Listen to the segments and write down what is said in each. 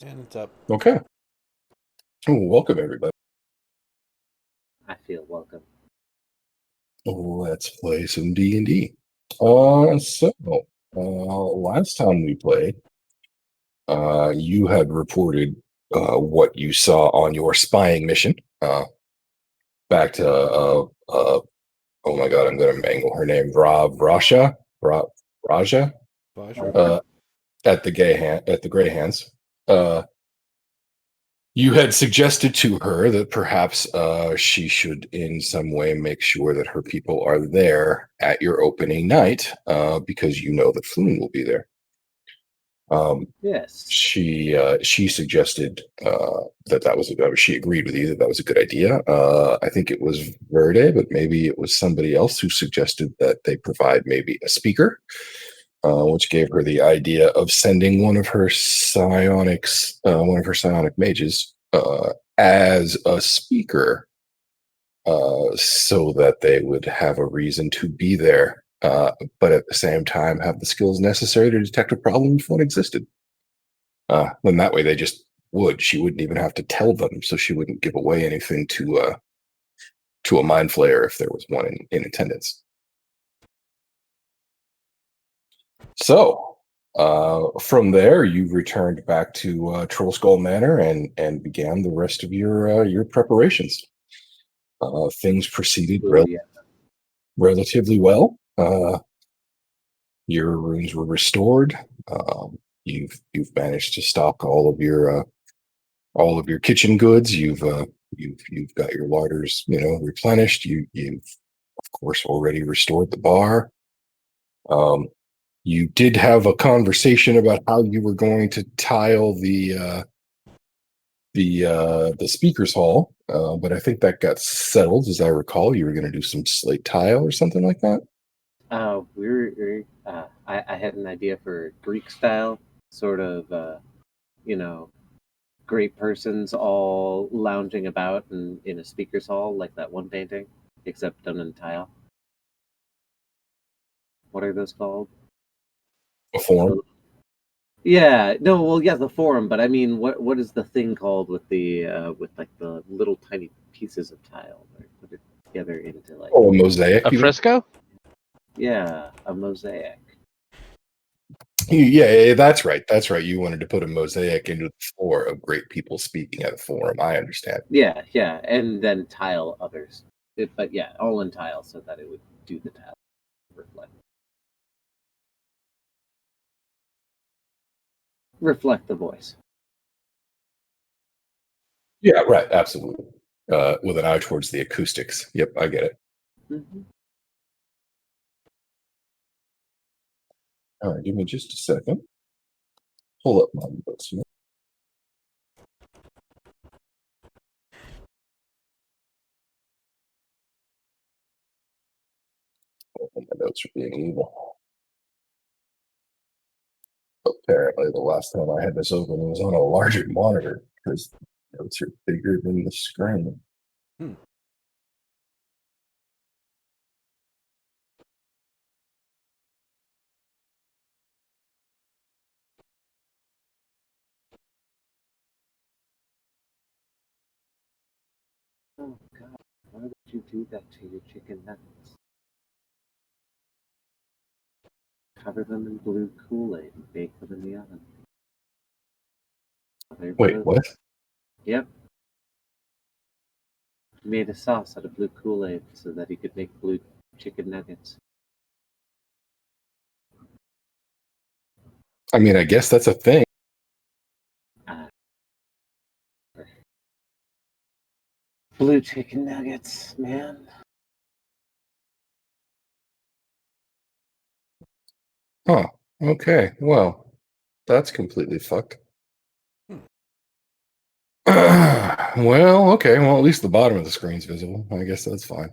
And it's up. Okay. Welcome, everybody. I feel welcome. Let's play some D&D. Last time we played, you had reported what you saw on your spying mission back to, oh my God, I'm going to mangle her name, Raja, Bonjour. at the Grey Hands. You had suggested to her that perhaps she should in some way make sure that her people are there at your opening night because you know that Floon will be there. Yes. She suggested she agreed with you that was a good idea. I think it was Verde, but maybe it was somebody else who suggested that they provide maybe a speaker, which gave her the idea of sending one of her psionic mages as a speaker, so that they would have a reason to be there, but at the same time have the skills necessary to detect a problem if one existed. Then that way they just would. She wouldn't even have to tell them, so she wouldn't give away anything to a mind flayer if there was one in attendance. So from there, you returned back to Troll Skull Manor and began the rest of your preparations. Things proceeded relatively well. Your rooms were restored. You've managed to stock all of your kitchen goods. You've got your larders, replenished. You've of course already restored the bar. You did have a conversation about how you were going to tile the speakers hall, but I think that got settled, as I recall. You were going to do some slate tile or something like that. I had an idea for Greek style, sort of, great persons all lounging about in a speaker's hall, like that one painting, except done in tile. What are those called? A forum. Yeah, no, well, yeah, the forum, but I mean, what is the thing called with the little tiny pieces of tile that are put it together into like a mosaic. A fresco? Yeah, a mosaic. Yeah, that's right. That's right. You wanted to put a mosaic into the floor of great people speaking at a forum. I understand. Yeah, and then tile others. But yeah, all in tile so that it would do the tile reflect the voice. Yeah, right. Absolutely. With an eye towards the acoustics. Yep, I get it. Mm-hmm. All right, give me just a second. Pull up my notes here. My notes are being evil. Apparently, the last time I had this open, it was on a larger monitor because the notes are bigger than the screen. Oh God, why would you do that to your chicken nuggets? Cover them in blue Kool-Aid and bake them in the oven. Wait, what? Yep. He made a sauce out of blue Kool-Aid so that he could make blue chicken nuggets. I mean, I guess that's a thing. Blue chicken nuggets, man. Huh. Okay. Well, that's completely fucked. Well, okay. Well, at least the bottom of the screen's visible. I guess that's fine.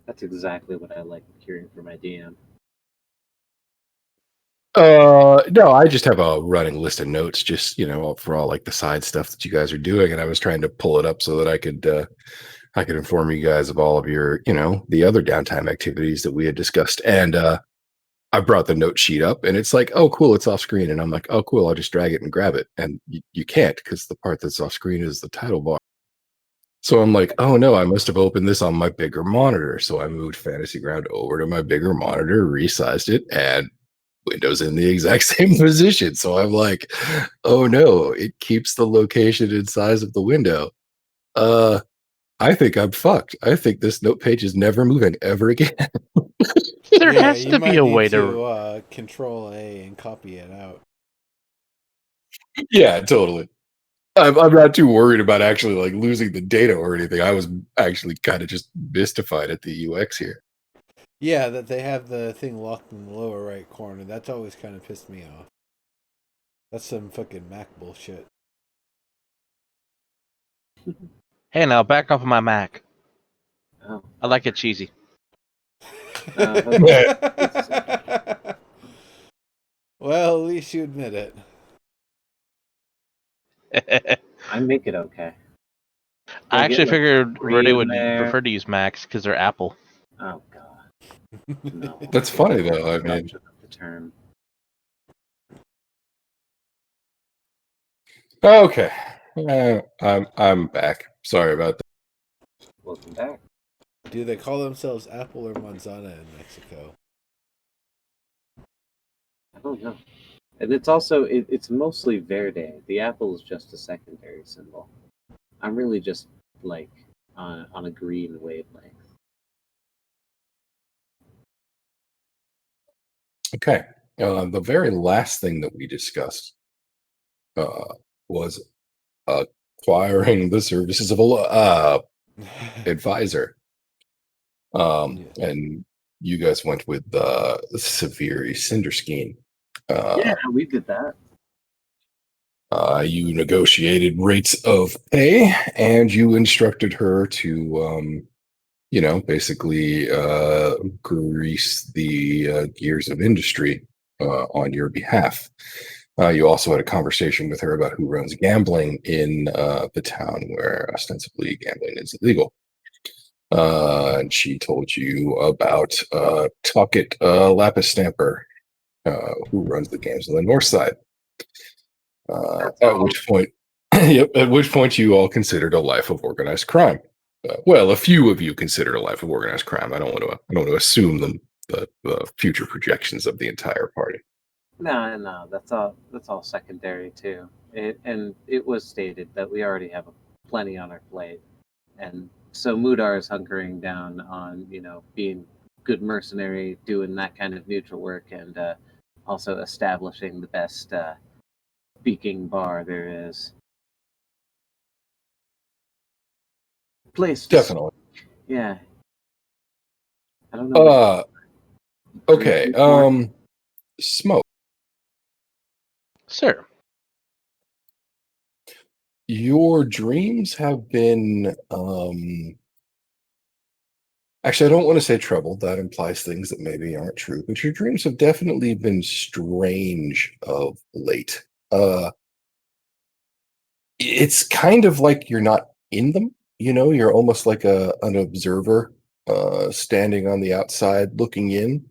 That's exactly what I like hearing from my DM. No, I just have a running list of notes, just for all like the side stuff that you guys are doing, and I was trying to pull it up so that I could inform you guys of all of your, the other downtime activities that we had discussed. And I brought the note sheet up and it's like, oh, cool, it's off screen. And I'm like, oh, cool, I'll just drag it and grab it. And you can't because the part that's off screen is the title bar. So I'm like, oh no, I must have opened this on my bigger monitor. So I moved Fantasy Ground over to my bigger monitor, resized it, and Windows in the exact same position. So I'm like, oh no, it keeps the location and size of the window. Uh, I think I'm fucked. I think this note page is never moving ever again. There Yeah, has you to be might a need way to. to Control A and copy it out. Yeah, totally. I'm not too worried about actually like losing the data or anything. I was actually kind of just mystified at the UX here. Yeah, that they have the thing locked in the lower right corner. That's always kind of pissed me off. That's some fucking Mac bullshit. Hey, now back off of my Mac. Oh. I like it cheesy. Okay. Well, at least you admit it. I make it okay. I actually figured Verde would there. prefer to use Macs because they're Apple. Oh god. No. That's funny though. I mean, the term. okay, I'm back. Sorry about that. Welcome back. Do they call themselves Apple or Manzana in Mexico? I don't know. And it's also it's mostly verde. The apple is just a secondary symbol. I'm really just like on a green wavelength. Okay. The very last thing that we discussed was acquiring the services of a advisor. And you guys went with Severe Cinderskeen. Yeah, we did that. You negotiated rates of pay, and you instructed her to, basically grease the gears of industry on your behalf. You also had a conversation with her about who runs gambling in the town where ostensibly gambling is illegal. And she told you about Tuckett Lapis Stamper, who runs the games on the north side. At which point, at which point you all considered a life of organized crime. Well, a few of you considered a life of organized crime. I don't want to assume the future projections of the entire party. No, that's all secondary too. It was stated that we already have plenty on our plate, and so Mudar is hunkering down on being good mercenary, doing that kind of neutral work, and also establishing the best speaking bar there is. Place. Definitely. Yeah. I don't know. Okay. Smoke. Sir. Your dreams have been actually, I don't want to say troubled. That implies things that maybe aren't true, but your dreams have definitely been strange of late. It's kind of like you're not in them, you're almost like an observer standing on the outside looking in.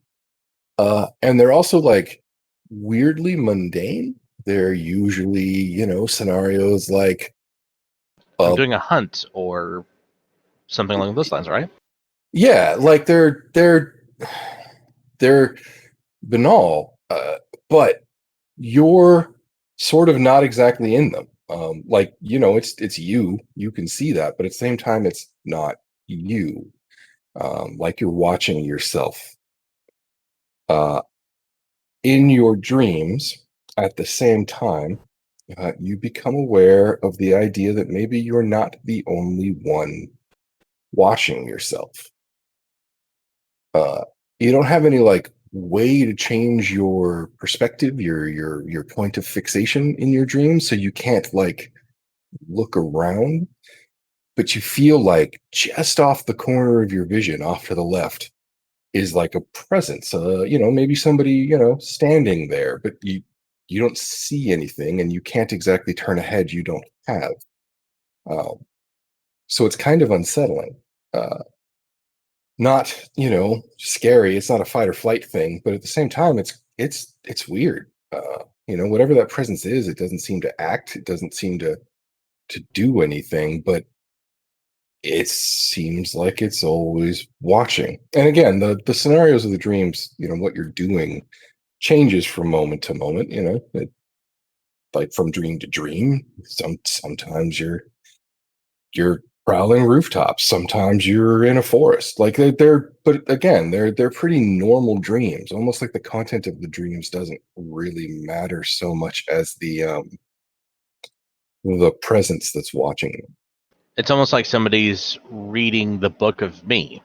And they're also like weirdly mundane. They're usually, scenarios like I'm doing a hunt or something along those lines, right? yeah, like they're banal, but you're sort of not exactly in them. Like it's you can see that, but at the same time, it's not you. Like you're watching yourself. In your dreams, at the same time, you become aware of the idea that maybe you're not the only one watching yourself. You don't have any like way to change your perspective, your point of fixation in your dreams, so you can't like look around, but you feel like just off the corner of your vision, off to the left, is like a presence. Maybe somebody standing there, but you don't see anything, and you can't exactly turn a head you don't have. So it's kind of unsettling. not, scary. It's not a fight or flight thing, but at the same time, it's weird. Whatever that presence is, it doesn't seem to act. It doesn't seem to do anything, but it seems like it's always watching. And again, the scenarios of the dreams, what you're doing changes from moment to moment. Like from dream to dream. Sometimes you're prowling rooftops. Sometimes you're in a forest. Like but again, they're pretty normal dreams. Almost like the content of the dreams doesn't really matter so much as the presence that's watching them. It's almost like somebody's reading the book of me.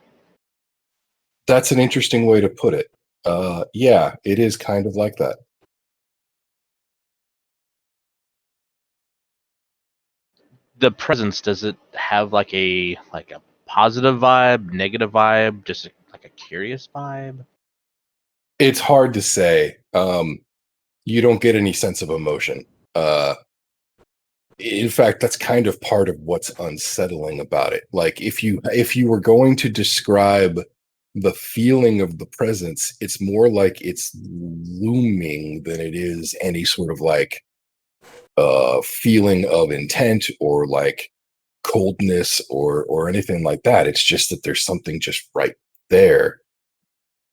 That's an interesting way to put it. Yeah, it is kind of like that. The presence, does it have like a positive vibe, negative vibe, just like a curious vibe? It's hard to say. You don't get any sense of emotion. In fact, that's kind of part of what's unsettling about it. Like if you were going to describe the feeling of the presence, it's more like it's looming than it is any sort of like feeling of intent or like coldness or anything like that. It's just that there's something just right there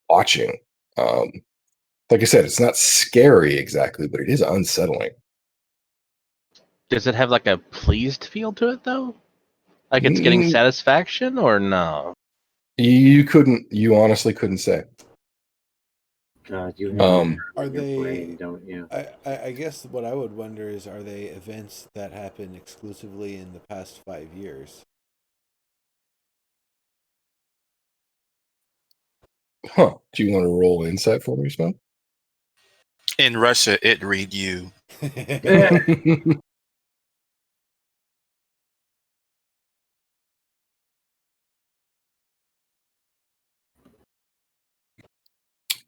watching. Like I said, it's not scary exactly, but it is unsettling. Does it have like a pleased feel to it though? Like it's getting satisfaction or no? You honestly couldn't say. God, you have Are your they? brain, don't you? I guess what I would wonder is, are they events that happen exclusively in the past 5 years? Huh. Do you want to roll insight for me, Smoke? In Russia, it read you.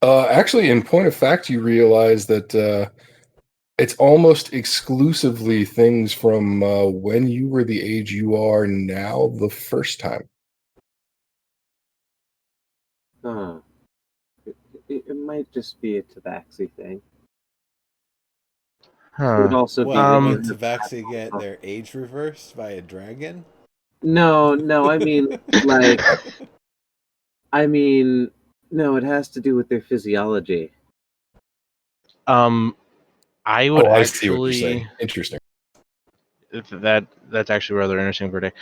Actually, in point of fact, you realize that it's almost exclusively things from when you were the age you are now the first time. Huh. It might just be a tabaxi thing. It would Huh. also be What, that you did have Tabaxi get their age reversed by a dragon? No, I mean like no, it has to do with their physiology. I would I see what you're saying. actually Interesting. that's actually rather interesting for today.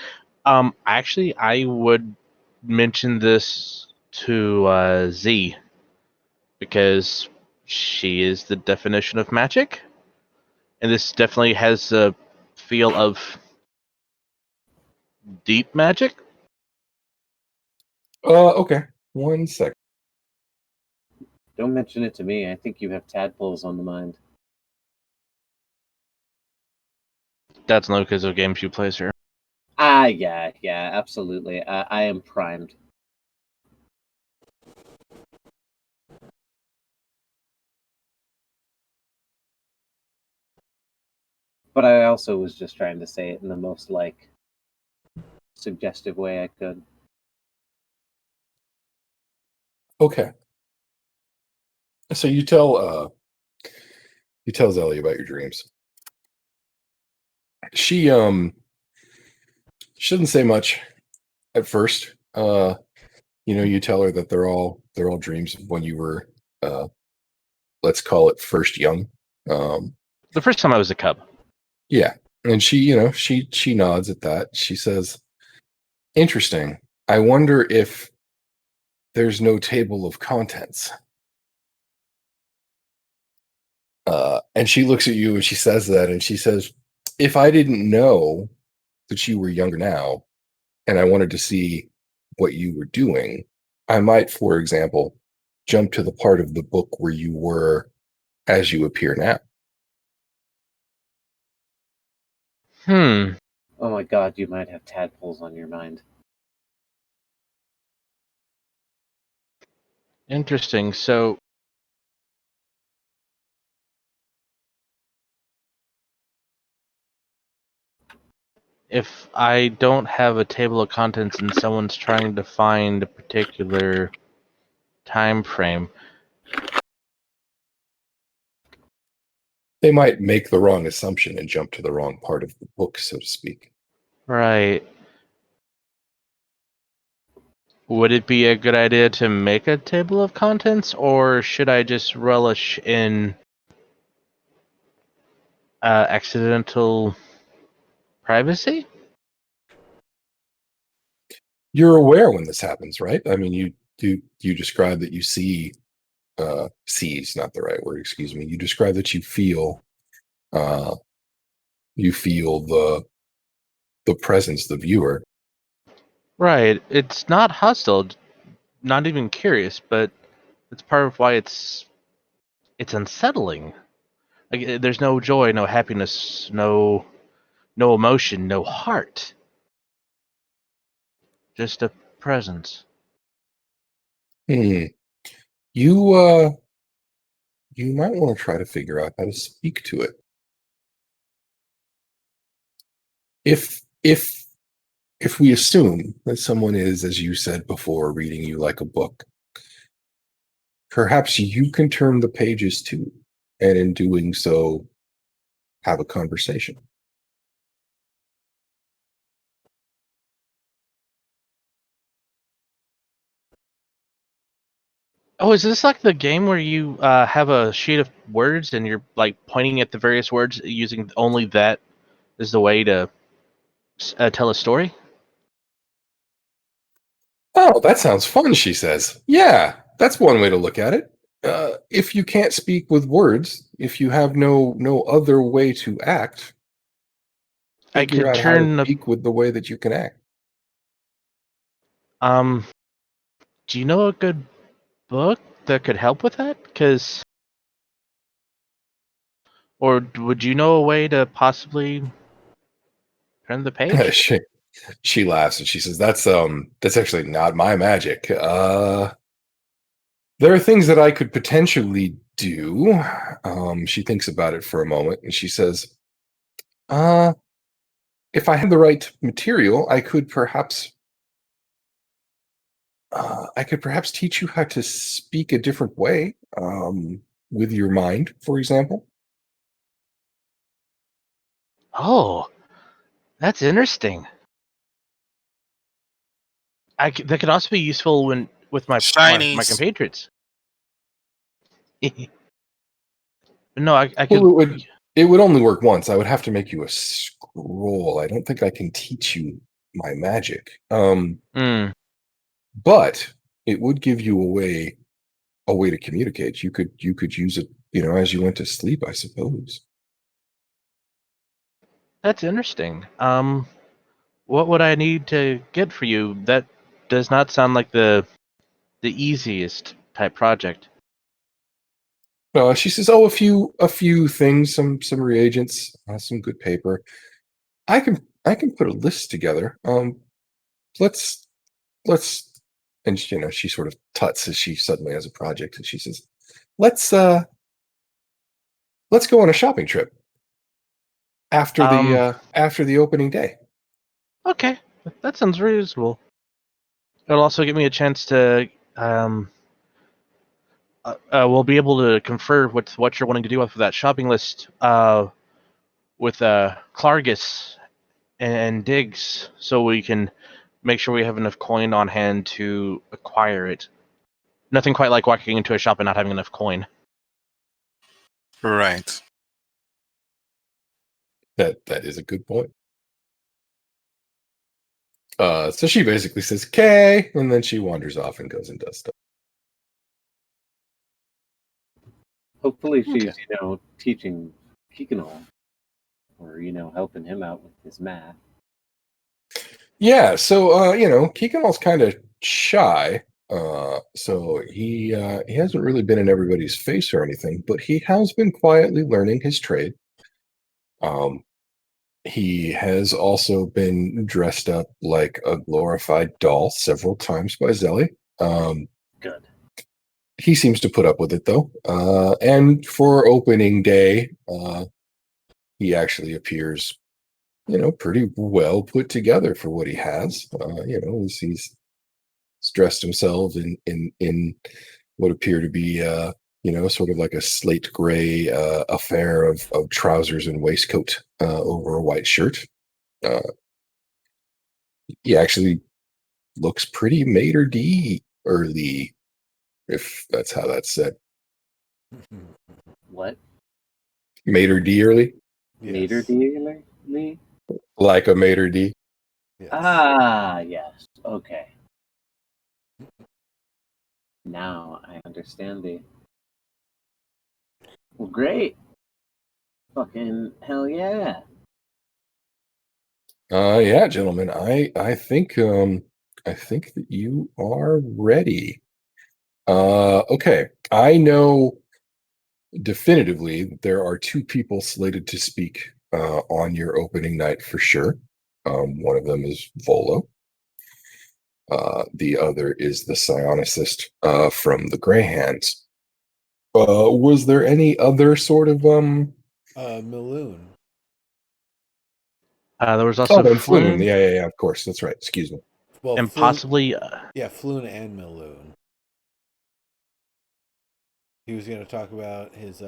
Actually, I would mention this to Z because she is the definition of magic, and this definitely has a feel of deep magic. Okay. 1 second. Don't mention it to me. I think you have tadpoles on the mind. That's no because of games you play, sir. Yeah, absolutely. I am primed. But I also was just trying to say it in the most like suggestive way I could. Okay. So you tell Zelly about your dreams. She doesn't say much at first. You tell her that they're all dreams of when you were let's call it first young. The first time I was a cub. Yeah. And she nods at that. She says, "Interesting. I wonder if there's no table of contents." And she looks at you and she says that, and she says, "If I didn't know that you were younger now, and I wanted to see what you were doing, I might, for example, jump to the part of the book where you were as you appear now." Oh my god, you might have tadpoles on your mind. Interesting. So, if I don't have a table of contents and someone's trying to find a particular time frame, They might make the wrong assumption and jump to the wrong part of the book, so to speak. right? Would it be a good idea to make a table of contents, or should I just relish in accidental privacy? You're aware when this happens, right? I mean, you describe that you see sees not the right word, excuse me. You describe that uh you feel the presence, the viewer. Right. It's not hostile, not even curious, but it's part of why it's unsettling. Like there's no joy, no happiness, no emotion, no heart. Just a presence. Hmm. You might want to try to figure out how to speak to it. If we assume that someone is, as you said before, reading you like a book, perhaps you can turn the pages too, and in doing so, have a conversation. Oh, is this like the game where you have a sheet of words and you're like pointing at the various words using only that as the way to tell a story? Oh, that sounds fun, she says. Yeah, that's one way to look at it. If you can't speak with words, if you have no other way to act, I figure could out how to turn the speak with the way that you can act. um. Do you know a good book that could help with that? Or would you know a way to possibly turn the page? she laughs and she says, that's actually not my magic. There are things that I could potentially do. She thinks about it for a moment and she says, uh, if I had the right material, I could perhaps teach you how to speak a different way, with your mind, for example. Oh, that's interesting. That could also be useful when with my Shinies. compatriots. No, I Well, could. it would only work once. I would have to make you a scroll. I don't think I can teach you my magic. Mm, But it would give you a way to communicate. You could use it, as you went to sleep, I suppose. that's interesting. What would I need to get for you? That does not sound like the easiest type project. She says, "Oh, a few things, some reagents, some good paper. I can put a list together. Let's let's." And she sort of tuts as she suddenly has a project, and she says, "Let's uh, let's go on a shopping trip Um, after the opening day." okay, that sounds reasonable. It'll also give me a chance to we'll be able to confer with what you're wanting to do with that shopping list with Clargus and Diggs, so we can make sure we have enough coin on hand to acquire it. Nothing quite like walking into a shop and not having enough coin. Right. That is a good point. So she basically says, "Okay," and then she wanders off and goes and does stuff. Hopefully, she's Okay. teaching Kikanol, or helping him out with his math. Yeah, so Keegan's kind of shy. So he hasn't really been in everybody's face or anything, but he has been quietly learning his trade. Um, he has also been dressed up like a glorified doll several times by Zelly. Good. He seems to put up with it though. And for opening day, he actually appears pretty well put together for what he has. He's dressed himself in what appear to be sort of like a slate gray affair of trousers and waistcoat over a white shirt. Uh, he actually looks pretty maitre d early, if that's how that's said. What? Maitre d early, Mater Yes. dearly? like a maitre d. Yes. Ah, yes. Okay. Now I understand thee. Well, great. Fucking hell yeah. Yeah, gentlemen, I think that you are ready. Okay, I know definitively that there are two people slated to speak on your opening night for sure. One of them is Volo. The other is the psionicist from the Greyhands. Was there any other sort of Maloon. There was Oh, also and Floon. Floon Yeah, of course, that's right. Excuse me. Well, and Floon, possibly yeah, Floon and Maloon. He was going to talk about his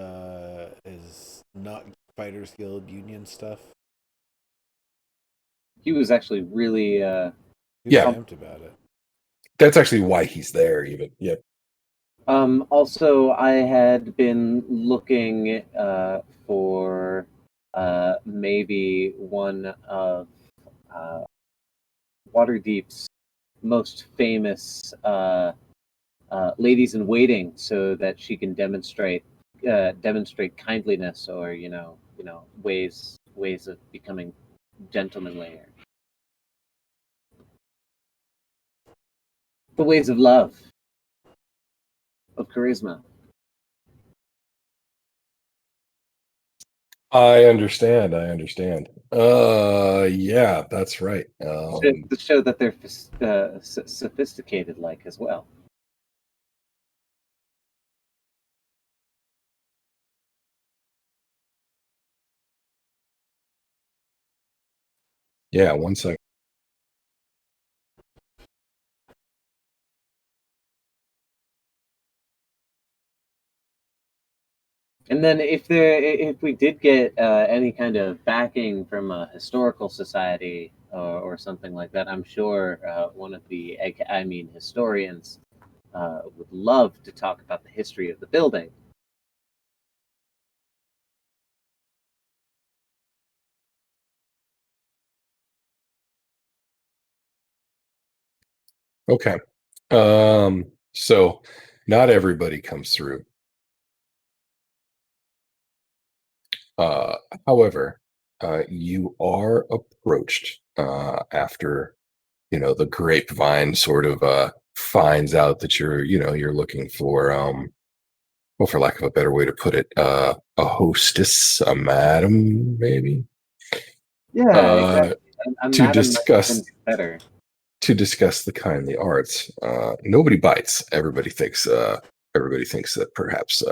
not Fighters Guild Union stuff. He was actually really He was Yeah. amped about it. That's actually why he's there, even. Yeah. Also, I had been looking for maybe one of Waterdeep's most famous ladies in waiting, so that she can demonstrate kindliness, or ways of becoming gentlemanly, or the ways of love, of charisma. I understand. Yeah, that's right. To show that they're sophisticated, like, as well. Yeah, 1 second. And then if we did get any kind of backing from a historical society or something like that, I'm sure one of the historians would love to talk about the history of the building. Okay. So not everybody comes through. Uh, However, you are approached after the grapevine sort of finds out that you're looking for well, for lack of a better way to put it, a hostess, a madam, maybe, Yeah, uh, exactly. A to madam might discuss even be better. the kindly arts. Nobody bites. Everybody thinks that perhaps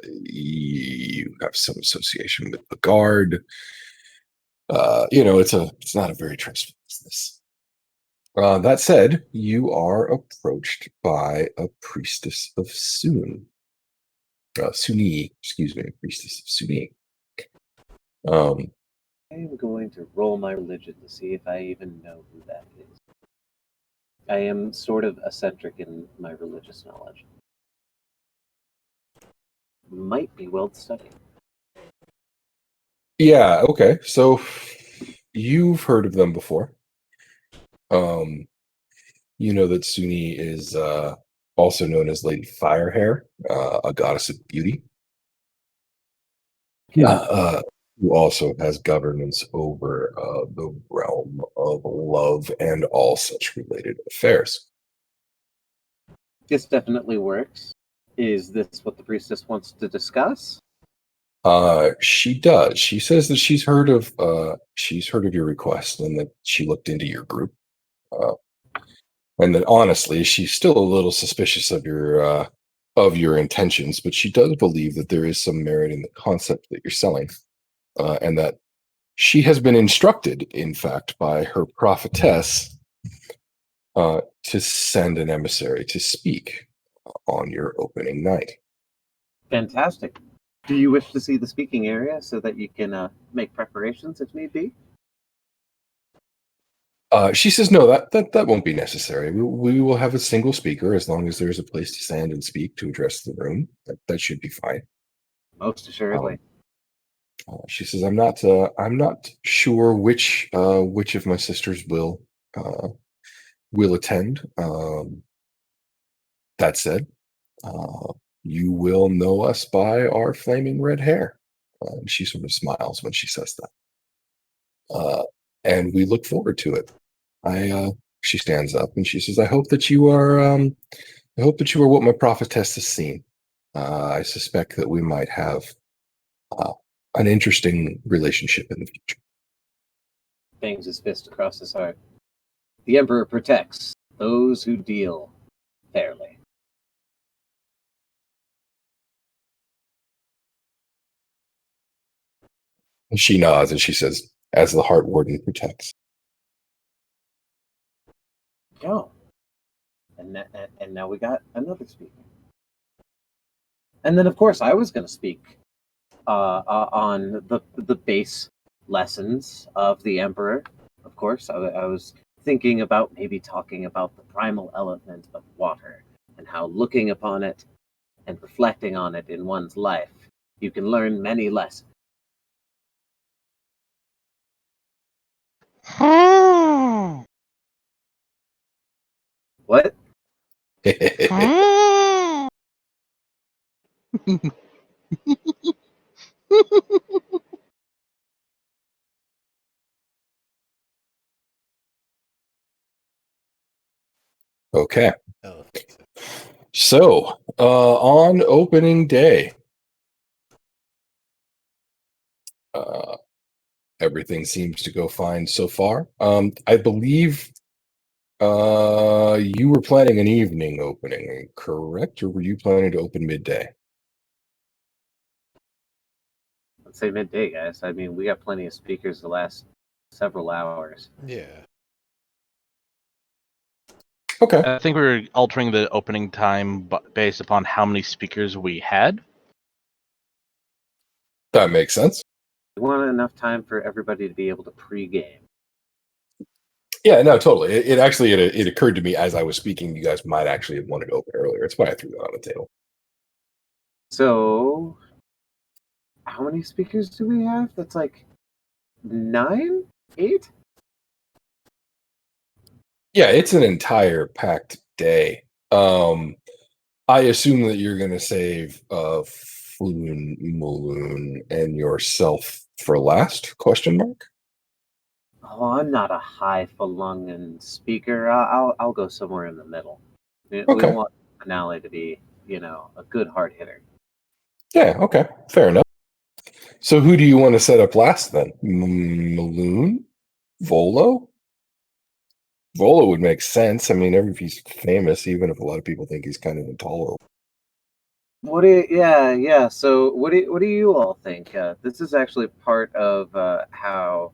you have some association with the guard. It's not a very trustful business. That said, you are approached by a priestess of Suni, excuse me, priestess of Suni. I am going to roll my religion to see if I even know who that is. I am sort of eccentric in my religious knowledge. Might be well studied. Yeah, okay. So you've heard of them before. Um, you know that Suni is also known as Lady Firehair, a goddess of beauty. Yeah. Who also has governance over the realm of love and all such related affairs. This definitely works. Is this what the priestess wants to discuss? She does. She says that she's heard of your request and that she looked into your group. Uh, and that honestly, she's still a little suspicious of your intentions, but she does believe that there is some merit in the concept that you're selling, and that She has been instructed, in fact, by her prophetess to send an emissary to speak on your opening night. Fantastic. Do you wish to see the speaking area so that you can make preparations if need be? She says, no, that won't be necessary. We will have a single speaker as long as there's a place to stand and speak to address the room. That should be fine. Most assuredly. She says, I'm not sure which of my sisters will attend. That said, you will know us by our flaming red hair. And she sort of smiles when she says that. And we look forward to it. She stands up and she says, I hope that you are what my prophetess has seen. I suspect that we might have an interesting relationship in the future. Bangs his fist across his heart. The Emperor protects those who deal fairly. And she nods and she says, as the Heart Warden protects. Oh. And now we got another speaker. And then, of course, I was going to speak on the base lessons of the Emperor. Of course, I was thinking about maybe talking about the primal element of water and how looking upon it and reflecting on it in one's life, you can learn many lessons. What? Okay. Oh, So, on opening day, everything seems to go fine so far. I believe you were planning an evening opening, correct? Or were you planning to open midday? Let's say midday, guys. I mean, we got plenty of speakers the last several hours. yeah. Okay, I think we were altering the opening time based upon how many speakers we had. that makes sense. We want enough time for everybody to be able to pregame. Yeah, no, totally. It actually it occurred to me as I was speaking, you guys might actually have wanted to open earlier. It's why I threw that on the table. So, how many speakers do we have? That's like 9? 8? Yeah, it's an entire packed day. I assume that you're going to save Floon, Maloon, and yourself for last? Question mark. Oh, I'm not a highfalutin speaker. I'll go somewhere in the middle. We Okay. want the finale to be, a good hard hitter. Yeah. Okay. Fair enough. So who do you want to set up last then? Maloon, Volo. Volo would make sense. I mean, he's famous, even if a lot of people think he's kind of intolerable. Yeah. So what do you all think? This is actually part of how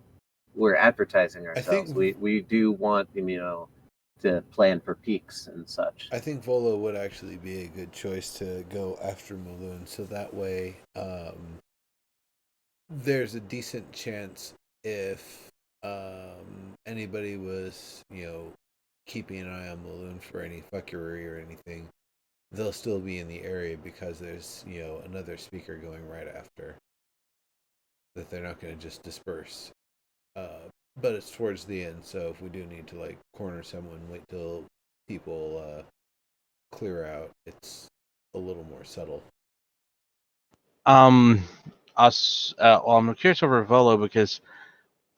we're advertising ourselves. think- We do want to plan for peaks and such. I think Volo would actually be a good choice to go after Maloon, so that way there's a decent chance if anybody was, keeping an eye on Maloon for any fuckery or anything, they'll still be in the area because there's, another speaker going right after. That they're not going to just disperse. But it's towards the end, so if we do need to corner someone, wait till people clear out, it's a little more subtle. I'm curious over Volo because,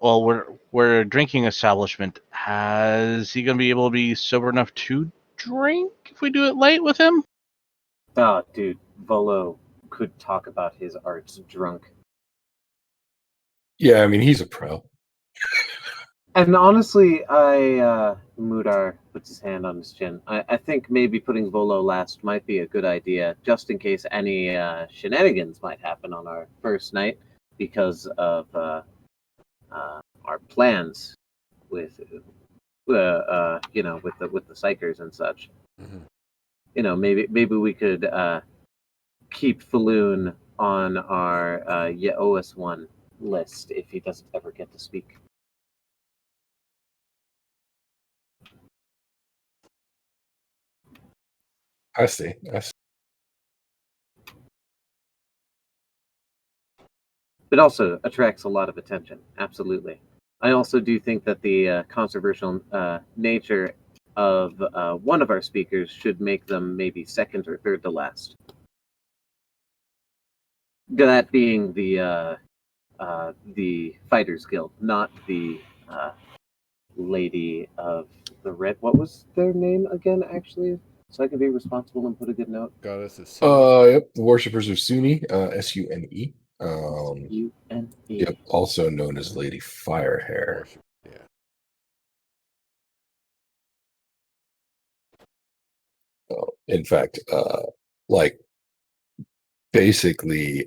well, we're a drinking establishment. Is he gonna be able to be sober enough to drink if we do it late with him? Oh, dude, Volo could talk about his arts drunk. Yeah, I mean, he's a pro. And honestly, Mudar puts his hand on his chin. I think maybe putting Volo last might be a good idea, just in case any shenanigans might happen on our first night because of our plans with with the psychers and such. Mhm. Maybe we could keep Falloon on our OS1 list if he doesn't ever get to speak. I see. I see. But also attracts a lot of attention. Absolutely. I also do think that the controversial nature of one of our speakers should make them maybe second or third to last. That being the Fighters Guild, not the Lady of the Red. What was their name again? Actually, so I can be responsible and put a good note. Goddess of Sunny. Yep. The Worshippers of Sunni, Sune. UNE. Yep. Also known as Lady Firehair. Worship. Yeah. In fact, like basically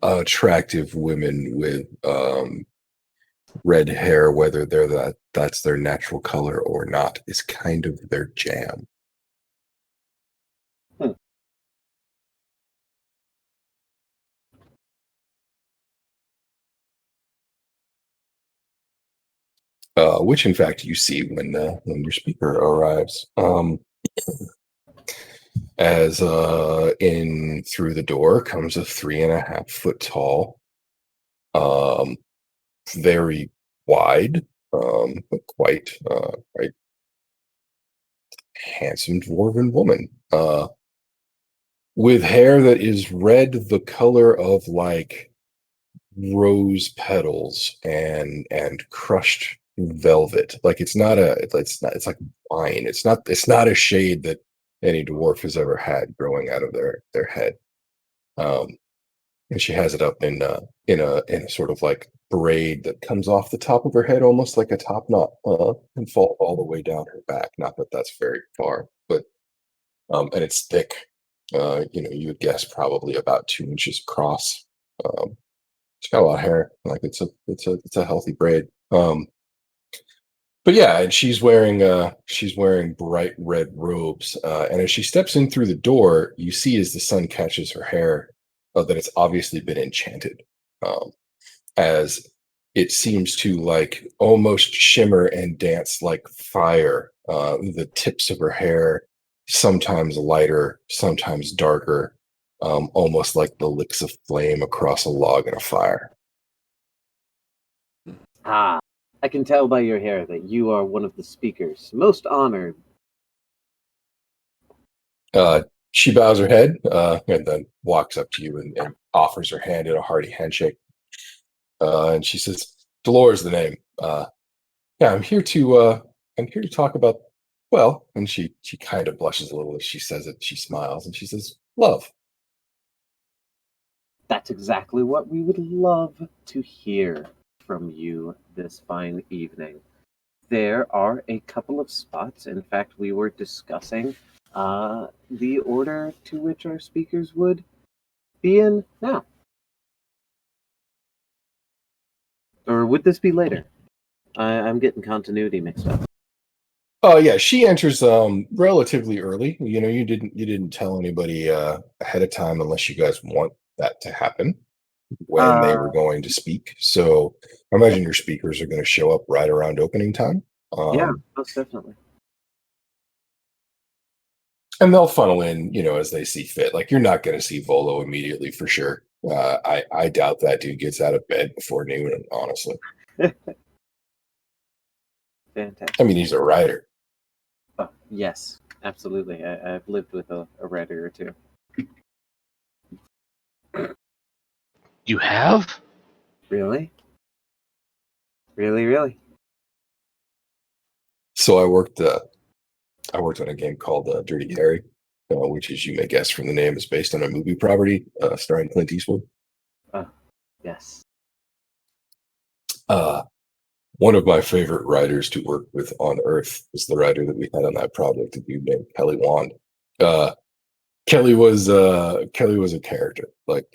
attractive women with red hair, whether that's their natural color or not, is kind of their jam. Which in fact you see when your speaker arrives. As in through the door comes a 3.5 foot tall, um, very wide, but quite handsome dwarven woman, with hair that is red, the color of like rose petals and crushed velvet. Like it's like wine. It's not a shade that any dwarf has ever had growing out of their head. Um, and she has it up in a sort of like braid that comes off the top of her head, almost like a top knot, and fall all the way down her back. Not that that's very far, but and it's thick. You would guess probably about 2 inches across. She's got a lot of hair. Like it's a healthy braid. But yeah, and she's wearing bright red robes. And as she steps in through the door, you see as the sun catches her hair that it's obviously been enchanted, as it seems to like almost shimmer and dance like fire. The tips of her hair, sometimes lighter, sometimes darker, almost like the licks of flame across a log in a fire. Ah, I can tell by your hair that you are one of the speakers. Most honored. She bows her head and then walks up to you and offers her hand in a hearty handshake. And she says, "Dolores, the name. Yeah, I'm here to talk about. Well," and she kind of blushes a little as she says it. She smiles and she says, "Love." That's exactly what we would love to hear from you this fine evening. There are a couple of spots. In fact, we were discussing the order to which our speakers would be in now. Or would this be later? I'm getting continuity mixed up. Oh yeah, she enters relatively early. You didn't tell anybody ahead of time unless you guys want that to happen when they were going to speak. So I imagine your speakers are going to show up right around opening time. Yeah, most definitely. And they'll funnel in, as they see fit. Like you're not going to see Volo immediately for sure. I doubt that dude gets out of bed before noon. Honestly, Fantastic. I mean he's a writer. Oh, yes, absolutely. I've lived with a writer or two. You have? Really? Really, really? So I worked on a game called Dirty Harry, which, as you may guess from the name, is based on a movie property starring Clint Eastwood. Oh, yes. One of my favorite writers to work with on Earth was the writer that we had on that project, a dude named Kelly Wand. Uh, Kelly was a character, like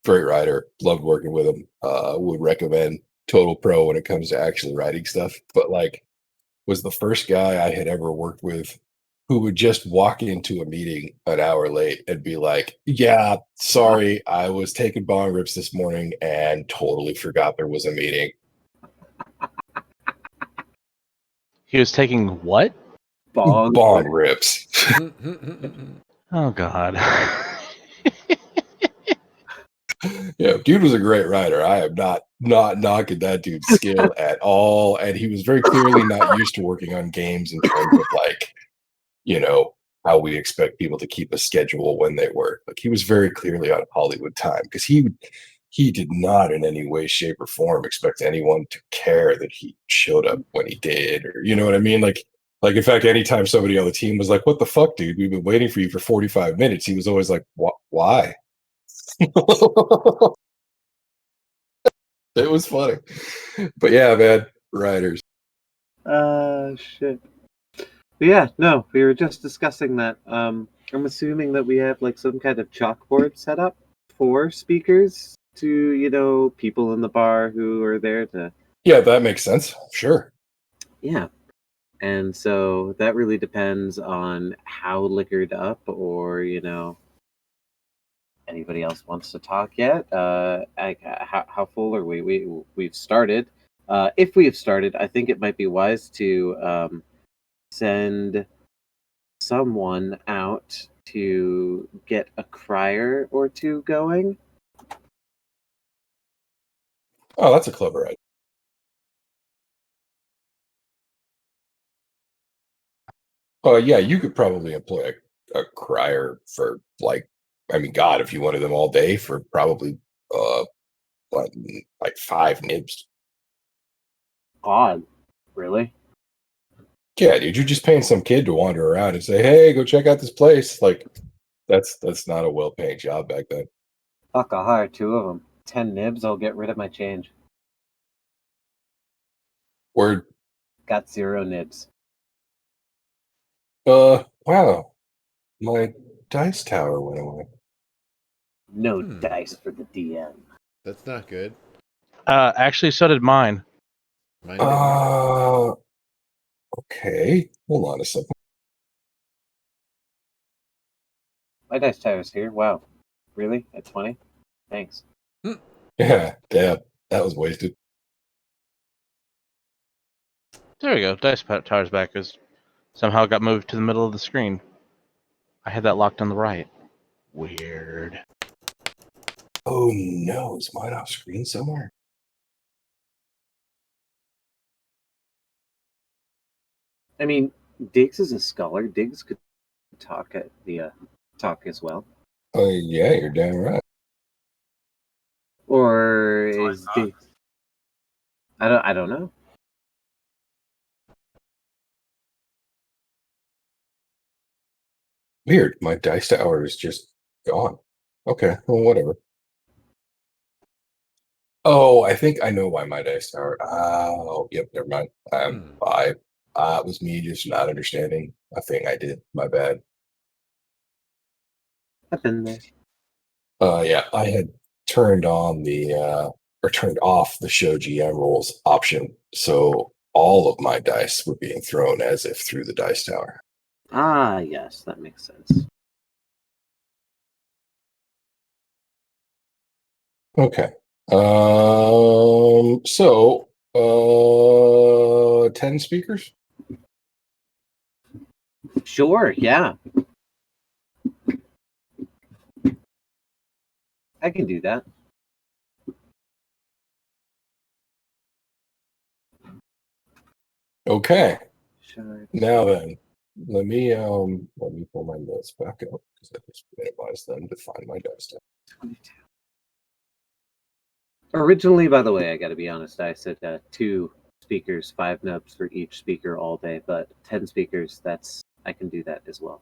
great writer. Loved working with him. Would recommend total pro when it comes to actually writing stuff, but like was the first guy I had ever worked with who would just walk into a meeting an hour late and be like, "Yeah, sorry, I was taking bong rips this morning and totally forgot there was a meeting." He was taking what? Bong rips. Oh God. Yeah, dude was a great writer. I am not knocking that dude's skill at all, and he was very clearly not used to working on games in terms of like, you know, how we expect people to keep a schedule when they work. Like he was very clearly on Hollywood time because he did not in any way, shape, or form expect anyone to care that he showed up when he did, or you know what I mean? Like in fact, anytime somebody on the team was like, "What the fuck, dude? We've been waiting for you for 45 minutes," he was always like, "Why?" It was funny. But yeah, man, writers. Shit. But yeah, no, we were just discussing that. I'm assuming that we have like some kind of chalkboard set up for speakers to, people in the bar who are there to. Yeah, that makes sense. Sure. Yeah. And so that really depends on how liquored up or, anybody else wants to talk yet. How full are we? We've started. If we have started, I think it might be wise to send someone out to get a crier or two going. Oh, that's a clever idea. Yeah, you could probably employ a crier for like, I mean, God, if you wanted them all day for probably what, like 5 nibs. Odd, really? Yeah, dude, you're just paying some kid to wander around and say, "Hey, go check out this place." Like, that's not a well-paying job back then. Fuck, I'll hire 2 of them. 10 nibs, I'll get rid of my change. Or, Got 0 nibs. wow, my dice tower went away. No dice for the DM. That's not good. Actually, so did mine. Mine didn't. Okay, hold on a second. My dice tower's here. Wow. Really? At 20? Thanks. Yeah, damn, that was wasted. There we go. Dice tower's back. Is somehow got moved to the middle of the screen. I had that locked on the right. Weird. Oh no, is mine off screen somewhere? I mean, Diggs is a scholar. Diggs could talk at the talk as well. Oh yeah, you're damn right. Or is Diggs? I don't know. Weird. My dice tower is just gone. Okay, well, whatever. Oh, I think I know why my dice tower. Oh, yep, never mind. It was me just not understanding a thing I did. My bad. I've been there. Yeah, I had turned on or turned off the show GM rules option, so all of my dice were being thrown as if through the dice tower. Ah, yes, that makes sense. Okay. So 10 speakers? Sure, yeah. I can do that. Okay. Sure. Now then, let me pull my notes back up because I just minimized them to find my dice tower. 22. Originally, by the way, I got to be honest, I said 2 speakers, 5 nubs for each speaker all day, but 10 speakers, I can do that as well.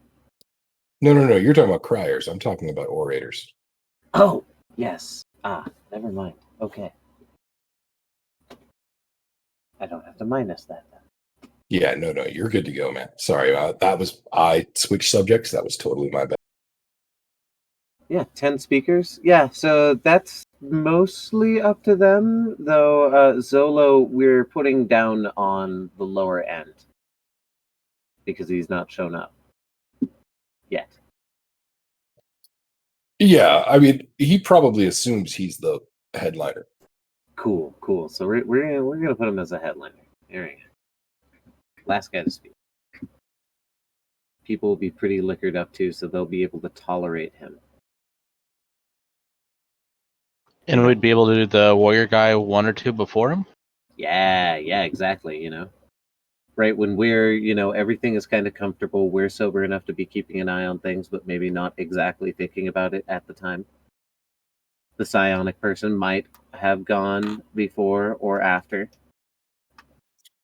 No, you're talking about criers. I'm talking about orators. Oh, yes. Never mind. Okay. I don't have to minus that then. Yeah, no, you're good to go, man. Sorry, I switched subjects. That was totally my bad. Yeah, 10 speakers. Yeah, so that's mostly up to them, though. Zolo, we're putting down on the lower end because he's not shown up yet. Yeah, I mean, he probably assumes he's the headliner. Cool, cool. So we're gonna put him as a headliner. There we go. Last guy to speak. People will be pretty liquored up too, so they'll be able to tolerate him. And we'd be able to do the warrior guy one or two before him. Yeah, exactly. Right when we're, everything is kind of comfortable. We're sober enough to be keeping an eye on things, but maybe not exactly thinking about it at the time. The psionic person might have gone before or after.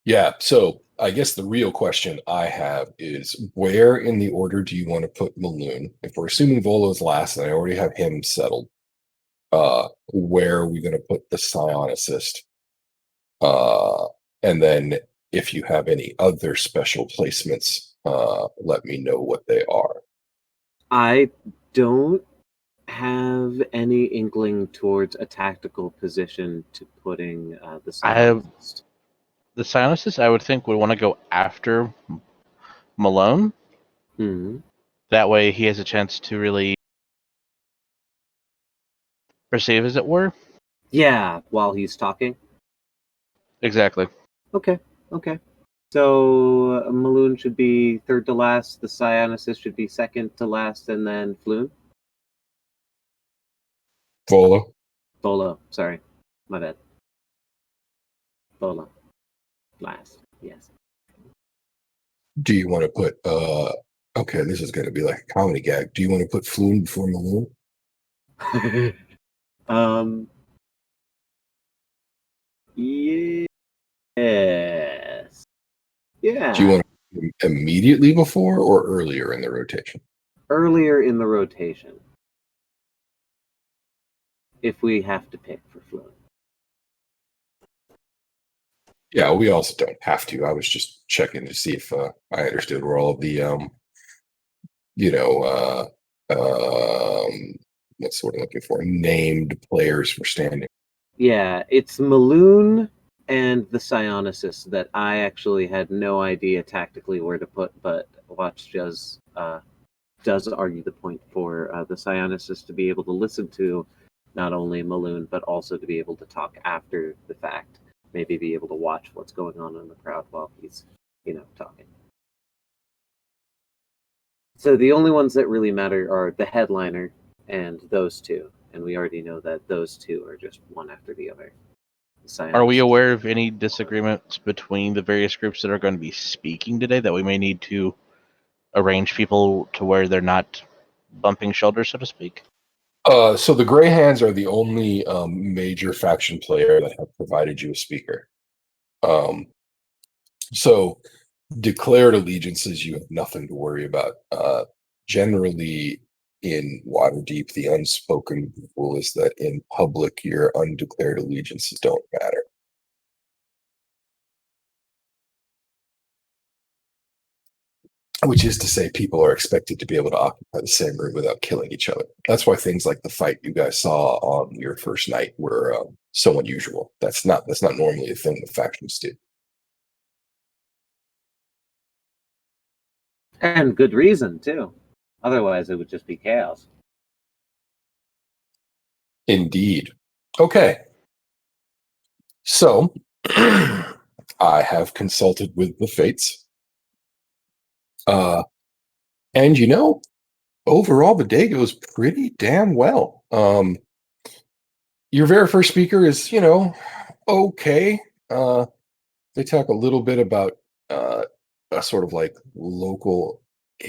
Yeah, so I guess the real question I have is where in the order do you want to put Maloon? If we're assuming Volo's last and I already have him settled, where are we going to put the psionicist? And then if you have any other special placements, let me know what they are. I don't have any inkling towards a tactical position to putting the psionicist. The psionicist, I would think, would want to go after Malone. Hmm. That way he has a chance to really perceive, as it were. Yeah, while he's talking. Exactly. Okay. So Maloon should be third to last. The psionicist should be second to last, and then Floon. Volo, Bolo. Sorry, my bad. Bolo. Last. Yes. do you want to put okay, this is going to be like a comedy gag. Do you want to put Flume before Maloon? Yes. Yeah. Do you want to immediately before or earlier in the rotation? Earlier in the rotation, if we have to pick for Floon. Yeah, we also don't have to. I was just checking to see if I understood where all of the you know, what's the word I'm looking for? Named players were standing. Yeah, it's Maloon and the psionicist that I actually had no idea tactically where to put, but Watch does argue the point for the psionicist to be able to listen to not only Maloon, but also to be able to talk after the fact. Maybe be able to watch what's going on in the crowd while he's, talking. So the only ones that really matter are the headliner and those two. And we already know that those two are just one after the other. Are we aware of any disagreements between the various groups that are going to be speaking today that we may need to arrange people to where they're not bumping shoulders, so to speak? So the Grey Hands are the only major faction player that have provided you a speaker. So declared allegiances, you have nothing to worry about. Generally, in Waterdeep, the unspoken rule is that in public, your undeclared allegiances don't matter. Which is to say, people are expected to be able to occupy the same room without killing each other. That's why things like the fight you guys saw on your first night were so unusual. That's not normally a thing the factions do. And good reason, too. Otherwise, it would just be chaos. Indeed. Okay. So, I have consulted with the fates. And overall, the day goes pretty damn well. Your very first speaker is, okay. They talk a little bit about a sort of like local.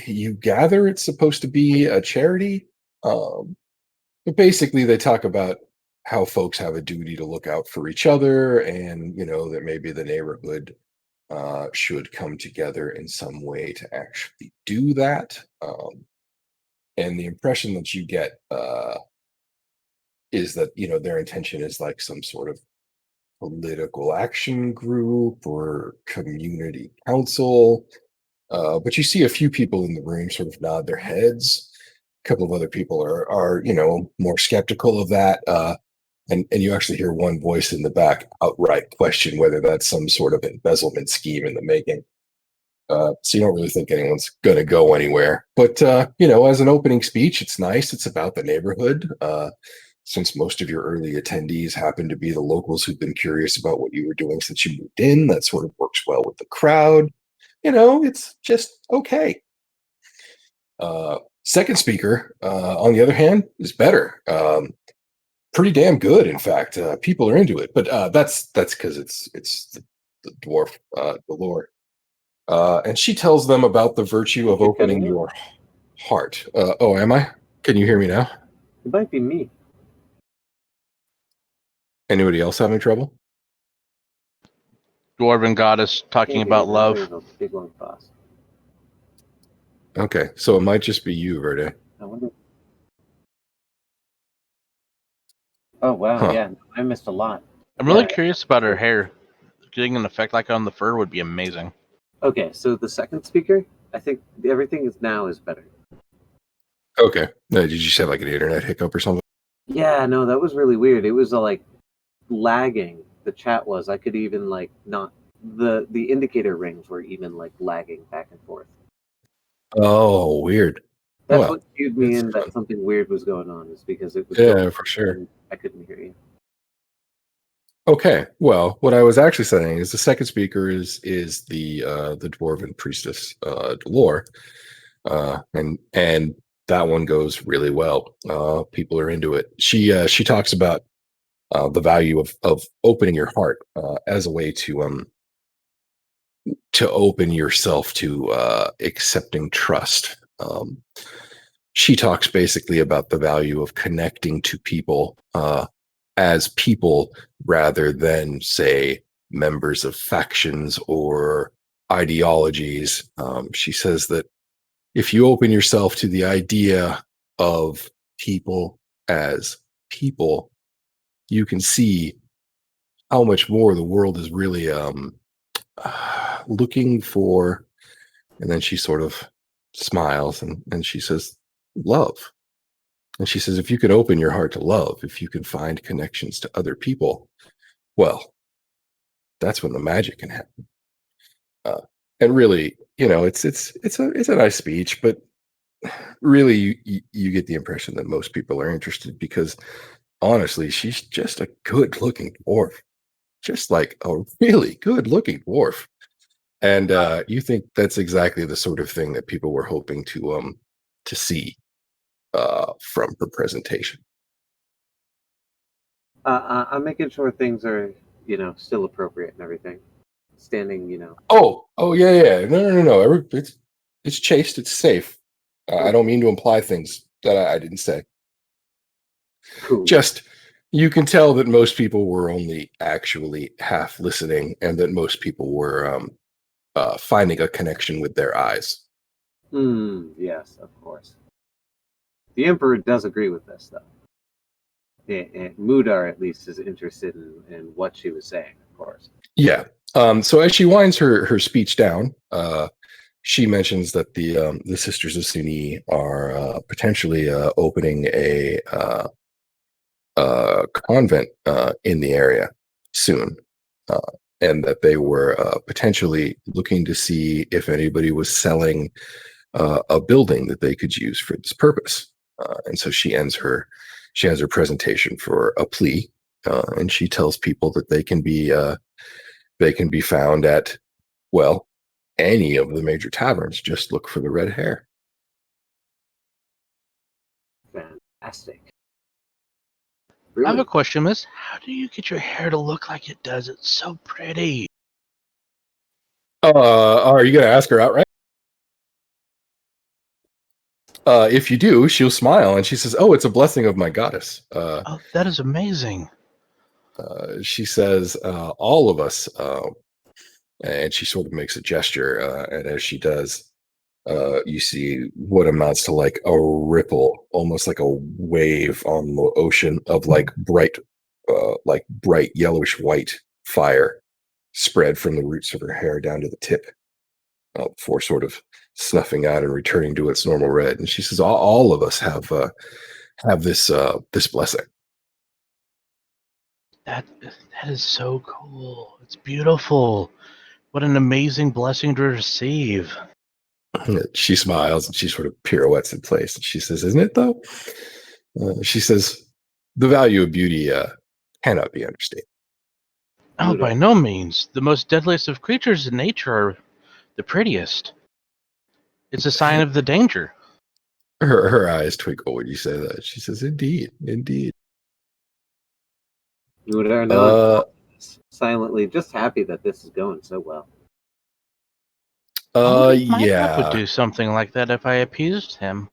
You gather it's supposed to be a charity, but basically they talk about how folks have a duty to look out for each other, and that maybe the neighborhood should come together in some way to actually do that. And the impression that you get is that their intention is like some sort of political action group or community council. But you see a few people in the room sort of nod their heads. A couple of other people are more skeptical of that. And you actually hear one voice in the back outright question whether that's some sort of embezzlement scheme in the making. So you don't really think anyone's going to go anywhere. But, as an opening speech, it's nice. It's about the neighborhood. Since most of your early attendees happen to be the locals who've been curious about what you were doing since you moved in, that sort of works well with the crowd. It's just okay. Second speaker, on the other hand, is better. Pretty damn good, in fact. People are into it, but that's because it's the dwarf, the lore. And she tells them about the virtue of You're opening cutting out. your heart. Oh, am I? Can you hear me now? It might be me. Anybody else having trouble? Dwarven goddess talking Can't hear about you. That way love. the big one fast. Okay, so it might just be you, Verde. I wonder. Oh wow, Huh. yeah, I missed a lot. I'm really Yeah. curious about her hair. Getting an effect like on the fur would be amazing. Okay, so the second speaker, I think everything is better. Okay. Did you just have like an internet hiccup or something? Yeah, no, that was really weird. It was like lagging. The chat was. I could even like not the indicator rings were even like lagging back and forth. Oh, weird. That's Well, what cued me it's in that something weird was going on. Is because it was yeah, for sure. and I couldn't hear you. Okay. Well, what I was actually saying is the second speaker is the dwarven priestess Delore, and that one goes really well. People are into it. She talks about the value of opening your heart as a way to open yourself to accepting trust. She talks basically about the value of connecting to people as people rather than, say, members of factions or ideologies. She says that if you open yourself to the idea of people as people, you can see how much more the world is really looking for. And then she sort of smiles and she says, love. And she says, if you can open your heart to love, if you can find connections to other people, well, that's when the magic can happen. And really, it's a nice speech, but really, you get the impression that most people are interested because honestly, she's just a good-looking dwarf, just like a really good-looking dwarf. And you think that's exactly the sort of thing that people were hoping to see from her presentation. I'm making sure things are still appropriate and everything. Standing, Oh, yeah. No. It's chaste. It's safe. I don't mean to imply things that I didn't say. cool. Just you can tell that most people were only actually half listening, and that most people were finding a connection with their eyes. Yes, of course. The Emperor does agree with this, though. And Mudar, at least, is interested in what she was saying, of course. Yeah. So as she winds her speech down, she mentions that the Sisters of Suni are potentially opening a convent in the area soon, and that they were potentially looking to see if anybody was selling a building that they could use for this purpose. And so she ends her presentation for a plea, and she tells people that they can be found at, well, any of the major taverns. Just look for the red hair. Fantastic. I have Really? a question, Miss. How do you get your hair to look like it does? It's so pretty. Are you going to ask her outright? If you do, she'll smile and she says, "Oh, it's a blessing of my goddess." Oh, that is amazing. She says, "All of us," and she sort of makes a gesture, and as she does, you see what amounts to like a ripple, almost like a wave on the ocean of like bright yellowish white fire spread from the roots of her hair down to the tip, before sort of snuffing out and returning to its normal red. And she says, "All of us have this blessing." That is so cool. It's beautiful. What an amazing blessing to receive. She smiles and she sort of pirouettes in place. And she says, "Isn't it though?" She says, "The value of beauty cannot be understated." Oh, Mudar. by no means. The most deadliest of creatures in nature are the prettiest. It's a sign of the danger. Her eyes twinkle when you say that. She says, "Indeed, indeed." Mudar Uh, nods silently, just happy that this is going so well. I wonder if my god would yeah. do something like that if I appeased him.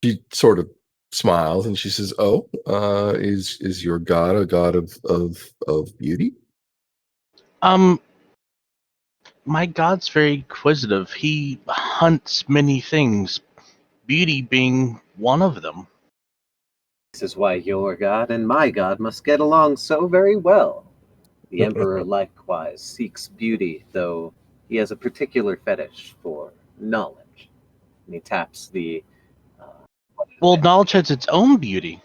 She sort of smiles and she says, "Oh, is your god a god of beauty?" Um, my god's very inquisitive. He hunts many things, beauty being one of them. This is why your god and my god must get along so very well. The Emperor likewise seeks beauty, though he has a particular fetish for knowledge. And he taps the Well, knowledge has its own beauty.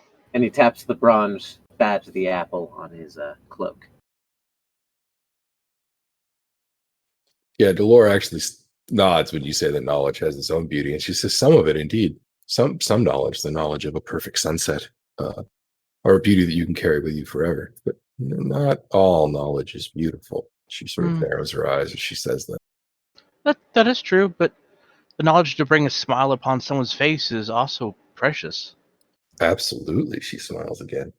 bronze badge of the apple on his cloak. Yeah, Delora actually nods when you say that knowledge has its own beauty, and she says, "Some of it, indeed. Some knowledge, the knowledge of a perfect sunset, or a beauty that you can carry with you forever. But not all knowledge is beautiful." She sort of Hmm, narrows her eyes as she says that. that is true, but the knowledge to bring a smile upon someone's face is also precious. Absolutely, she smiles again.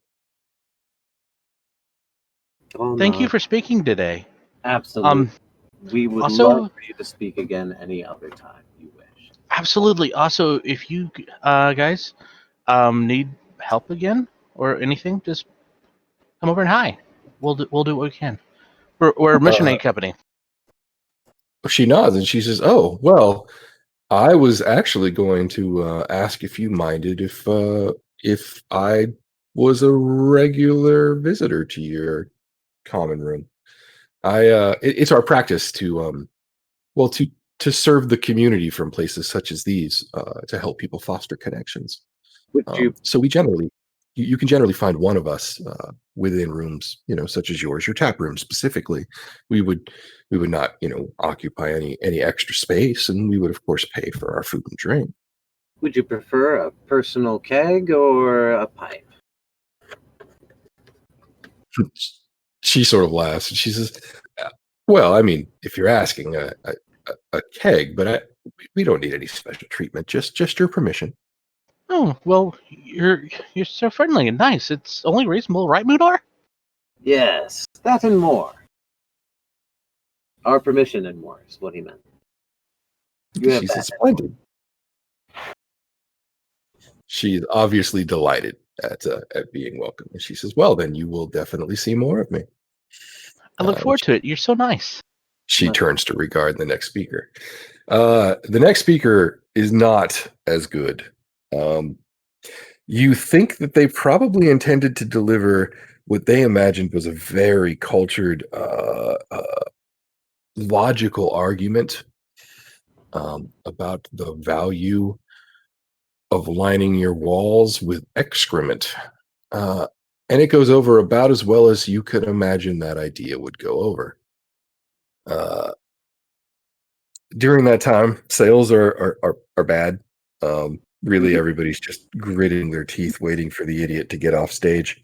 Oh Thank you no, for speaking today. absolutely. Um, We would love also, for you to speak again any other time you wish. absolutely. Also, if you guys need help again or anything, just come over and hi. We'll do what we can. We're a mission Uh, aid company. she nods and she says, "Oh, well, I was actually going to ask if you minded if I was a regular visitor to your common room. It's our practice to well to serve the community from places such as these to help people foster connections. Would you So we generally you can generally find one of us within rooms, such as yours, your tap room specifically. We would not, occupy any extra space, and we would of course pay for our food and drink." would you prefer a personal keg or a pipe? She sort of laughs and she says, "Well, I mean, if you're asking a keg, but we don't need any special treatment. Just your permission." Oh well, you're so friendly and nice. It's only reasonable, right, Mudar? Yes, that and more. Our permission and more is what he meant. You have She that says, and more. "Splendid." She's obviously delighted at being welcome, and she says, "Well, then you will definitely see more of me." I look Uh, forward to it. You're so nice. she turns to regard the next speaker. The next speaker is not as good. Um, you think that they probably intended to deliver what they imagined was a very cultured, logical argument about the value of lining your walls with excrement. Uh, and it goes over about as well as you could imagine that idea would go over. Uh, During that time, sales are bad. Really, Mhm. everybody's just gritting their teeth, waiting for the idiot to get off stage.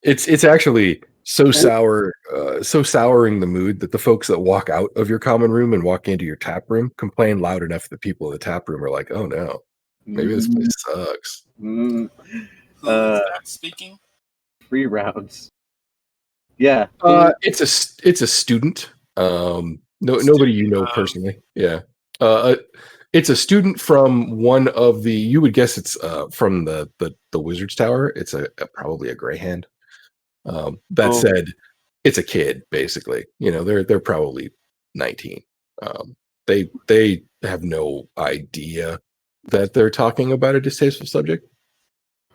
It's actually so souring the mood that the folks that walk out of your common room and walk into your tap room complain loud enough that people in the tap room are like, "Oh no, maybe this place Mm, sucks." mm, Who is that speaking? 3 rounds. Yeah. It's a student. Nobody Student you know of personally. Yeah. It's a student from one of the. You would guess it's from the Wizard's Tower. It's probably a Greyhand. That Oh, said, it's a kid basically. They're probably 19. They have no idea that they're talking about a distasteful subject.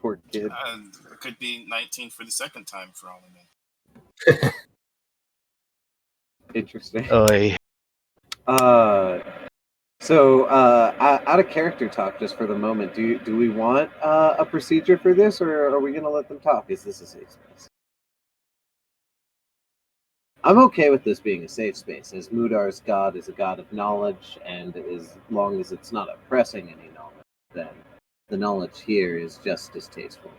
poor kid. it could be 19 for the second time for all I know. Interesting. Oy. Uh, So, out of character talk, just for the moment, do we want a procedure for this, or are we going to let them talk? Is this a safe space? I'm okay with this being a safe space, as Mudar's god is a god of knowledge, and as long as it's not oppressing any knowledge, then the knowledge here is just distasteful.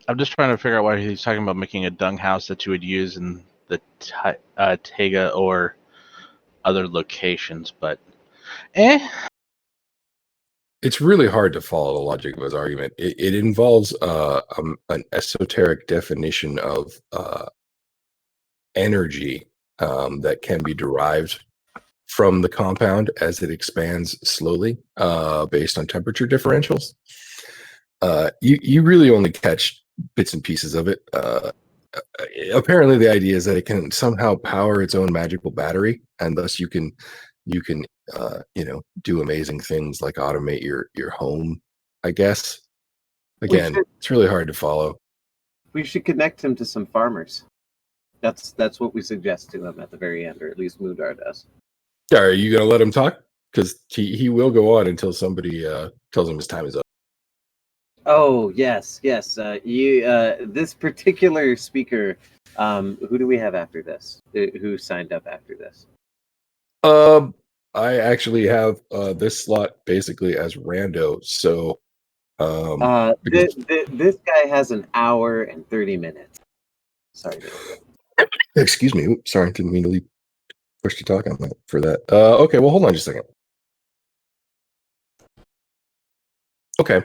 I'm just trying to figure out why he's talking about making a dung house that you would use in the Tega or other locations, but It's really hard to follow the logic of his argument. It involves an esoteric definition of energy that can be derived from the compound as it expands slowly based on temperature differentials. You really only catch bits and pieces of it. Apparently, the idea is that it can somehow power its own magical battery, and thus you can do amazing things like automate your home. I guess. Again, it's really hard to follow. We should connect him to some farmers. That's what we suggest to him at the very end, or at least Mudar does. Are you going to let him talk? Because he will go on until somebody tells him his time is up. Oh yes. This particular speaker. Who do we have after this? Who signed up after this? I actually have this slot basically as rando. So, this guy has an hour and 30 minutes. Sorry. Excuse me. Oops, sorry, didn't mean to leave. Push to talk on that for that. Okay, well, hold on just a second. Okay.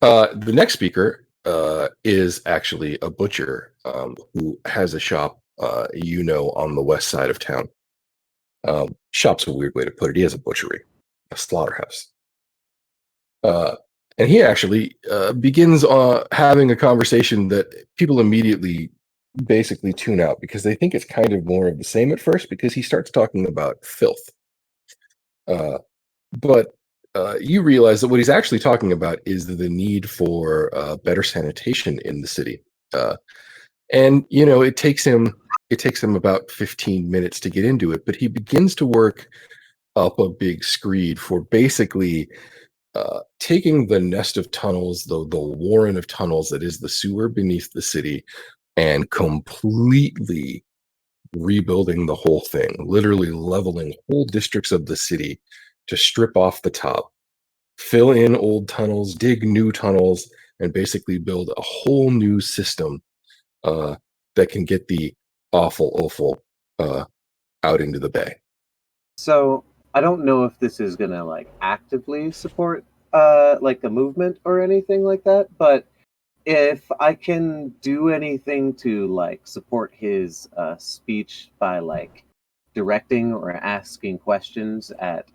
The next speaker is actually a butcher who has a shop, on the west side of town. Shop's a weird way to put it. He has a butchery, a slaughterhouse. And he actually begins having a conversation that people immediately basically tune out because they think it's kind of more of the same at first because he starts talking about filth. But you realize that what he's actually talking about is the need for better sanitation in the city. And it takes him about 15 minutes to get into it, but he begins to work up a big screed for basically taking the nest of tunnels, the warren of tunnels that is the sewer beneath the city, and completely rebuilding the whole thing, literally leveling whole districts of the city to strip off the top, fill in old tunnels, dig new tunnels, and basically build a whole new system that can get the offal out into the bay. So I don't know if this is gonna actively support like a movement or anything like that, but if I can do anything to support his speech by directing or asking questions at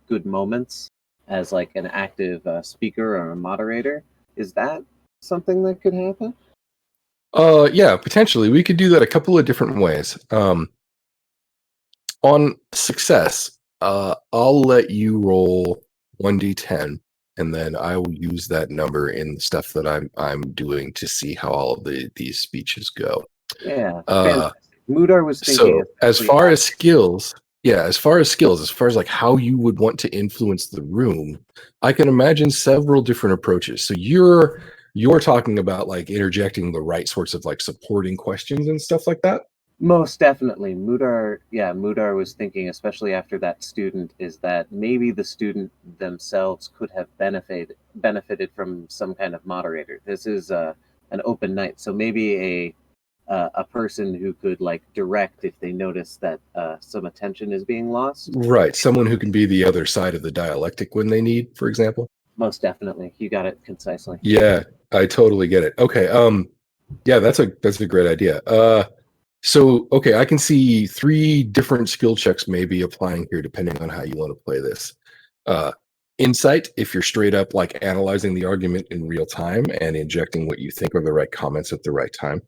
good moments as an active speaker or a moderator, is that something that could happen? Yeah, potentially. We could do that a couple of different ways. On success, I'll let you roll 1d10, and then I will use that number in the stuff that I'm doing to see how all of these speeches go. Yeah, fantastic. Mudar was thinking. So as far as skills, as far as like how you would want to influence the room, I can imagine several different approaches. So you're talking about like interjecting the right sorts of like supporting questions and stuff like that. Most definitely. Mudar was thinking, especially after that student, is that maybe the student themselves could have benefited from some kind of moderator. This is an open night, so maybe a person who could direct if they notice that some attention is being lost. Right, someone who can be the other side of the dialectic when they need, for example. Most definitely, you got it concisely. Yeah, I totally get it. Okay, yeah, that's a great idea. So, okay, I can see 3 different skill checks maybe applying here, depending on how you want to play this. Insight, if you're straight up like analyzing the argument in real time and injecting what you think are the right comments at the right time.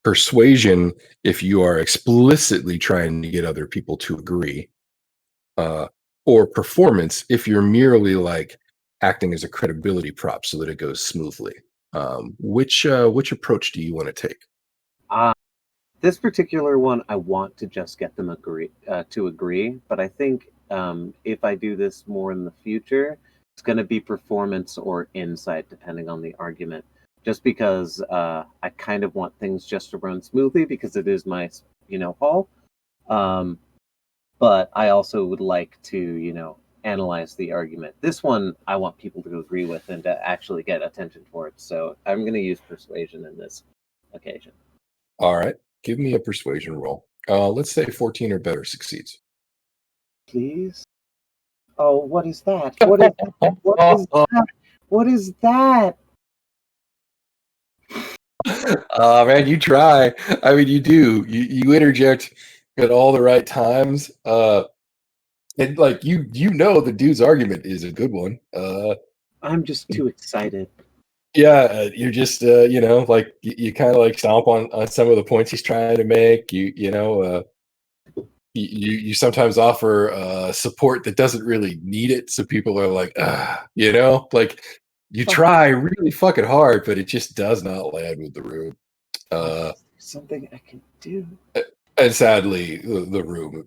Persuasion, if you are explicitly trying to get other people to agree. Or performance, if you're merely like acting as a credibility prop so that it goes smoothly. Which approach do you want to take? This particular one, I want to just get them to agree, but I think if I do this more in the future, it's going to be performance or insight, depending on the argument. Just because I kind of want things just to run smoothly because it is my, hall. But I also would like to, analyze the argument. This one I want people to agree with and to actually get attention towards. So I'm going to use persuasion in this occasion. All right. Give me a persuasion roll. Let's say 14 or better succeeds. Please. Oh, what is that? What is that? What is that? What is that? Man, you try. I mean, you do. You interject at all the right times. And like you know the dude's argument is a good one. I'm just too excited. Yeah, you're just like you kind of like stomp on some of the points he's trying to make. You sometimes offer support that doesn't really need it, so people are like, like you try really fucking hard, but it just does not land with the room. Something I can do. And sadly, the room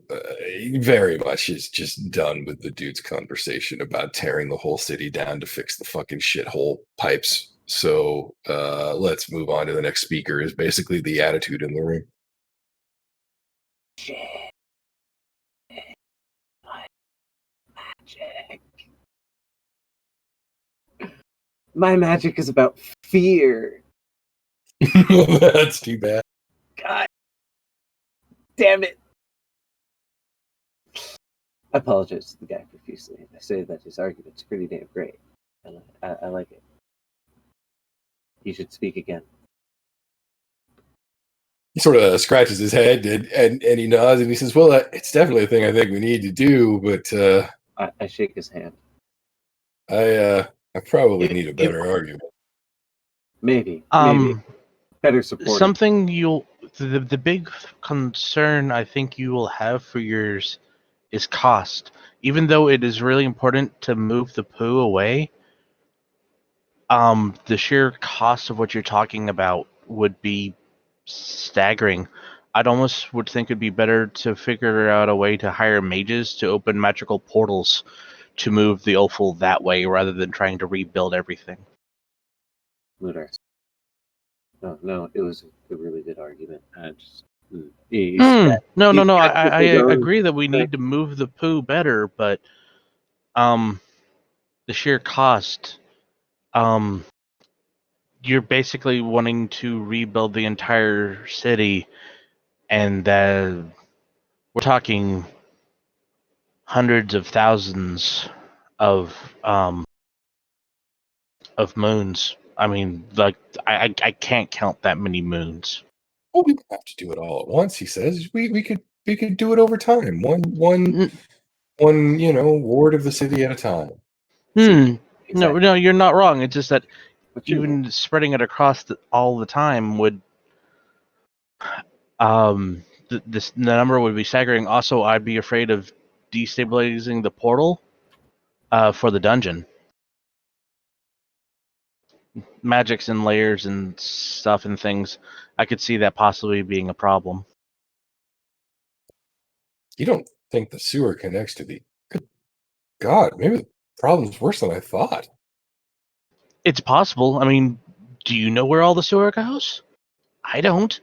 very much is just done with the dude's conversation about tearing the whole city down to fix the fucking shithole pipes. So let's move on to the next speaker. Is basically the attitude in the room. Magic. My magic is about fear. That's too bad. God damn it. I apologize to the guy profusely. I say that his argument's pretty damn great. I like it. He should speak again. He sort of scratches his head and he nods and he says, "Well, it's definitely a thing I think we need to do, but I shake his hand. I probably need a better argument." Maybe. Um, Better support. something the big concern I think you will have for yours is cost. Even though it is really important to move the poo away, the sheer cost of what you're talking about would be staggering. I'd almost would think it'd be better to figure out a way to hire mages to open magical portals to move the offal that way rather than trying to rebuild everything. Ludars. No, it was a really good argument. No. I agree that we need to move the poo better, but the sheer cost, you're basically wanting to rebuild the entire city, and we're talking hundreds of thousands of moons. I mean, like I can't count that many moons. Well, we don't have to do it all at once. He says we could do it over time, one ward of the city at a time. Exactly. No, you're not wrong. It's just that But you're even spreading it across all the time would the number would be staggering. Also, I'd be afraid of destabilizing the portal for the dungeon. Magics and layers and stuff and things. I could see that possibly being a problem. You don't think the sewer connects to the... Good God, maybe the problem's worse than I thought. It's possible. I mean, do you know where all the sewer goes? I don't.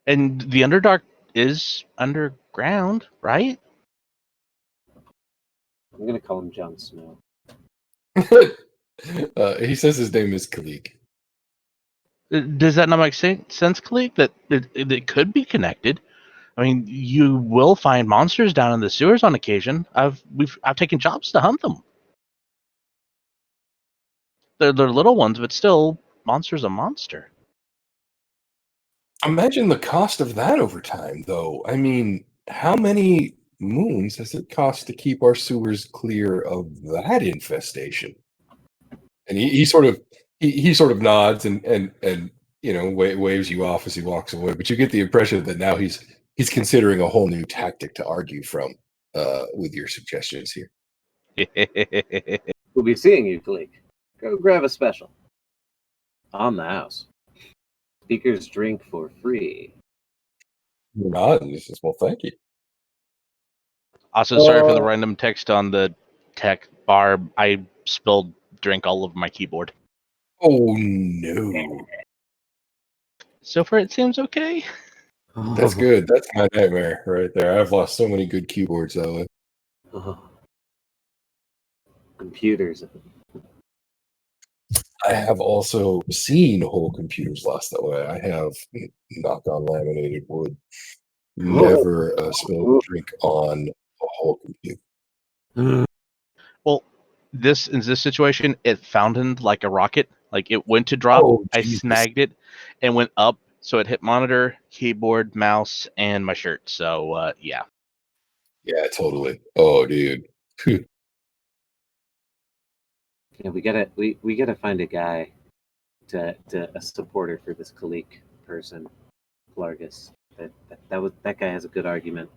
And the Underdark is underground, right? I'm gonna call him Jon Snow. He says his name is Khalik. Does that not make sense, Kalik? That it could be connected. I mean, you will find monsters down in the sewers on occasion. I've taken jobs to hunt them. They're little ones, but still, monster's a monster. Imagine the cost of that over time, though. I mean, how many moons does it cost to keep our sewers clear of that infestation? And he sort of nods and waves you off as he walks away. But you get the impression that now he's considering a whole new tactic to argue from with your suggestions here. We'll be seeing you, Kalik. Go grab a special. On the house. Speakers drink for free. You're not. And he says, "Well, thank you." Also, sorry for the random text on the tech bar. I spilled drink all over my keyboard. Oh no, So far, it seems okay. that's good. That's my nightmare right there. I've lost so many good keyboards that way. Computers. I have also seen whole computers lost that way. I have knock on laminated wood. Never spilled drink on a whole computer. Well, in this situation, it fountained like a rocket. Like it went to drop, Oh I Jesus! snagged it, and went up. So it hit monitor, keyboard, mouse, and my shirt. So yeah. Yeah, totally. Oh, dude. Yeah, we gotta find a guy to a supporter for this Kalik person, Clargus. That guy has a good argument.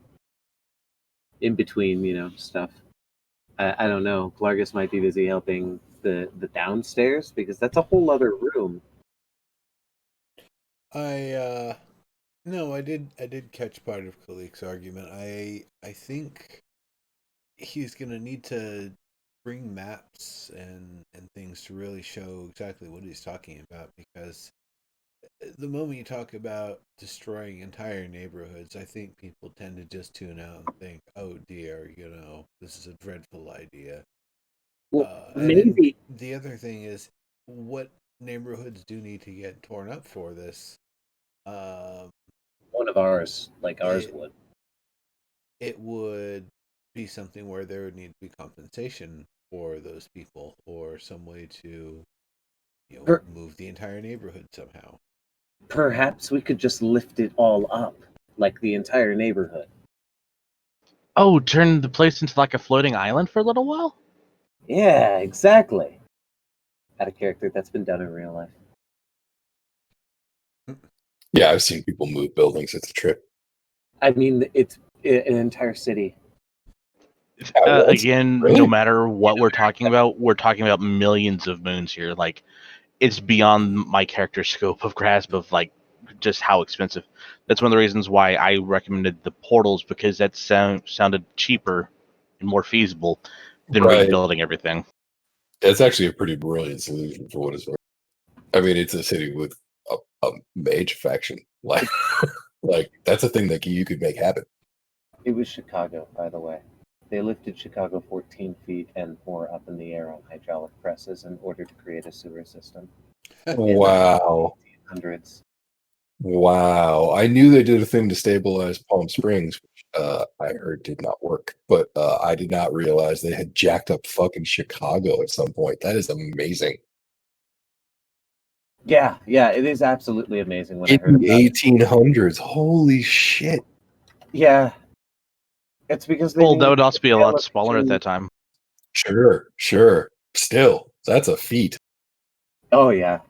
In between, stuff. I don't know. Clargus might be busy helping the downstairs because that's a whole other room. No, I did catch part of Kalik's argument. I think he's gonna need to bring maps and things to really show exactly what he's talking about, because the moment you talk about destroying entire neighborhoods, I think people tend to just tune out and think, "Oh dear, this is a dreadful idea." Well, And then maybe the other thing is, what neighborhoods do need to get torn up for this? Um, one of ours, like ours it would. it would be something where there would need to be compensation for those people, or some way to Per- move the entire neighborhood somehow. Perhaps we could just lift it all up, like the entire neighborhood. Oh, turn the place into like a floating island for a little while? Yeah, exactly. Out of character, that's been done in real life. Yeah, I've seen people move buildings. It's a trip. I mean, it's an entire city. Again, Really? no matter what we're talking about millions of moons here. Like, it's beyond my character's scope of grasp of like just how expensive. That's one of the reasons why I recommended the portals, because that sounded cheaper and more feasible than Right. rebuilding everything. That's actually a pretty brilliant solution for what it's worth. I mean, it's a city with a mage faction. Like that's a thing that you could make happen. It was Chicago, by the way. They lifted Chicago 14 feet and more up in the air on hydraulic presses in order to create a sewer system. Wow. Hundreds. Wow. I knew they did a thing to stabilize Palm Springs, which I heard did not work, but I did not realize they had jacked up fucking Chicago at some point. That is amazing. Yeah, it is absolutely amazing when I In heard the about it. 1800s. Holy shit. Yeah, it's because they Well, that needed would also be a lot smaller at television. that time. Sure. Still, that's a feat. Oh yeah.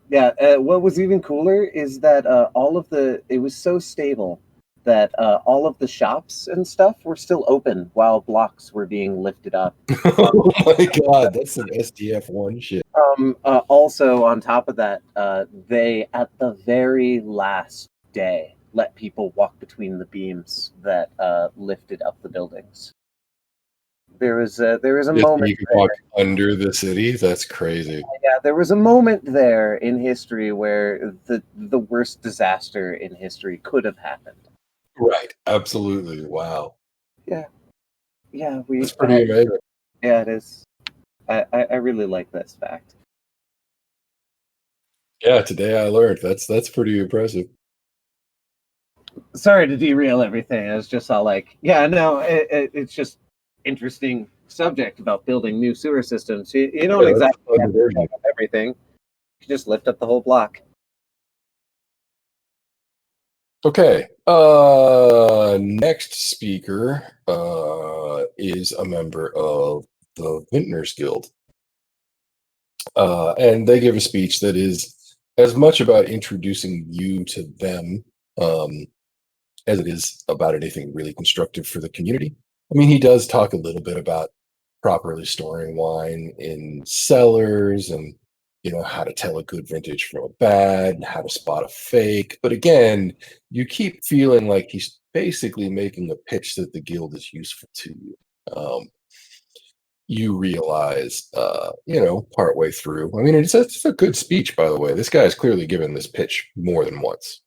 What was even cooler is that it was so stable that all of the shops and stuff were still open while blocks were being lifted up. Oh my god, that's some SDF1 shit. Also, on top of that, they at the very last day let people walk between the beams that lifted up the buildings. There was a Just so moment you can there. walk under the city. That's crazy. Yeah, there was a moment there in history where the worst disaster in history could have happened. Right. Absolutely. Wow. Yeah, That's pretty amazing. yeah, it is. I really like this fact. Yeah, today I learned. That's pretty impressive. Sorry to derail everything. I was just all like, yeah, no, it's just interesting subject about building new sewer systems. You don't Yeah, that's exactly a fun have to diversion. lift up everything. You just lift up the whole block. Okay. Next speaker is a member of the Vintners Guild. And they give a speech that is as much about introducing you to them as it is about anything really constructive for the community. I mean, he does talk a little bit about properly storing wine in cellars and how to tell a good vintage from a bad, how to spot a fake. But again, you keep feeling like he's basically making a pitch that the guild is useful to you. You realize, partway through. I mean, it's a good speech, by the way. This guy's clearly given this pitch more than once,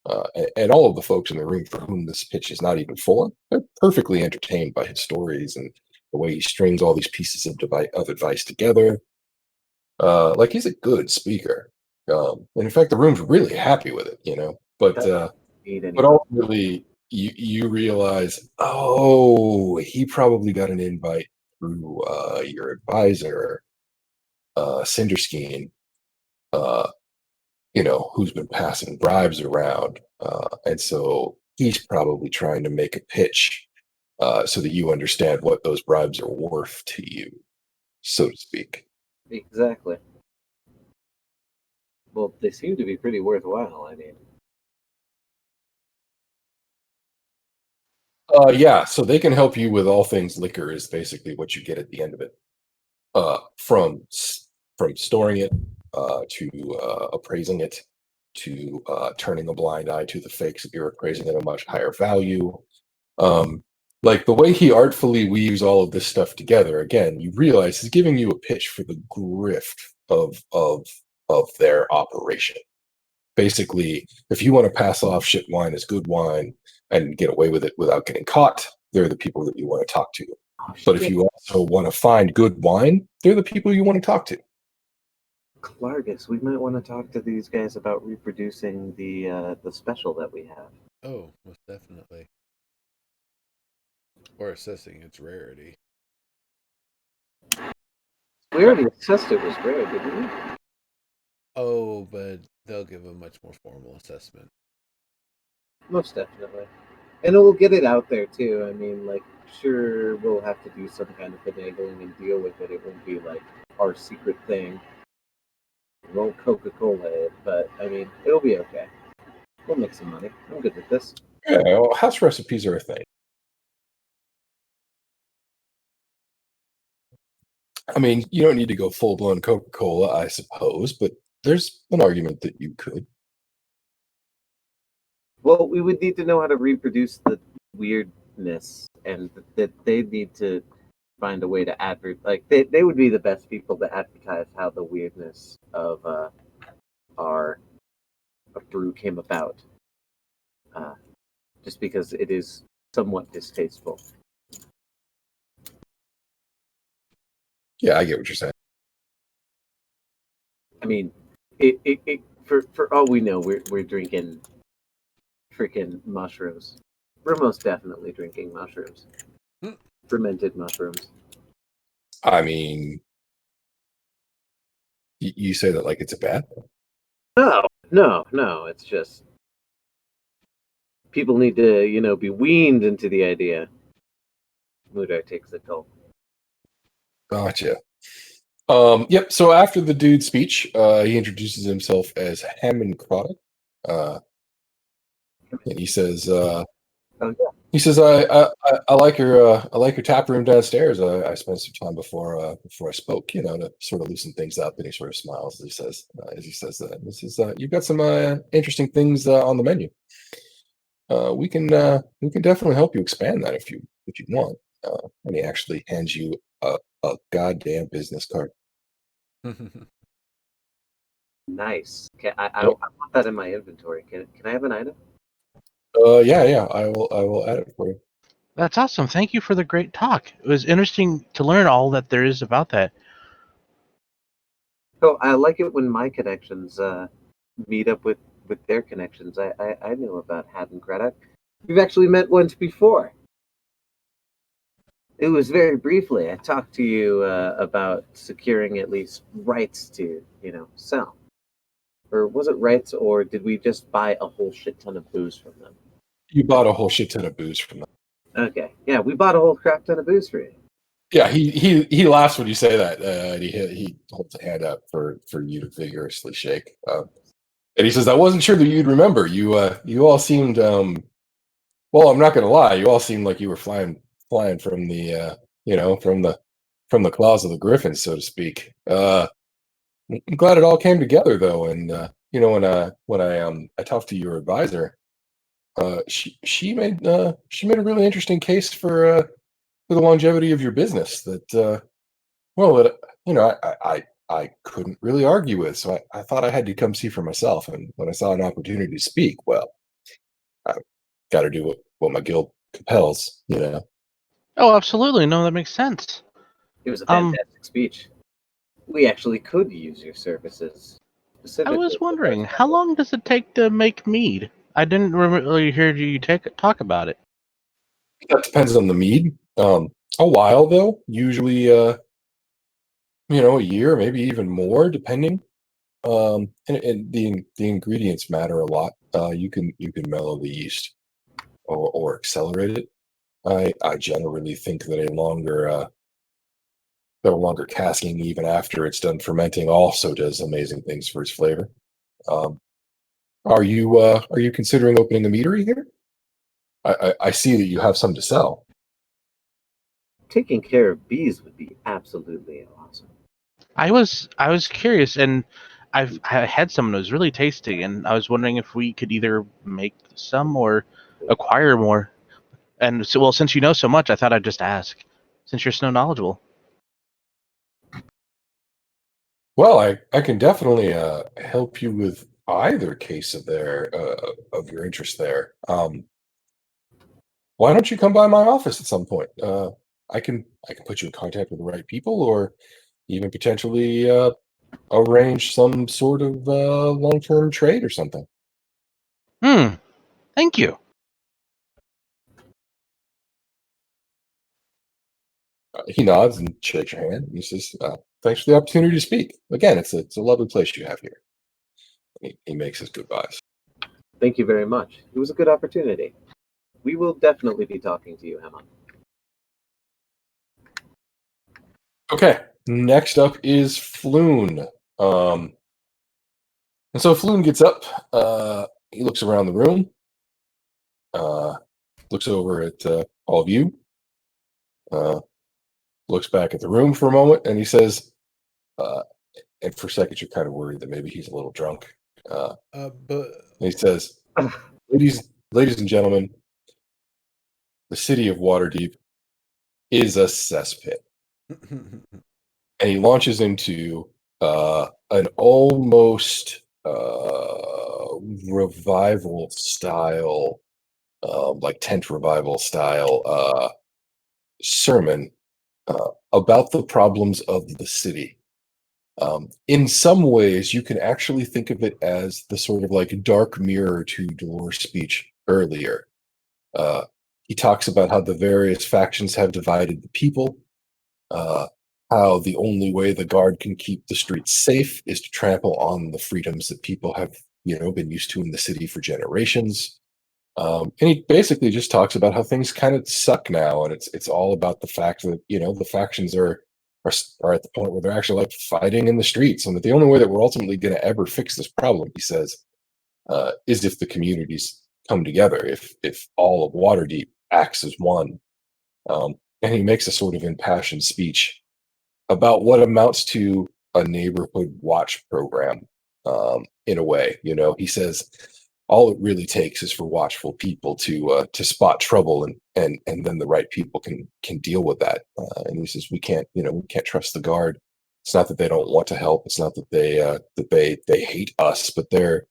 and all of the folks in the room for whom this pitch is not even full, they're perfectly entertained by his stories and the way he strings all these pieces of advice together. Like he's a good speaker, and in fact, the room's really happy with it. But Need any- but ultimately, you realize, oh, he probably got an invite through your advisor, Cinderskeen, uh, who's been passing bribes around, and so he's probably trying to make a pitch so that you understand what those bribes are worth to you, so to speak. Exactly. Well, they seem to be pretty worthwhile. I mean, Yeah, so they can help you with all things liquor is basically what you get at the end of it. From storing it to appraising it to turning a blind eye to the fakes that you're appraising at a much higher value. Like the way he artfully weaves all of this stuff together, again, you realize he's giving you a pitch for the grift of their operation. Basically, if you want to pass off shit wine as good wine and get away with it without getting caught, they're the people that you want to talk to. But if you also want to find good wine, they're the people you want to talk to. Clargus, we might want to talk to these guys about reproducing the special that we have. Oh, most definitely. Or assessing its rarity. We already assessed it was rare, didn't we? Oh, but they'll give a much more formal assessment. Most definitely. And we'll get it out there too. I mean, like, sure, we'll have to do some kind of finagling and deal with it. It won't be like our secret thing. We won't Coca-Cola it, but I mean, it'll be okay. We'll make some money. I'm good with this. Yeah, well, house recipes are a thing. I mean, you don't need to go full blown Coca Cola, I suppose, but there's an argument that you could. Well, we would need to know how to reproduce the weirdness, and that they need to find a way to advert. Like they would be the best people to advertise how the weirdness of our brew came about. Just because it is somewhat distasteful. Yeah, I get what you're saying. I mean, it for all we know, we're drinking freaking mushrooms. We're most definitely drinking mushrooms, fermented mushrooms. I mean, you say that like it's a bad thing. No. It's just people need to, be weaned into the idea. Mudar takes the toll. Gotcha. Yep. So after the dude's speech, he introduces himself as Hammond Croddock. And he says, Oh yeah. he says, I like your tap room downstairs. I spent some time before I spoke, to sort of loosen things up. And he sort of smiles as he says that. He says, you've got some interesting things on the menu. We can definitely help you expand that if you want. And he actually hands you a goddamn business card. Nice. Okay, I Yep. want that in my inventory. Can I have an item? Yeah. I will add it for you. That's awesome. Thank you for the great talk. It was interesting to learn all that there is about that. So I like it when my connections meet up with their connections. I knew about Haddon Craddock. We've actually met once before. It was very briefly. I talked to you about securing at least rights to, sell. Or was it rights, or did we just buy a whole shit ton of booze from them? You bought a whole shit ton of booze from them. Okay, yeah, we bought a whole crap ton of booze for you. Yeah, he laughs when you say that, and he holds a hand out for you to vigorously shake. And he says, "I wasn't sure that you'd remember. You all seemed well. I'm not going to lie. You all seemed like you were flying from the from the claws of the griffin, so to speak. I'm glad it all came together though, and when I talked to your advisor, she made a really interesting case for the longevity of your business that I couldn't really argue with. So I thought I had to come see for myself. And when I saw an opportunity to speak, well, I got to do what my guild compels. Oh, absolutely. No, that makes sense. It was a Um, fantastic speech. We actually could use your services I specifically was with our wondering, how special. long does it take to make mead? I didn't really hear you talk about it. That depends on the mead. A while though, usually, a year, maybe even more, depending. And the ingredients matter a lot. You can mellow the yeast or accelerate it. I generally think that a longer casking, even after it's done fermenting, also does amazing things for its flavor. Um, are you considering opening a meadery here? I see that you have some to sell. Taking care of bees would be absolutely awesome. I was curious, and I had some that was really tasty, and I was wondering if we could either make some or acquire more. And so, well, since you know so much, I thought I'd just ask, since you're so knowledgeable. Well, I can definitely help you with either case of your interest there. Why don't you come by my office at some point? I can put you in contact with the right people, or even potentially arrange some sort of long-term trade or something. Hmm. Thank you. He nods and shakes your hand. And he says, "Thanks for the opportunity to speak. Again, it's a lovely place you have here." He makes his goodbyes. Thank you very much. It was a good opportunity. We will definitely be talking to you, Emma. Okay, next up is Floon. And so Floon gets up. He looks around the room, uh, looks over at all of you, uh, looks back at the room for a moment, and he says, uh, and for a second you're kind of worried that maybe he's a little drunk. But And he says, ladies and gentlemen, the city of Waterdeep is a cesspit. And he launches into an almost revival style, like tent revival style sermon about the problems of the city. In some ways, you can actually think of it as the sort of like dark mirror to Dolores' speech earlier. Uh, he talks about how the various factions have divided the people, uh, how the only way the guard can keep the streets safe is to trample on the freedoms that people have, been used to in the city for generations. And he basically just talks about how things kind of suck now, and it's all about the fact that the factions are at the point where they're actually like fighting in the streets, and that the only way that we're ultimately going to ever fix this problem, he says, is if the communities come together, if all of Waterdeep acts as one. And he makes a sort of impassioned speech about what amounts to a neighborhood watch program. In a way, he says all it really takes is for watchful people to spot trouble, and then the right people can deal with that. And he says we can't trust the guard. It's not that they don't want to help. It's not that they hate us, but they're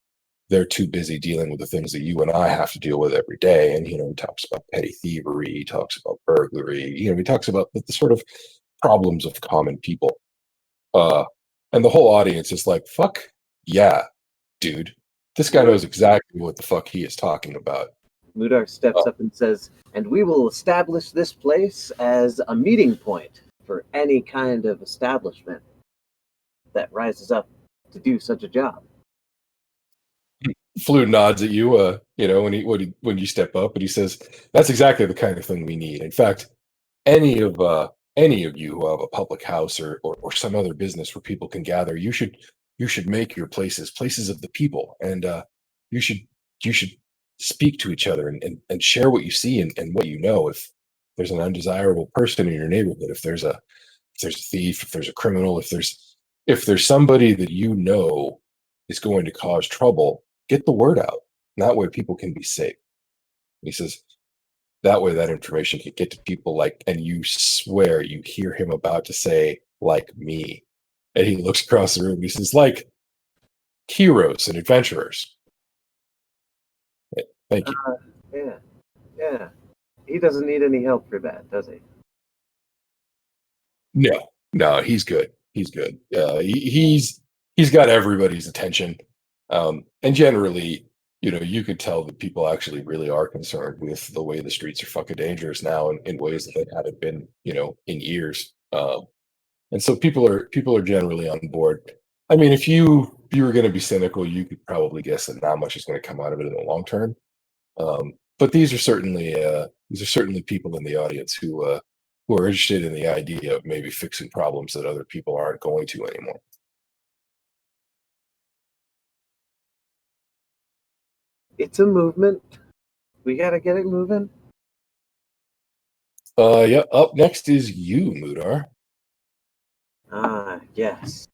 too busy dealing with the things that you and I have to deal with every day. And he talks about petty thievery, he talks about burglary, he talks about the sort of problems of common people. Uh, and the whole audience is like, "Fuck yeah, dude! This guy knows exactly what the fuck he is talking about." Mudar steps up and says, "And we will establish this place as a meeting point for any kind of establishment that rises up to do such a job." Flu nods at you, when you step up, and he says, "That's exactly the kind of thing we need. In fact, any of you who have a public house or some other business where people can gather, you should make your places of the people, and you should you should speak to each other and share what you see and what you know. If there's an undesirable person in your neighborhood, if there's a thief, if there's a criminal, if there's if there's somebody that you know is going to cause trouble, get the word out. And that way people can be safe. He says, that way that information can get to people like, and you swear you hear him about to say, like me. And he looks across the room and he says, like heroes and adventurers. Thank you. Yeah, yeah. He doesn't need any help for that, does he? No, he's good. He's good. He's got everybody's attention, and generally, you could tell that people actually really are concerned with the way the streets are fucking dangerous now, in ways that they haven't been, in years. And so people are generally on board. I mean, if you were going to be cynical, you could probably guess that not much is going to come out of it in the long term. But these are certainly people in the audience who are interested in the idea of maybe fixing problems that other people aren't going to anymore. It's a movement. We gotta get it moving. Yeah. Up next is you, Mudar. Ah, yes.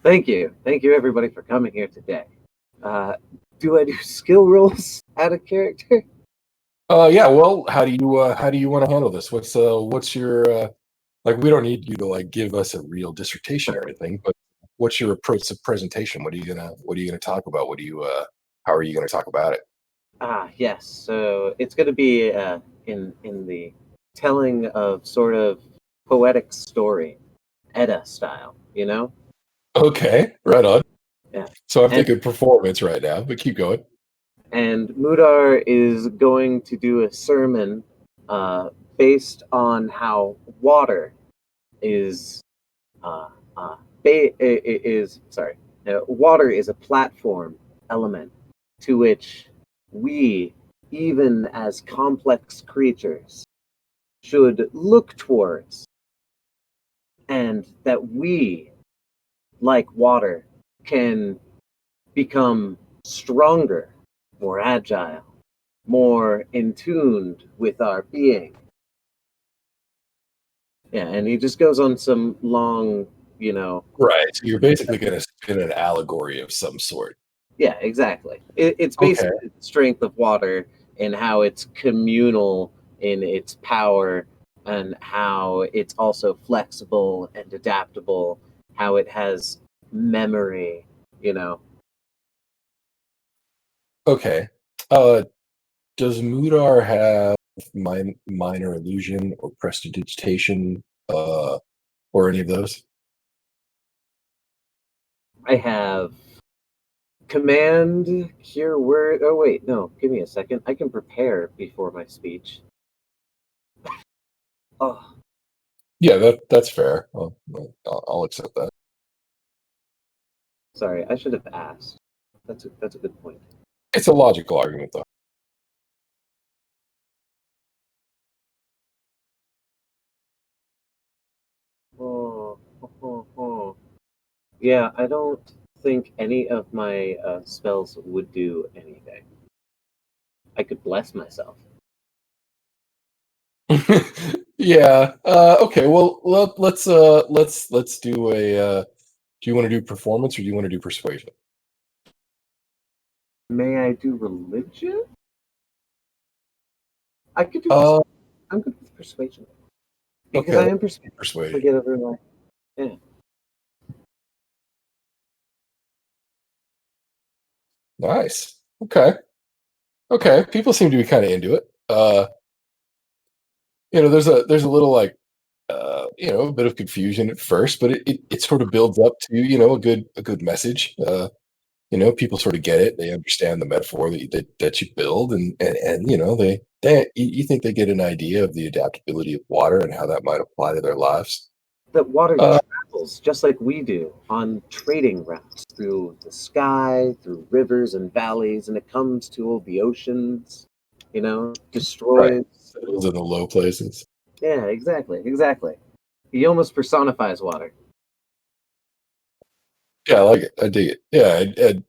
Thank you everybody for coming here today. Do I do skill rolls out of character? Yeah. Well, how do you want to handle this? What's your like? We don't need you to like give us a real dissertation or anything, but what's your approach to presentation? What are you gonna talk about? How are you gonna talk about it? Ah, yes. So it's going to be in the telling of sort of poetic story, Edda style. Okay, right on. Yeah. So I'm And thinking performance right now, but keep going. and Mudar is going to do a sermon based on how water is uh, uh, water is a platform element to which we, even as complex creatures, should look towards, and that we, like water, can become stronger, more agile, more in tune with our being. Yeah, and he just goes on some long, Right. So you're basically going to spin an allegory of some sort. yeah, exactly. It's Okay. basically the strength of water and how it's communal in its power and how it's also flexible and adaptable, how it has memory, you know. Okay. Does Mudar have minor illusion or prestidigitation, or any of those? I have command, cure word. Oh, wait, no, give me a second. I can prepare before my speech. Oh, Yeah, that's fair. I'll accept that. sorry, I should have asked. That's a good point. It's a logical argument, though. Oh. Yeah, I don't think any of my spells would do anything. I could bless myself. Yeah. Okay. Well, let's do a. Do you want to do performance or do you want to do persuasion? May I do religion? I could do. Uh, I'm good with persuasion because okay. I am persuaded. Persuasion. Forget over my. Yeah. Nice. Okay. Okay. People seem to be kind of into it. There's a little like a bit of confusion at first, but it sort of builds up to a good message. People sort of get it. They understand the metaphor that you build, and you think they get an idea of the adaptability of water and how that might apply to their lives. That water Uh, travels just like we do on trading routes through the sky, through rivers and valleys, and it comes to all the oceans. right. Destroys. Settles in the low places. Yeah, exactly. He almost personifies water. Yeah, I like it. I dig it. Yeah,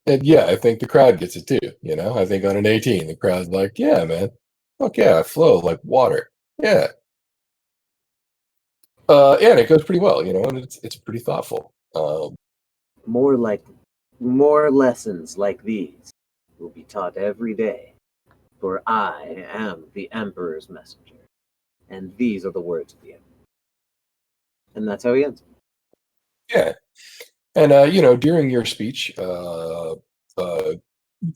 and yeah, I think the crowd gets it too. I think on an 18, the crowd's like, "Yeah, man, fuck yeah, I flow like water." Yeah, Yeah, and it goes pretty well, and it's pretty thoughtful. More lessons like these will be taught every day, for I am the Emperor's messenger, and these are the words of the Emperor. And that's how he ends. Yeah, and during your speech,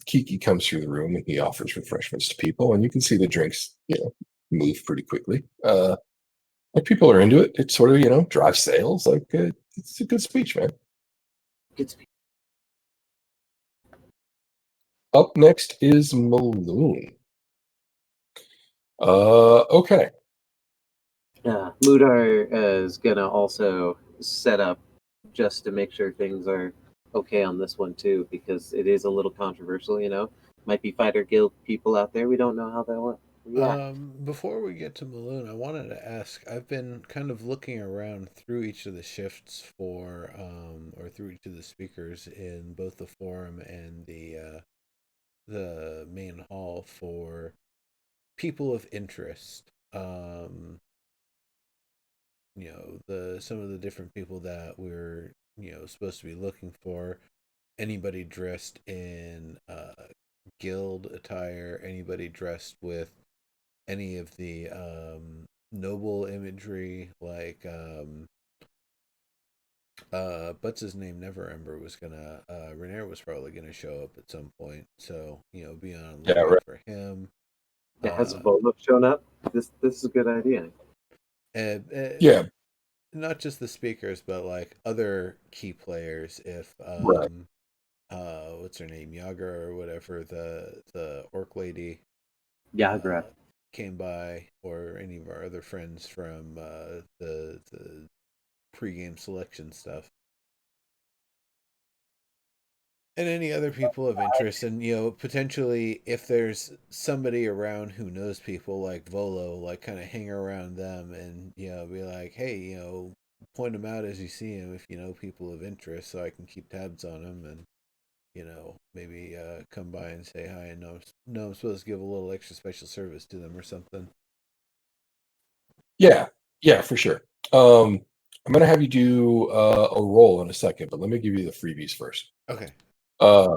Kiki comes through the room and he offers refreshments to people, and you can see the drinks, move pretty quickly. Like people are into it. It sort of, drives sales. Like it's a good speech, man. Good speech. Up next is Maloon. Okay. Mudar is gonna also set up just to make sure things are okay on this one too, because it is a little controversial. Might be fighter guild people out there. We don't know how they'll react. Before we get to Maloon, I wanted to ask. I've been kind of looking around through each of the shifts or through each of the speakers in both the forum and the main hall for people of interest. Some of the different people that we're supposed to be looking for. Anybody dressed in guild attire, anybody dressed with any of the noble imagery, like what's his name? Never Ember was gonna Renier was probably gonna show up at some point, so be on the Yeah, lookout right. for him. Has Volo shown up? This is a good idea. Yeah, Not just the speakers, but like other key players. If right. what's her name, Yagra or whatever, the orc lady, Yagra. came by, or any of our other friends from the pregame selection stuff, and any other people of interest, and potentially if there's somebody around who knows people like Volo, like kind of hang around them and be like, hey, point them out as you see them if you know people of interest, so I can keep tabs on them and maybe come by and say hi and know I'm supposed to give a little extra special service to them or something. Yeah, for sure. I'm gonna have you do a roll in a second, but let me give you the freebies first. Okay. Uh,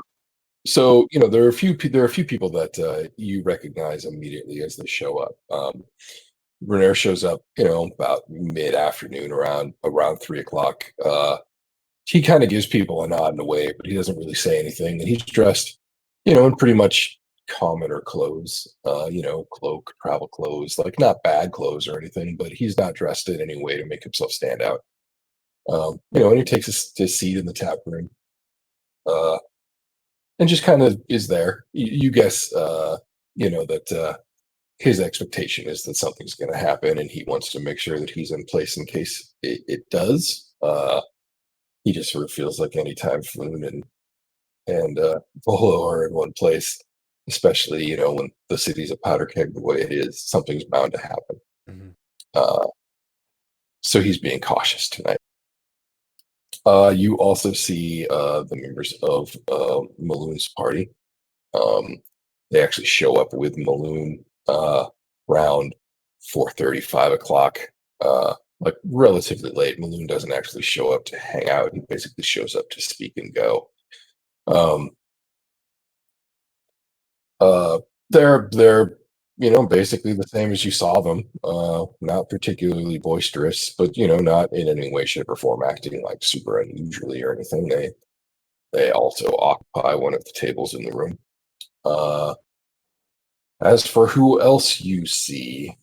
so there are a few people that you recognize immediately as they show up. Renair shows up, about mid afternoon, around 3 o'clock. He kind of gives people a nod and a wave, but he doesn't really say anything. And he's dressed, in pretty much commoner clothes, cloak, travel clothes, like not bad clothes or anything, but he's not dressed in any way to make himself stand out. And he takes his seat in the tap room, uh, and just kind of is there. You guess, that his expectation is that something's going to happen, and he wants to make sure that he's in place in case it does. He just sort of feels like anytime Floon and Volo are in one place, especially when the city's a powder keg the way it is, something's bound to happen. Mm-hmm. So he's being cautious tonight. You also see the members of Maloon's party. They actually show up with Maloon around 4:30, 5 o'clock. Like relatively late. Maloon doesn't actually show up to hang out. He basically shows up to speak and go. Um, they're basically the same as you saw them. Not particularly boisterous, but not in any way, shape, or form acting like super unusually or anything. They also occupy one of the tables in the room. As for who else you see,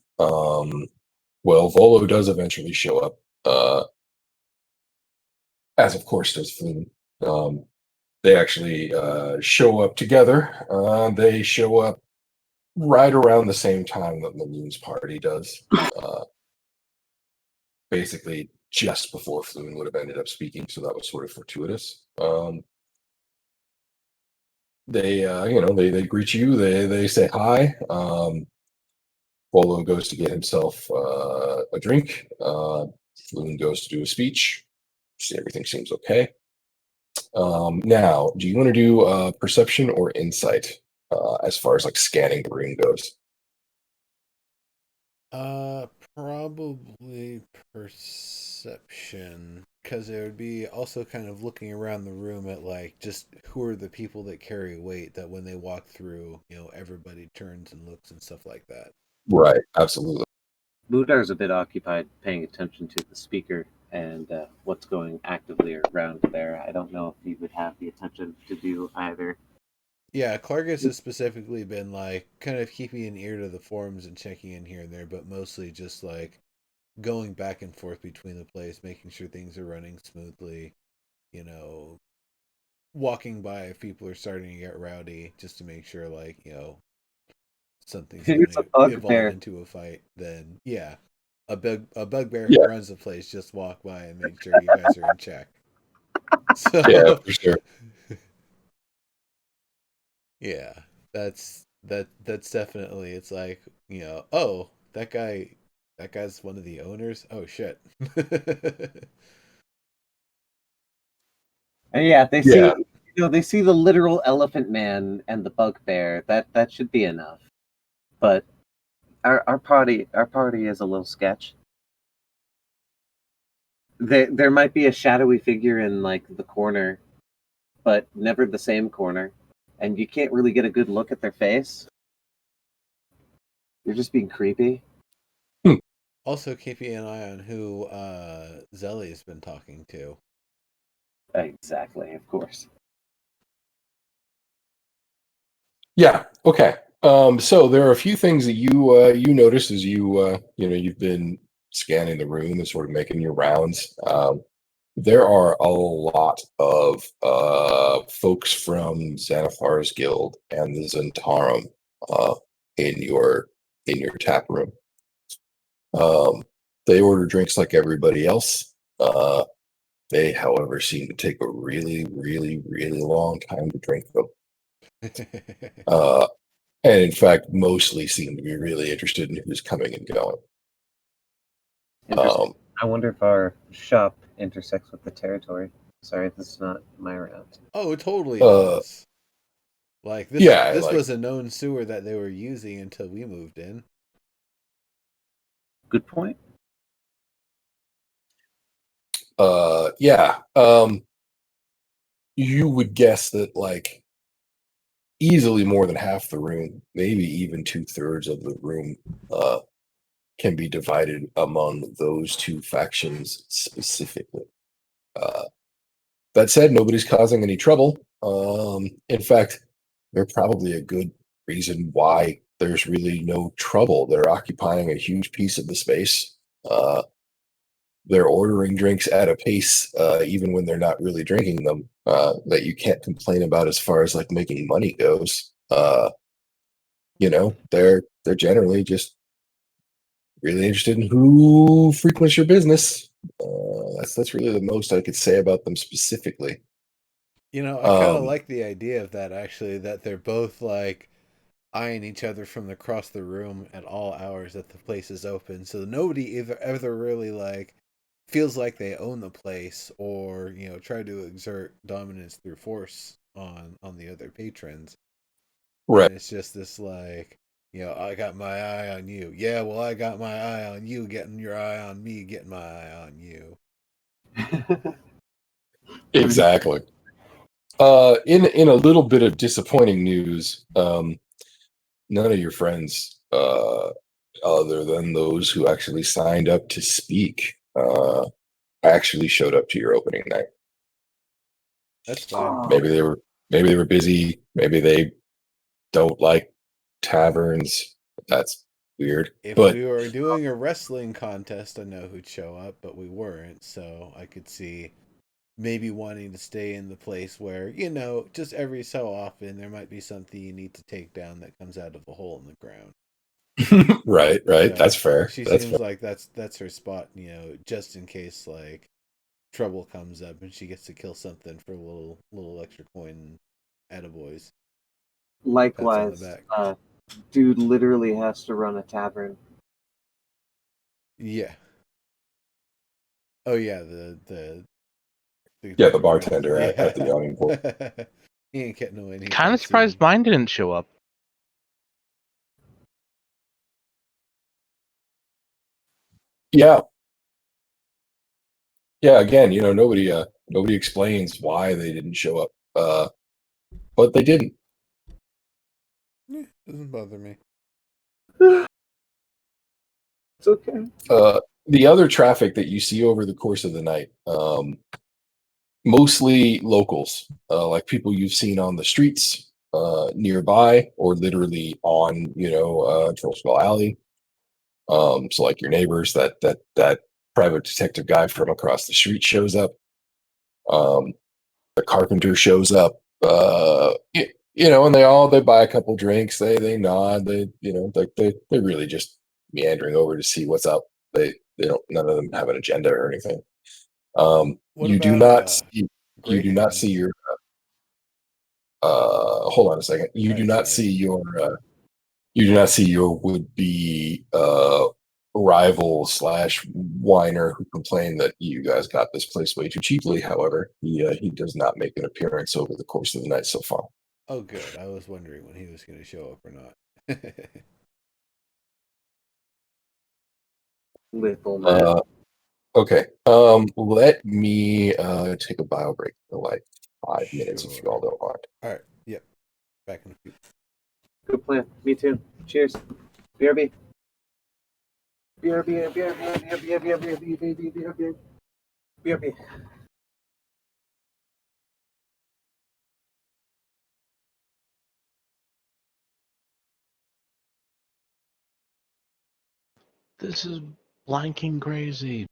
well, Volo does eventually show up, as of course does Floon. They actually show up together. They show up right around the same time that Maloon's party does. Basically, just before Floon would have ended up speaking, so that was sort of fortuitous. They greet you. They say hi. Volo goes to get himself a drink. Floon goes to do a speech. Everything seems okay. Now, do you want to do perception or insight as far as like scanning the room goes? Probably perception, because it would be also kind of looking around the room at like just who are the people that carry weight that when they walk through, everybody turns and looks and stuff like that. Right. Absolutely. Mudar's a bit occupied paying attention to the speaker and what's going actively around there. I don't know if he would have the attention to do either. Yeah, Clargus has specifically been like kind of keeping an ear to the forums and checking in here and there, but mostly just like going back and forth between the place, making sure things are running smoothly, you know, walking by if people are starting to get rowdy just to make sure like, something's going Here's a to evolve bugbear. into a fight, then yeah. A bugbear who Yeah. runs the place just walk by and make sure you guys are in check. So Yeah, for sure. yeah, that's definitely it's like, oh, that guy's one of the owners. Oh shit. And yeah, they Yeah. see they see the literal elephant man and the bugbear. That should be enough. But our party is a little sketch. There might be a shadowy figure in like the corner, but never the same corner, and you can't really get a good look at their face. You're just being creepy. Also keeping an eye on who Zelly's been talking to. Exactly, of course. Yeah. Okay. So there are a few things that you noticed as you've been scanning the room and sort of making your rounds. There are a lot of folks from Xanathar's guild and the Zentarum uh, in your tap room. They order drinks like everybody else. They, however, seem to take a really, really, really long time to drink them. Uh, and in fact, mostly seem to be really interested in who's coming and going. Interesting. I wonder if our shop intersects with the territory. Sorry, this is not my route. Oh, it totally Uh, does. Like this yeah, this like was a known sewer that they were using until we moved in. Good point. yeah. You would guess that like easily more than half the room, maybe even 2/3 of the room, can be divided among those two factions specifically. Uh, that said, nobody's causing any trouble. In fact, they're probably a good reason why there's really no trouble. They're occupying a huge piece of the space. They're ordering drinks at a pace, even when they're not really drinking them, that you can't complain about as far as like making money goes. They're generally just really interested in who frequents your business. That's really the most I could say about them specifically. I kind of like the idea of that actually, that they're both like eyeing each other from across the room at all hours that the place is open. So nobody either ever really like feels like they own the place or, try to exert dominance through force on the other patrons. Right. And it's just this like, I got my eye on you. Yeah, well, I got my eye on you, getting your eye on me, getting my eye on you. Exactly. In a little bit of disappointing news, none of your friends, other than those who actually signed up to speak, actually showed up to your opening night. That's fine. Maybe they were busy. Maybe they don't like taverns. That's weird. If But we were doing a wrestling contest, I know who'd show up, but we weren't, so I could see maybe wanting to stay in the place where, just every so often there might be something you need to take down that comes out of a hole in the ground. right. So That's fair. she That's seems fair. like that's her spot, just in case like trouble comes up and she gets to kill something for a little extra coin and attaboys. Pats on the Likewise, back. dude literally has to run a tavern. Yeah. Oh yeah, the Yeah, the bartender at the yawning board. He ain't getting no anytime Kind of surprised soon. mine didn't show up. Yeah. Yeah, again, nobody explains why they didn't show up. But they didn't. Yeah, doesn't bother me. It's okay. The other traffic that you see over the course of the night, mostly locals, like people you've seen on the streets nearby or literally on, Trollskull Alley. So like your neighbors, that private detective guy from across the street shows up. The carpenter shows up. And they buy a couple drinks. They nod. They're really just meandering over to see what's up. They don't. None of them have an agenda or anything. What You do about not see. You do not see Greyhounds? your. Hold on a second. You All do right, not sorry. see your. You do not see your would-be rival slash whiner who complained that you guys got this place way too cheaply. However, he does not make an appearance over the course of the night so far. Oh, good. I was wondering when he was going to show up or not. Little man. Okay. Let me take a bio break for like 5 minutes if you Sure. all don't mind. All right. Yep. Back in a few. Good plan. Me too. Cheers. BRB. BRB. BRB. BRB. This is blanking crazy.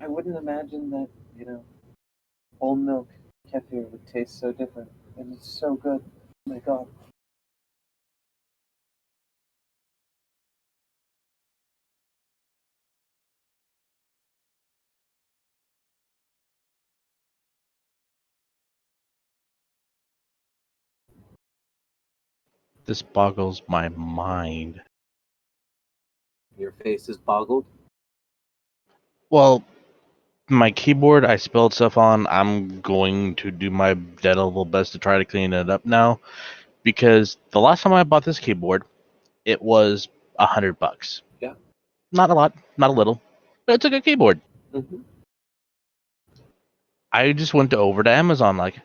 I wouldn't imagine that, whole milk kefir would taste so different. And it's so good. Oh my god. This boggles my mind. Your face is boggled. Well, my keyboard I spilled stuff on. I'm going to do my dead level best to try to clean it up now, because the last time I bought this keyboard, it was $100. Yeah. Not a lot, not a little, but it's a good keyboard. Mm-hmm. I just went over to Amazon like,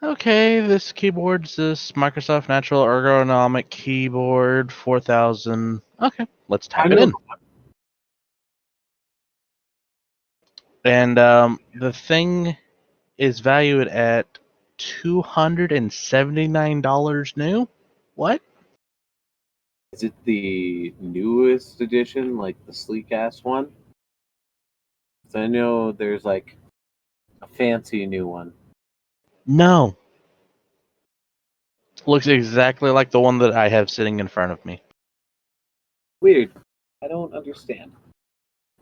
okay, this keyboard's this Microsoft Natural Ergonomic Keyboard 4000. Okay, let's I type it know. in. And the thing is valued at $279 new. What? Is it the newest edition, like the sleek ass one? 'Cause I know there's like a fancy new one. No. Looks exactly like the one that I have sitting in front of me. Weird. I don't understand.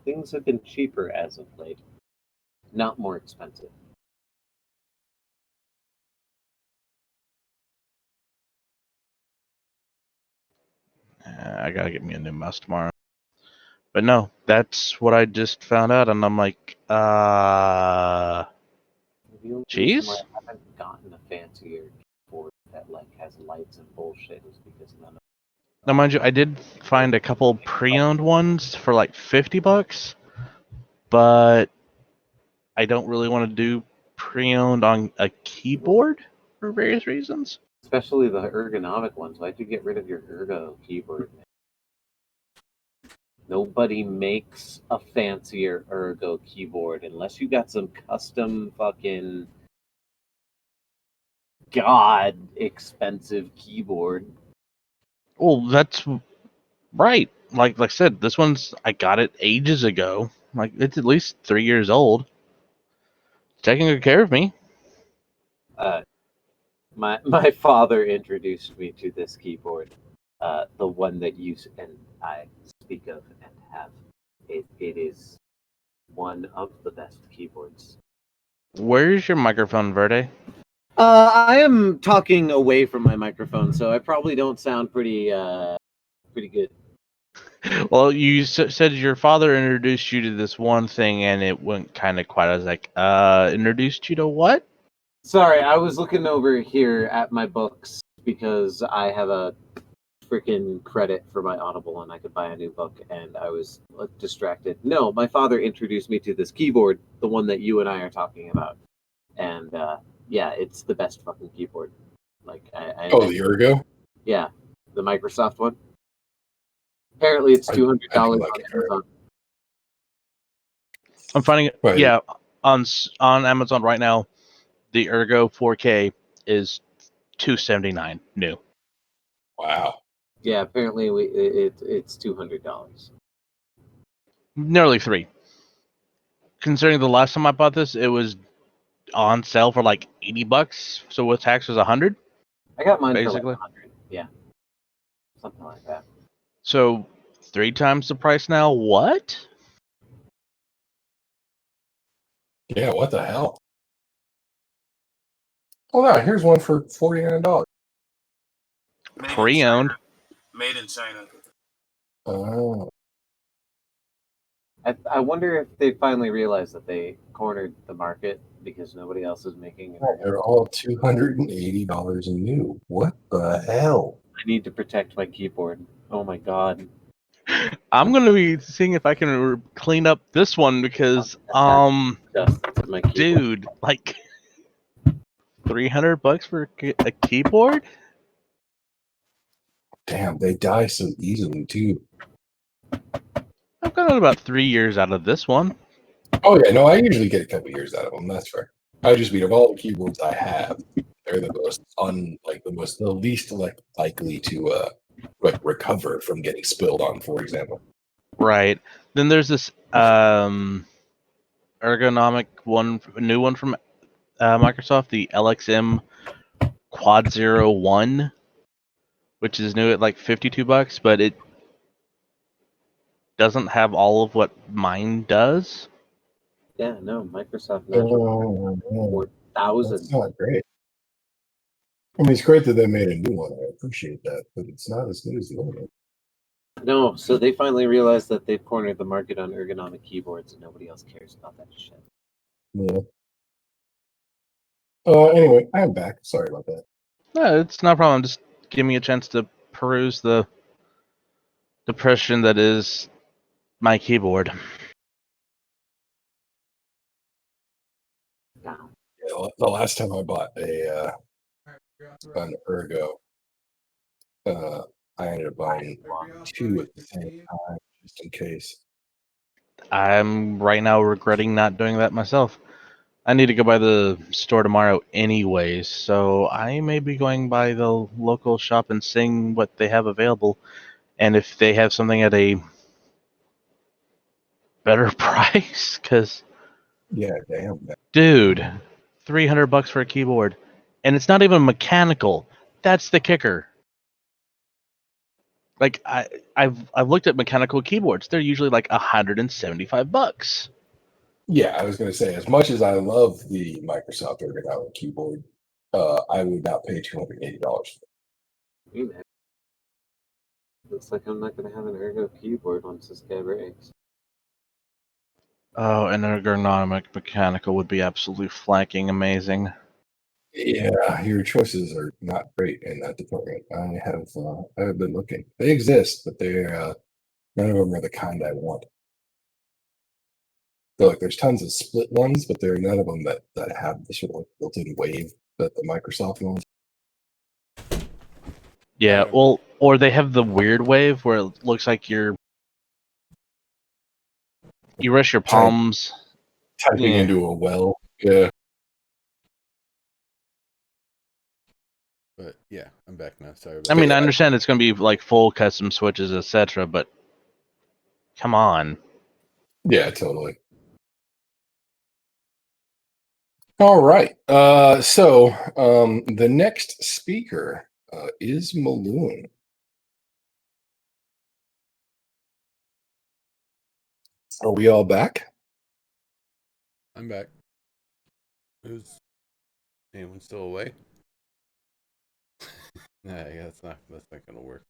Things have been cheaper as of late, not more expensive. I gotta get me a new mouse tomorrow. But no, that's what I just found out, and I'm like, The only reason why cheese? I haven't gotten a fancier keyboard that like has lights and bullshit is because none of Now, mind you, I did find a couple pre-owned ones for like $50, but I don't really want to do pre-owned on a keyboard for various reasons. especially the ergonomic ones. Why'd you get rid of your ergo keyboard? Nobody makes a fancier ergo keyboard unless you got some custom fucking god expensive keyboard. Well, that's right. Like I said, this one's I got it ages ago. Like it's at least 3 years old. It's taking good care of me. My father introduced me to this keyboard, the one that you and I speak of and have. It is one of the best keyboards. Where's your microphone, Verde? I am talking away from my microphone, so I probably don't sound pretty good. Well, you said your father introduced you to this one thing, and it went kind of quiet. I was like, introduced you to what? Sorry, I was looking over here at my books because I have a freaking credit for my Audible and I could buy a new book and I was distracted. No, my father introduced me to this keyboard, the one that you and I are talking about. And yeah, it's the best fucking keyboard. Like The Ergo. yeah, the Microsoft one. Apparently it's I do $200 like on it. Amazon. I'm finding it. Right. Yeah, on Amazon right now, the Ergo 4K is $279 new. Wow. Yeah, apparently it's $200. Nearly $3. Considering the last time I bought this, it was on sale for like $80. So with tax was $100. I got mine for Basically. like 100. Yeah, something like that. So 3 times the price now. What? Yeah. What the hell? Oh, no. Here's one for $49. Made in Pre-owned. China. Made in China. Oh. I wonder if they finally realized that they cornered the market because nobody else is making it. They're all $280 new. What the hell? I need to protect my keyboard. Oh my god. I'm gonna be seeing if I can clean up this one because Just my keyboard. dude, like $300 for a keyboard. Damn, they die so easily too. I've got about 3 years out of this one. Oh yeah, no, I usually get a couple years out of them. That's fair. I just mean of all the keyboards I have, they're the most the least likely to recover from getting spilled on, for example. Right. Then there's this ergonomic one, new one from Microsoft, the LXM Quad 01, which is new at like $52, but it doesn't have all of what mine does. Yeah, no, Microsoft Oh, no, that's 4000. not great. I mean, it's great that they made a new one. I appreciate that, but it's not as good as the old one. No, so they finally realized that they've cornered the market on ergonomic keyboards and nobody else cares about that shit. Yeah. Anyway, I'm back. Sorry about that. No, it's no problem. Just give me a chance to peruse the depression that is my keyboard. Yeah, the last time I bought an Ergo, I ended up buying 2 at the same time, just in case. I'm right now regretting not doing that myself. I need to go by the store tomorrow anyways, so I may be going by the local shop and seeing what they have available, and if they have something at a better price, because Yeah, damn. dude, $300 for a keyboard, and it's not even mechanical. That's the kicker. Like I've looked at mechanical keyboards. They're usually like $175. Yeah, I was going to say, as much as I love the Microsoft ergonomic keyboard, I would not pay $280 for it. Looks like I'm not going to have an ergo keyboard once this guy breaks. Oh, an ergonomic mechanical would be absolutely flanking amazing. Yeah, your choices are not great in that department. I have been looking. They exist, but they're none of them are the kind I want. So, like, there's tons of split ones, but there are none of them that have the sort of built-in wave that the Microsoft ones. Yeah, well, or they have the weird wave where it looks like you're You rest your palms. Typing Yeah. into a well. Yeah. But yeah, I'm back now. Sorry about I mean, Yeah. I understand it's going to be like full custom switches, etc. But come on. Yeah, totally. All right. So the next speaker is Maloon. Are we all back? I'm back. Is anyone still away? Nah, yeah, that's not gonna work.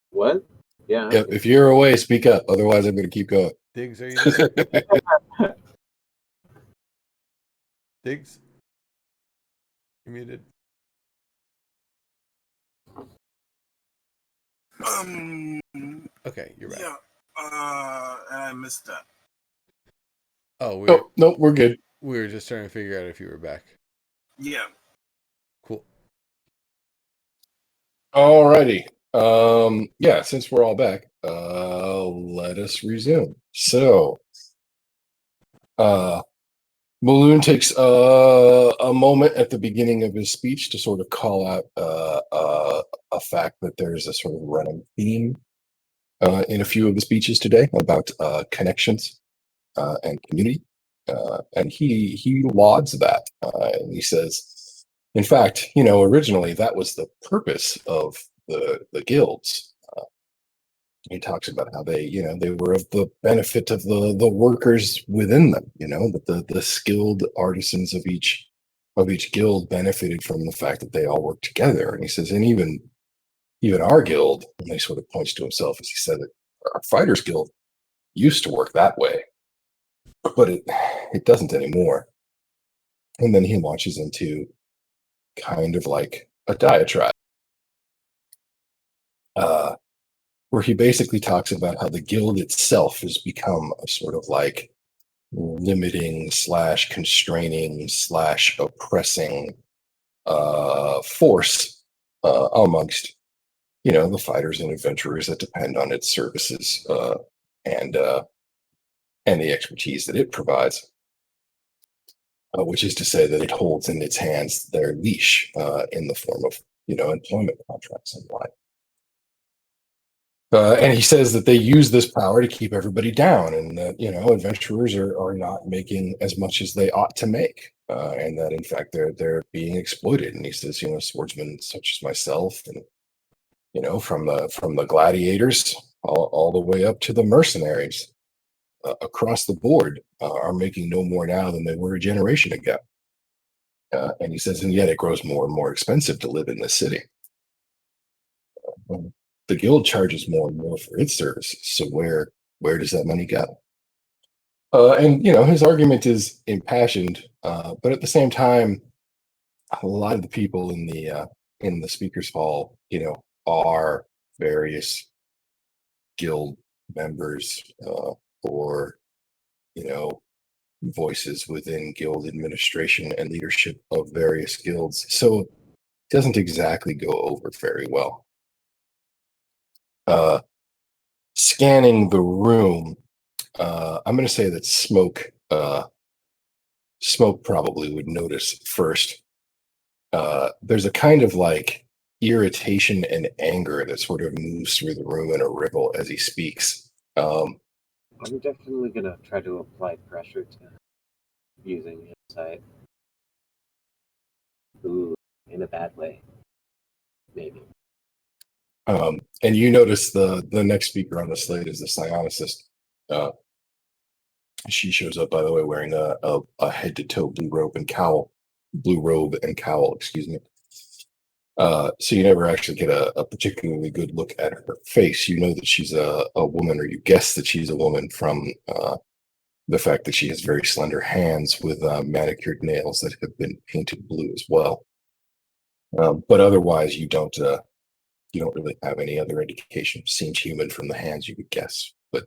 What? Yeah. Yep. If you're away, speak up. Otherwise, I'm going to keep going. Diggs, are you there? Diggs? You muted? Okay, you're back. Yeah. And I missed that. Oh, Oh, no, we're good. we were just trying to figure out if you were back. Yeah. Cool. All righty. Yeah, since we're all back, let us resume. So, Balloon takes a moment at the beginning of his speech to sort of call out a fact that there's a sort of running theme in a few of the speeches today about connections and community, and he lauds that, and he says, in fact, originally that was the purpose of the guilds. He talks about how they were of the benefit of the workers within them, that the skilled artisans of each guild benefited from the fact that they all worked together. And he says, and even our guild, and he sort of points to himself as he said that our fighters guild used to work that way, but it doesn't anymore. And then he launches into kind of like a diatribe, where he basically talks about how the guild itself has become a sort of like limiting / constraining / oppressing force amongst the fighters and adventurers that depend on its services, and the expertise that it provides, which is to say that it holds in its hands their leash in the form of employment contracts and whatnot. And he says that they use this power to keep everybody down, and that adventurers are not making as much as they ought to make, and that in fact they're being exploited. And he says, swordsmen such as myself, and from the gladiators all the way up to the mercenaries, across the board, are making no more now than they were a generation ago. And he says, and yet it grows more and more expensive to live in this city. The guild charges more and more for its services. So where does that money go? And his argument is impassioned, but at the same time, a lot of the people in the speakers hall, are various guild members, or voices within guild administration and leadership of various guilds. So it doesn't exactly go over very well. Scanning the room, I'm going to say that Smoke probably would notice first. There's a kind of like irritation and anger that sort of moves through the room in a ripple as he speaks. I'm definitely gonna try to apply pressure to him using insight. Ooh, in a bad way. Maybe. And you notice the next speaker on the slate is the psionicist. She shows up, by the way, wearing a head to toe blue robe and cowl, excuse me. So you never actually get a particularly good look at her face. You know that she's a woman, or you guess that she's a woman from the fact that she has very slender hands with manicured nails that have been painted blue as well. But otherwise, you don't really have any other indication. Seems human from the hands, you would guess, but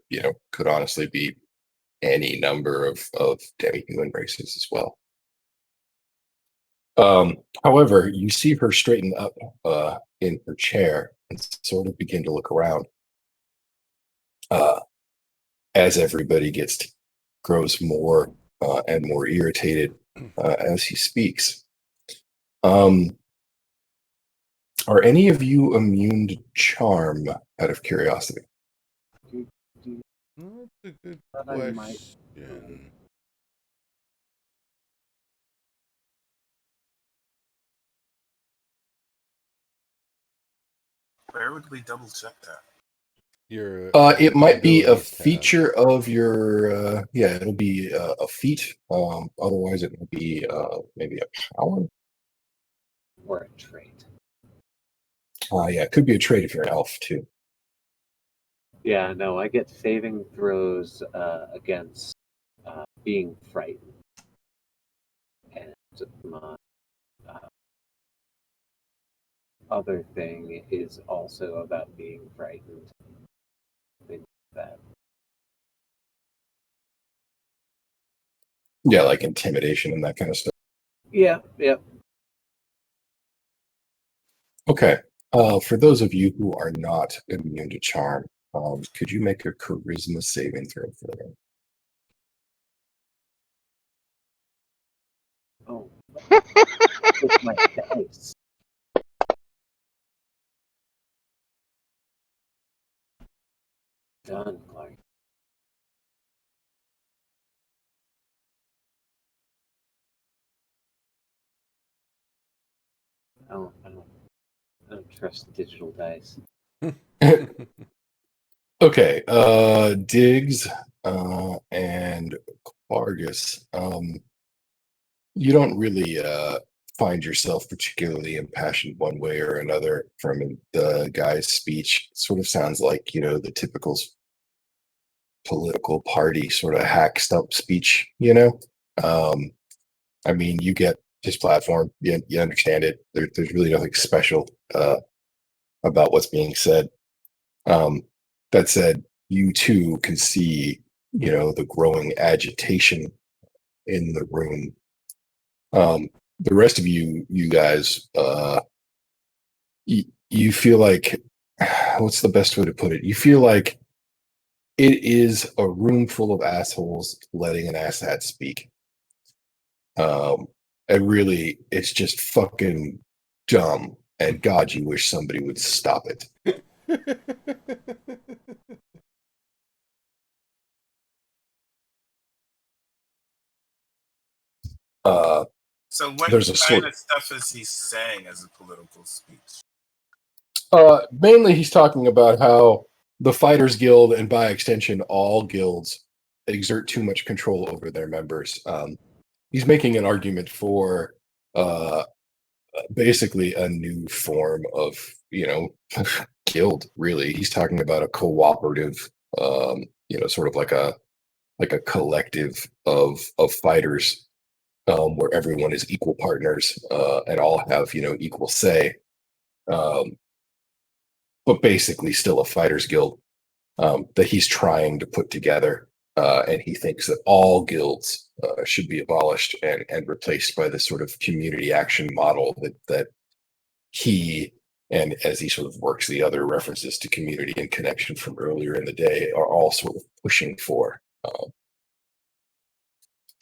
could honestly be any number of demi-human races as well. However, you see her straighten up in her chair and sort of begin to look around. as everybody grows more and more irritated as he speaks. Are any of you immune to charm, out of curiosity? That's a good Thought I might- question. Where would we double check that? Your It might be a abilities tab. feature of your, it'll be a feat. Otherwise, it might be maybe a power. Or a trait. Yeah, it could be a trait if you're an elf too. Yeah, no, I get saving throws against being frightened. And my other thing is also about being frightened. Things like that. Yeah, like intimidation and that kind of stuff. Yeah, yep. Okay. For those of you who are not immune to charm, could you make a charisma saving throw for them? Oh, with my dice. Done, Clark. I don't trust digital dice. Okay. Diggs and Vargas. You don't really find yourself particularly impassioned one way or another from the guy's speech. It sort of sounds like, the typical political party sort of hack stump speech, I mean, you get his platform, you understand it. There's really nothing special about what's being said. That said, you too can see, the growing agitation in the room. The rest of you guys, you feel like, what's the best way to put it? You feel like it is a room full of assholes letting an asshat speak. And really, it's just fucking dumb. And God, you wish somebody would stop it. So what There's a kind sort- of stuff is he saying as a political speech? Mainly, he's talking about how the Fighters Guild, and by extension, all guilds, exert too much control over their members. He's making an argument for basically a new form of, guild. Really, he's talking about a cooperative, sort of like a collective of fighters, where everyone is equal partners and all have equal say. But basically still a fighters guild that he's trying to put together. And he thinks that all guilds should be abolished and replaced by this sort of community action model that he, and as he sort of works the other references to community and connection from earlier in the day, are all sort of pushing for.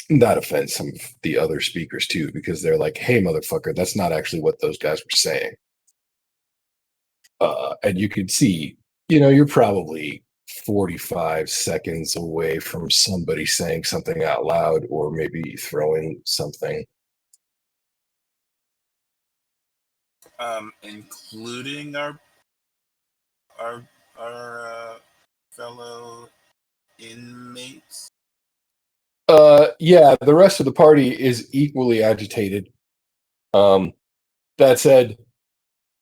That offends some of the other speakers too, because they're like, hey, motherfucker, that's not actually what those guys were saying. And you could see, you're probably 45 seconds away from somebody saying something out loud or maybe throwing something. Including our fellow inmates. Yeah, the rest of the party is equally agitated. That said,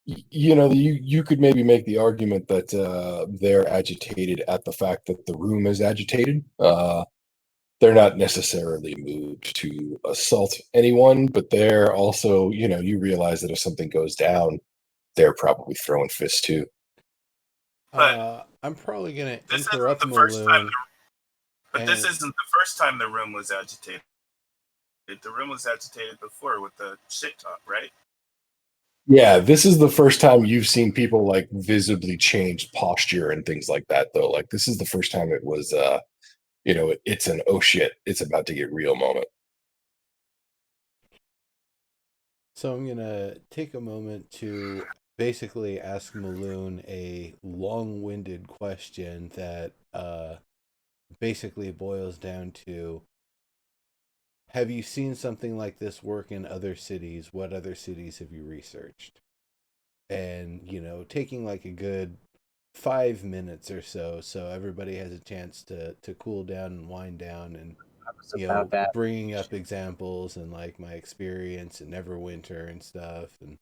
you could maybe make the argument that they're agitated at the fact that the room is agitated. They're not necessarily moved to assault anyone, but they're also, you realize that if something goes down, they're probably throwing fists too. I'm probably gonna This interrupt isn't the first time. Maloon. This isn't the first time the room was agitated. The room was agitated before with the shit talk, right? Yeah, this is the first time you've seen people like visibly change posture and things like that, though. Like this is the first time it was it's an oh shit, it's about to get real moment. So I'm gonna take a moment to basically ask Maloon a long-winded question that basically boils down to: have you seen something like this work in other cities? What other cities have you researched? And taking like a good 5 minutes or so everybody has a chance to cool down and wind down, and I was about that. bringing up examples and like my experience in Neverwinter and stuff, and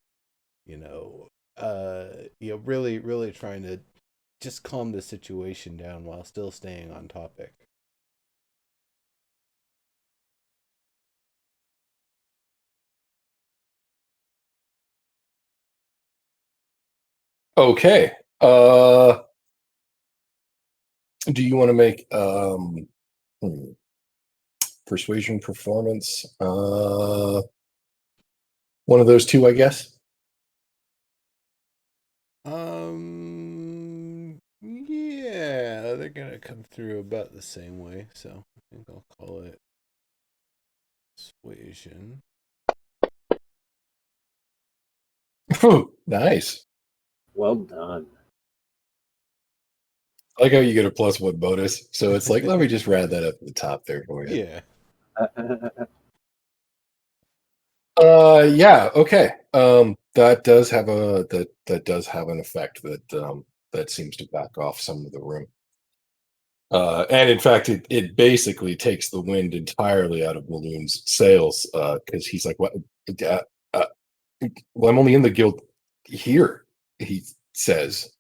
really really trying to just calm the situation down while still staying on topic. Okay. Do you want to make persuasion, performance? One of those two, I guess. Yeah, they're gonna come through about the same way, so I think I'll call it persuasion. Nice. Well done. I like how you get a +1 bonus. So it's like, let me just round that up at the top there for you. Yeah. Yeah, okay. That does have an effect that seems to back off some of the room. And in fact, it basically takes the wind entirely out of Maloon's sails, because he's like, "What? Uh, uh, well, I'm only in the guild here," he says,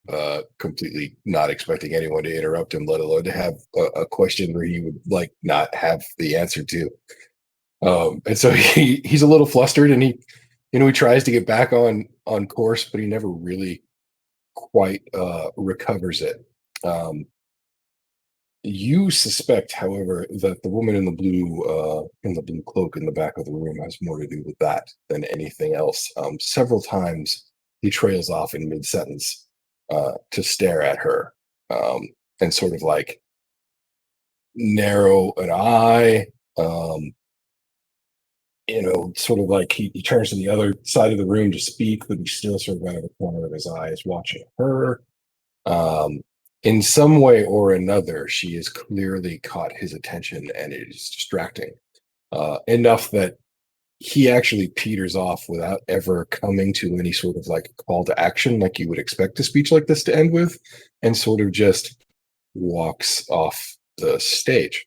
completely not expecting anyone to interrupt him, let alone to have a question where he would like not have the answer to. And so he's a little flustered, and he tries to get back on course, but he never really quite recovers it. You suspect, however, that the woman in the blue cloak in the back of the room has more to do with that than anything else. Several times he trails off in mid sentence to stare at her, and sort of like narrow an eye. Sort of like he turns to the other side of the room to speak, but he's still sort of out of the corner of his eye is watching her. Um, in some way or another, she has clearly caught his attention, and it is distracting enough that he actually peters off without ever coming to any sort of like call to action, like you would expect a speech like this to end with, and sort of just walks off the stage.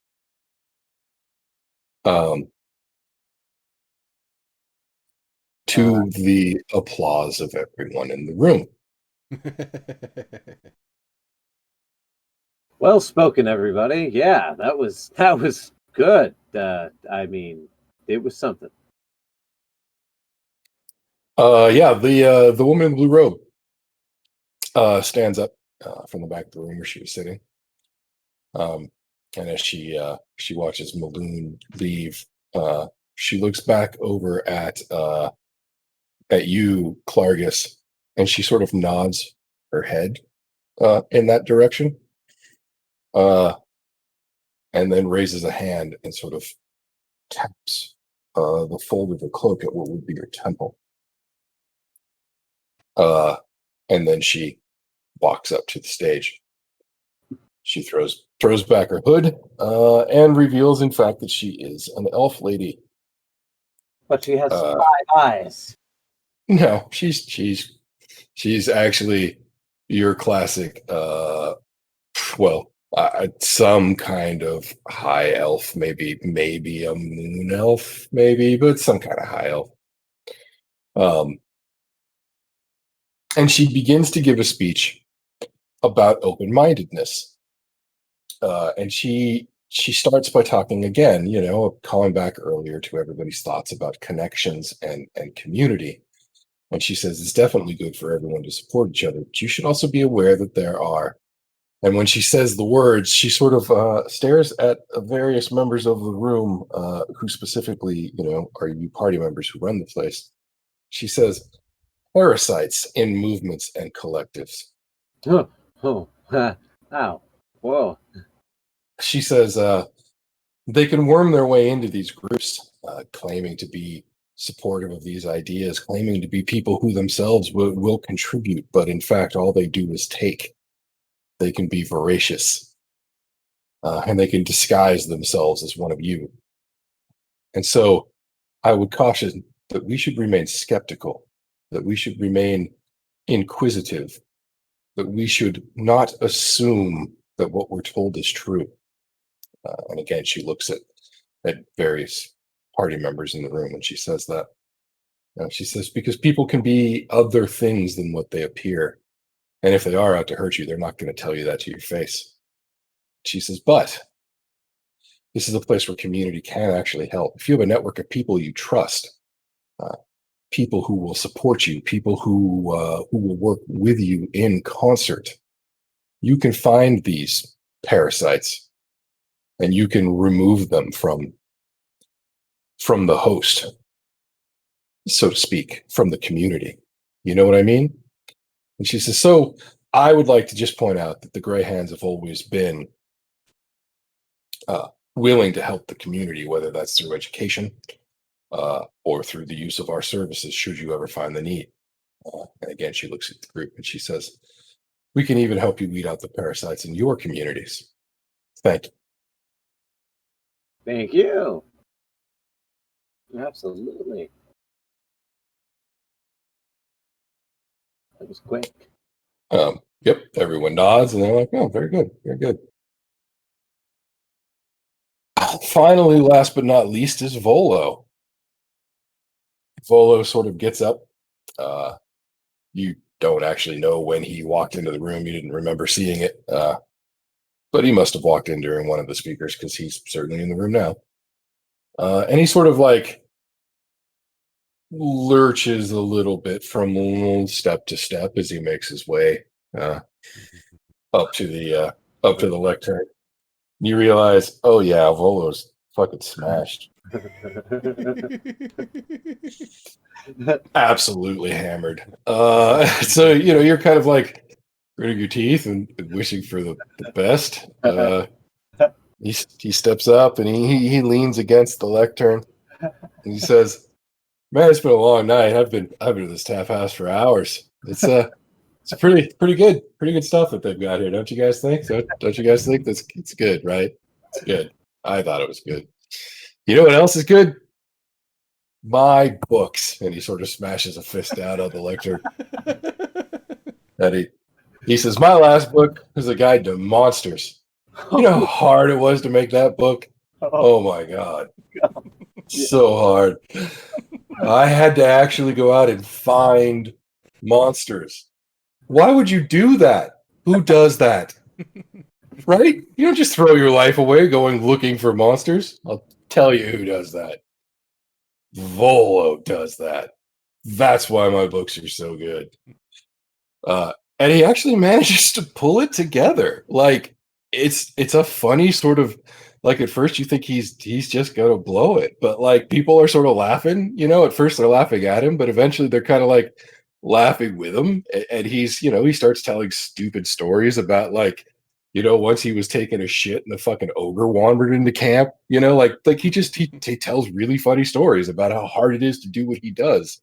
To the applause of everyone in the room. Well spoken, everybody. Yeah, that was good. I mean, it was something. Yeah, the woman in the blue robe stands up from the back of the room where she was sitting. And as she watches Maloon leave, she looks back over at you, Clargus, and she sort of nods her head in that direction, and then raises a hand and sort of taps the fold of the cloak at what would be your temple. And then she walks up to the stage. She throws back her hood and reveals, in fact, that she is an elf lady. But she has 5 eyes. No, she's actually your classic, some kind of high elf, maybe a moon elf, maybe, but some kind of high elf. And she begins to give a speech about open-mindedness. And she starts by talking again, calling back earlier to everybody's thoughts about connections and community. And she says it's definitely good for everyone to support each other, but you should also be aware that there are. And when she says the words, she sort of stares at various members of the room who specifically, are you party members who run the place. She says, parasites in movements and collectives. Ow. Whoa. she says they can worm their way into these groups, claiming to be supportive of these ideas, claiming to be people who themselves will contribute, but in fact, all they do is take. They can be voracious, and they can disguise themselves as one of you. And so I would caution that we should remain skeptical, that we should remain inquisitive, that we should not assume that what we're told is true. And again, she looks at various party members in the room when she says that. She says, because people can be other things than what they appear. And if they are out to hurt you, they're not going to tell you that to your face. She says, but this is a place where community can actually help. If you have a network of people you trust, people who will support you, people who will work with you in concert, you can find these parasites and you can remove them from the host, so to speak, from the community. You know what I mean? And she says, so I would like to just point out that the Grey Hands have always been willing to help the community, whether that's through education or through the use of our services, should you ever find the need. And again, she looks at the group and she says, we can even help you weed out the parasites in your communities. Thank you. Thank you. Absolutely. That was quick. Yep, everyone nods and they're like, oh, very good, very good. Finally, last but not least, is Volo. Volo sort of gets up. You don't actually know when he walked into the room. You didn't remember seeing it. But he must have walked in during one of the speakers because he's certainly in the room now. And he sort of like lurches a little bit from step to step as he makes his way up to the lectern. You realize, oh yeah, Volo's fucking smashed. Absolutely hammered. So you're kind of like gritting your teeth and wishing for the best. He steps up and he leans against the lectern and he says, "Man, it's been a long night. I've been to this tap house for hours. It's pretty good stuff that they've got here, don't you guys think? Don't you guys think it's good, right? It's good. I thought it was good. You know what else is good? My books." And he sort of smashes a fist down on the lectern. And he says, "My last book is a guide to monsters. You know how hard it was to make that book? Oh my God. So hard. I had to actually go out and find monsters. Why would you do that? Who does that? Right? You don't just throw your life away going looking for monsters. I'll tell you who does that. Volo does that. That's why my books are so good." And he actually manages to pull it together. Like it's a funny sort of, like, at first you think he's just gonna blow it, but like people are sort of laughing. At first they're laughing at him, but eventually they're kind of like laughing with him. And he's he starts telling stupid stories about, like, once he was taking a shit and the fucking ogre wandered into camp. Like he tells really funny stories about how hard it is to do what he does.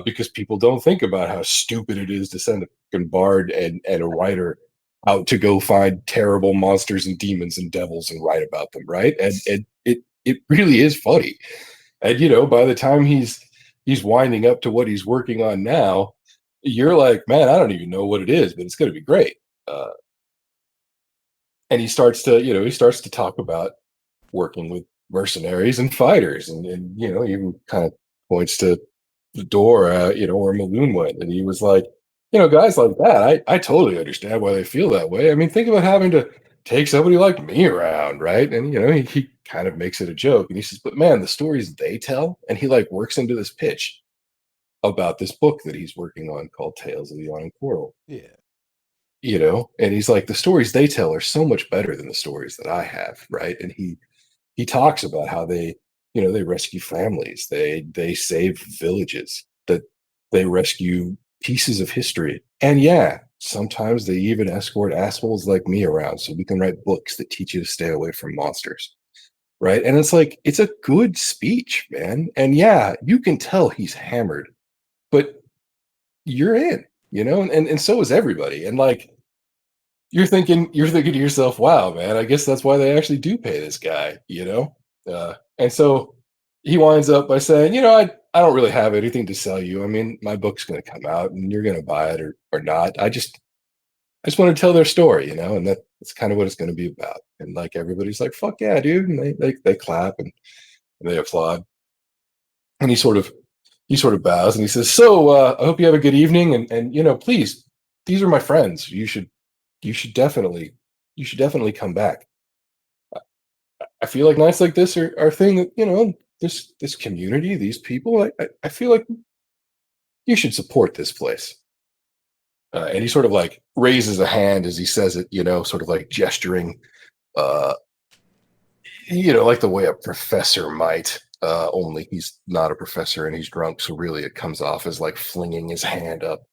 Because people don't think about how stupid it is to send a fucking bard and a writer out to go find terrible monsters and demons and devils and write about them, right? And it really is funny. And by the time he's winding up to what he's working on now, you're like, man, I don't even know what it is, but it's going to be great. And he starts to talk about working with mercenaries and fighters, and even kind of points to the door, where Maloon went, and he was like, guys like that, I totally understand why they feel that way. I mean, think about having to take somebody like me around, right? And he kind of makes it a joke, and he says, but man, the stories they tell, and he like works into this pitch about this book that he's working on called Tales of the Yawning Portal. Yeah. And he's like, the stories they tell are so much better than the stories that I have, right? And he talks about how they rescue families, they save villages, that they rescue pieces of history, and yeah, sometimes they even escort assholes like me around so we can write books that teach you to stay away from monsters. Right. And it's like, it's a good speech, man. And yeah, you can tell he's hammered, but you're in, and so is everybody. And like, you're thinking to yourself, wow, man, I guess that's why they actually do pay this guy. And so he winds up by saying, I don't really have anything to sell you. I mean, my book's going to come out and you're going to buy it or not. I just want to tell their story, and that's kind of what it's going to be about. And like, everybody's like, fuck yeah, dude. And they clap and they applaud. And he sort of bows and he says, so I hope you have a good evening. And please, these are my friends. You should definitely come back. I feel like nights like this are a thing that, this community, these people, I feel like you should support this place. And he sort of like raises a hand as he says it, sort of like gesturing, uh, like the way a professor might, only he's not a professor and he's drunk. So really it comes off as like flinging his hand up.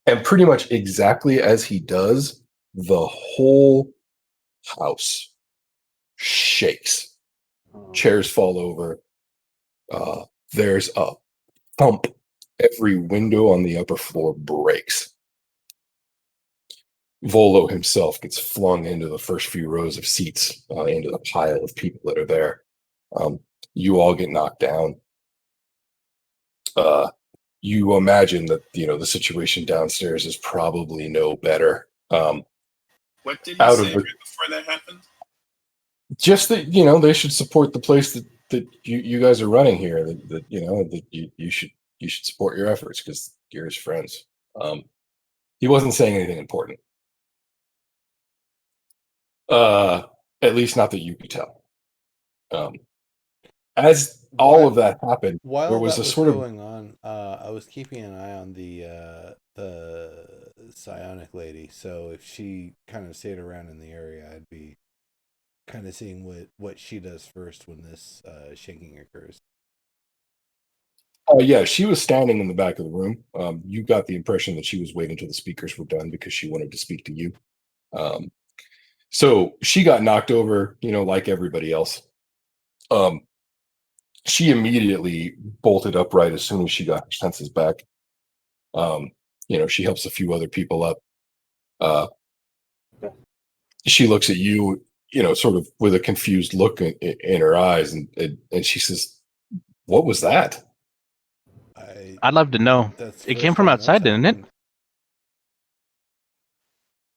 And pretty much exactly as he does, the whole house shakes. Chairs fall over. There's a thump. Every window on the upper floor breaks. Volo himself gets flung into the first few rows of seats, into the pile of people that are there. You all get knocked down. You imagine that the situation downstairs is probably no better. What did he say right before that happened? Just that they should support the place that you guys are running here. That you should support your efforts because you're his friends. He wasn't saying anything important. At least not that you could tell. As all of that happened, while there was that a was sort of going on, I was keeping an eye on the psionic lady. So if she kind of stayed around in the area, I'd be kind of seeing what she does first when this shaking occurs. Oh yeah, she was standing in the back of the room. You got the impression that she was waiting till the speakers were done because she wanted to speak to you. So she got knocked over, like everybody else. She immediately bolted upright as soon as she got her senses back. She helps a few other people up. She looks at you, sort of with a confused look in her eyes, and she says, "What was that?" I'd love to know. It came from outside, didn't it?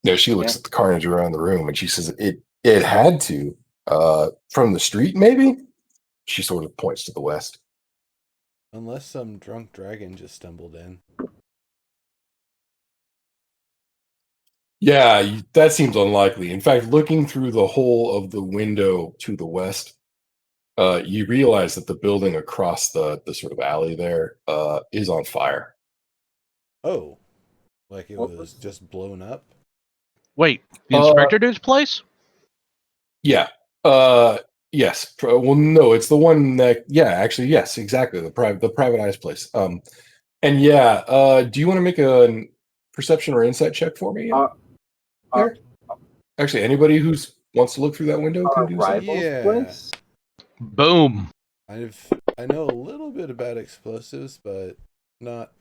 No, she looks at the carnage around the room and she says, it had to. From the street, maybe? She sort of points to the west. Unless some drunk dragon just stumbled in. Yeah, that seems unlikely. In fact, looking through the hole of the window to the west, you realize that the building across the sort of alley there is on fire. Oh, like it was just blown up? Wait, the inspector dude's place? Yeah. Yes. Well, no, it's the one that. Yeah, actually, yes, exactly. The privatized place. And yeah. Do you want to make a perception or insight check for me? There. Actually, anybody who wants to look through that window can do so. Place? Boom. I know a little bit about explosives, but not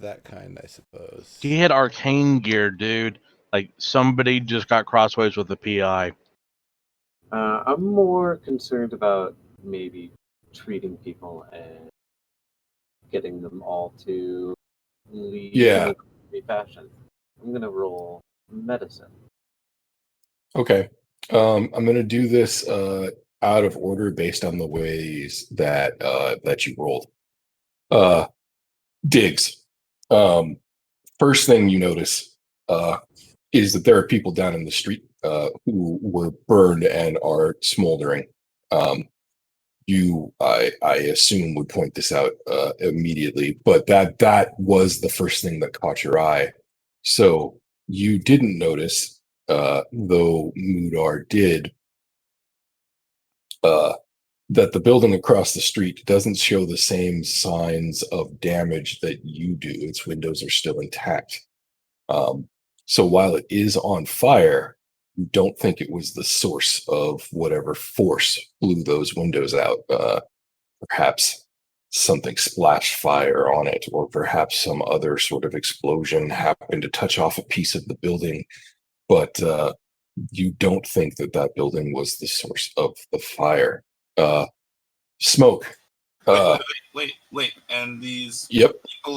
that kind, I suppose. He had arcane gear, dude. Like somebody just got crossways with the PI. I'm more concerned about maybe treating people and getting them all to leave in a fashion. I'm gonna roll medicine. Okay. I'm gonna do this out of order based on the ways that you rolled. Digs. First thing you notice is that there are people down in the street who were burned and are smoldering. I assume would point this out immediately, but that was the first thing that caught your eye. So you didn't notice, though Mudar did, that the building across the street doesn't show the same signs of damage that you do. Its windows are still intact. So while it is on fire, you don't think it was the source of whatever force blew those windows out. Perhaps something splashed fire on it, or perhaps some other sort of explosion happened to touch off a piece of the building. But you don't think that that building was the source of the fire. Smoke. Wait. And these Yep. people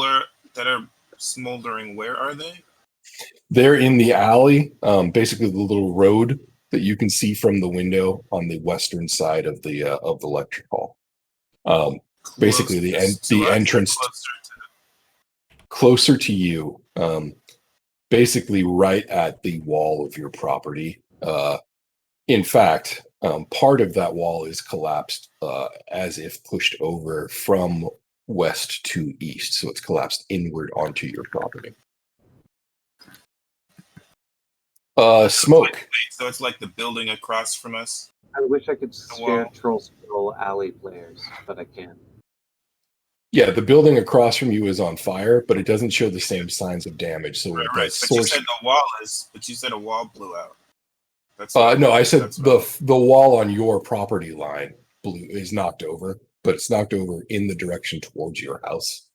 that are smoldering, where are they? They're in the alley, basically the little road that you can see from the window on the western side of the lecture hall. Basically, the entrance closer to you, basically right at the wall of your property. In fact, part of that wall is collapsed as if pushed over from west to east, so it's collapsed inward onto your property. Smoke. Wait, so it's like the building across from us? I wish I could scare wall. Troll Spill alley players, but I can't. Yeah, the building across from you is on fire, but it doesn't show the same signs of damage. So Right. that But you source. said the wall is. But you said a wall blew out. That's No, I said that's the wall on your property line is knocked over, but it's knocked over in the direction towards your house.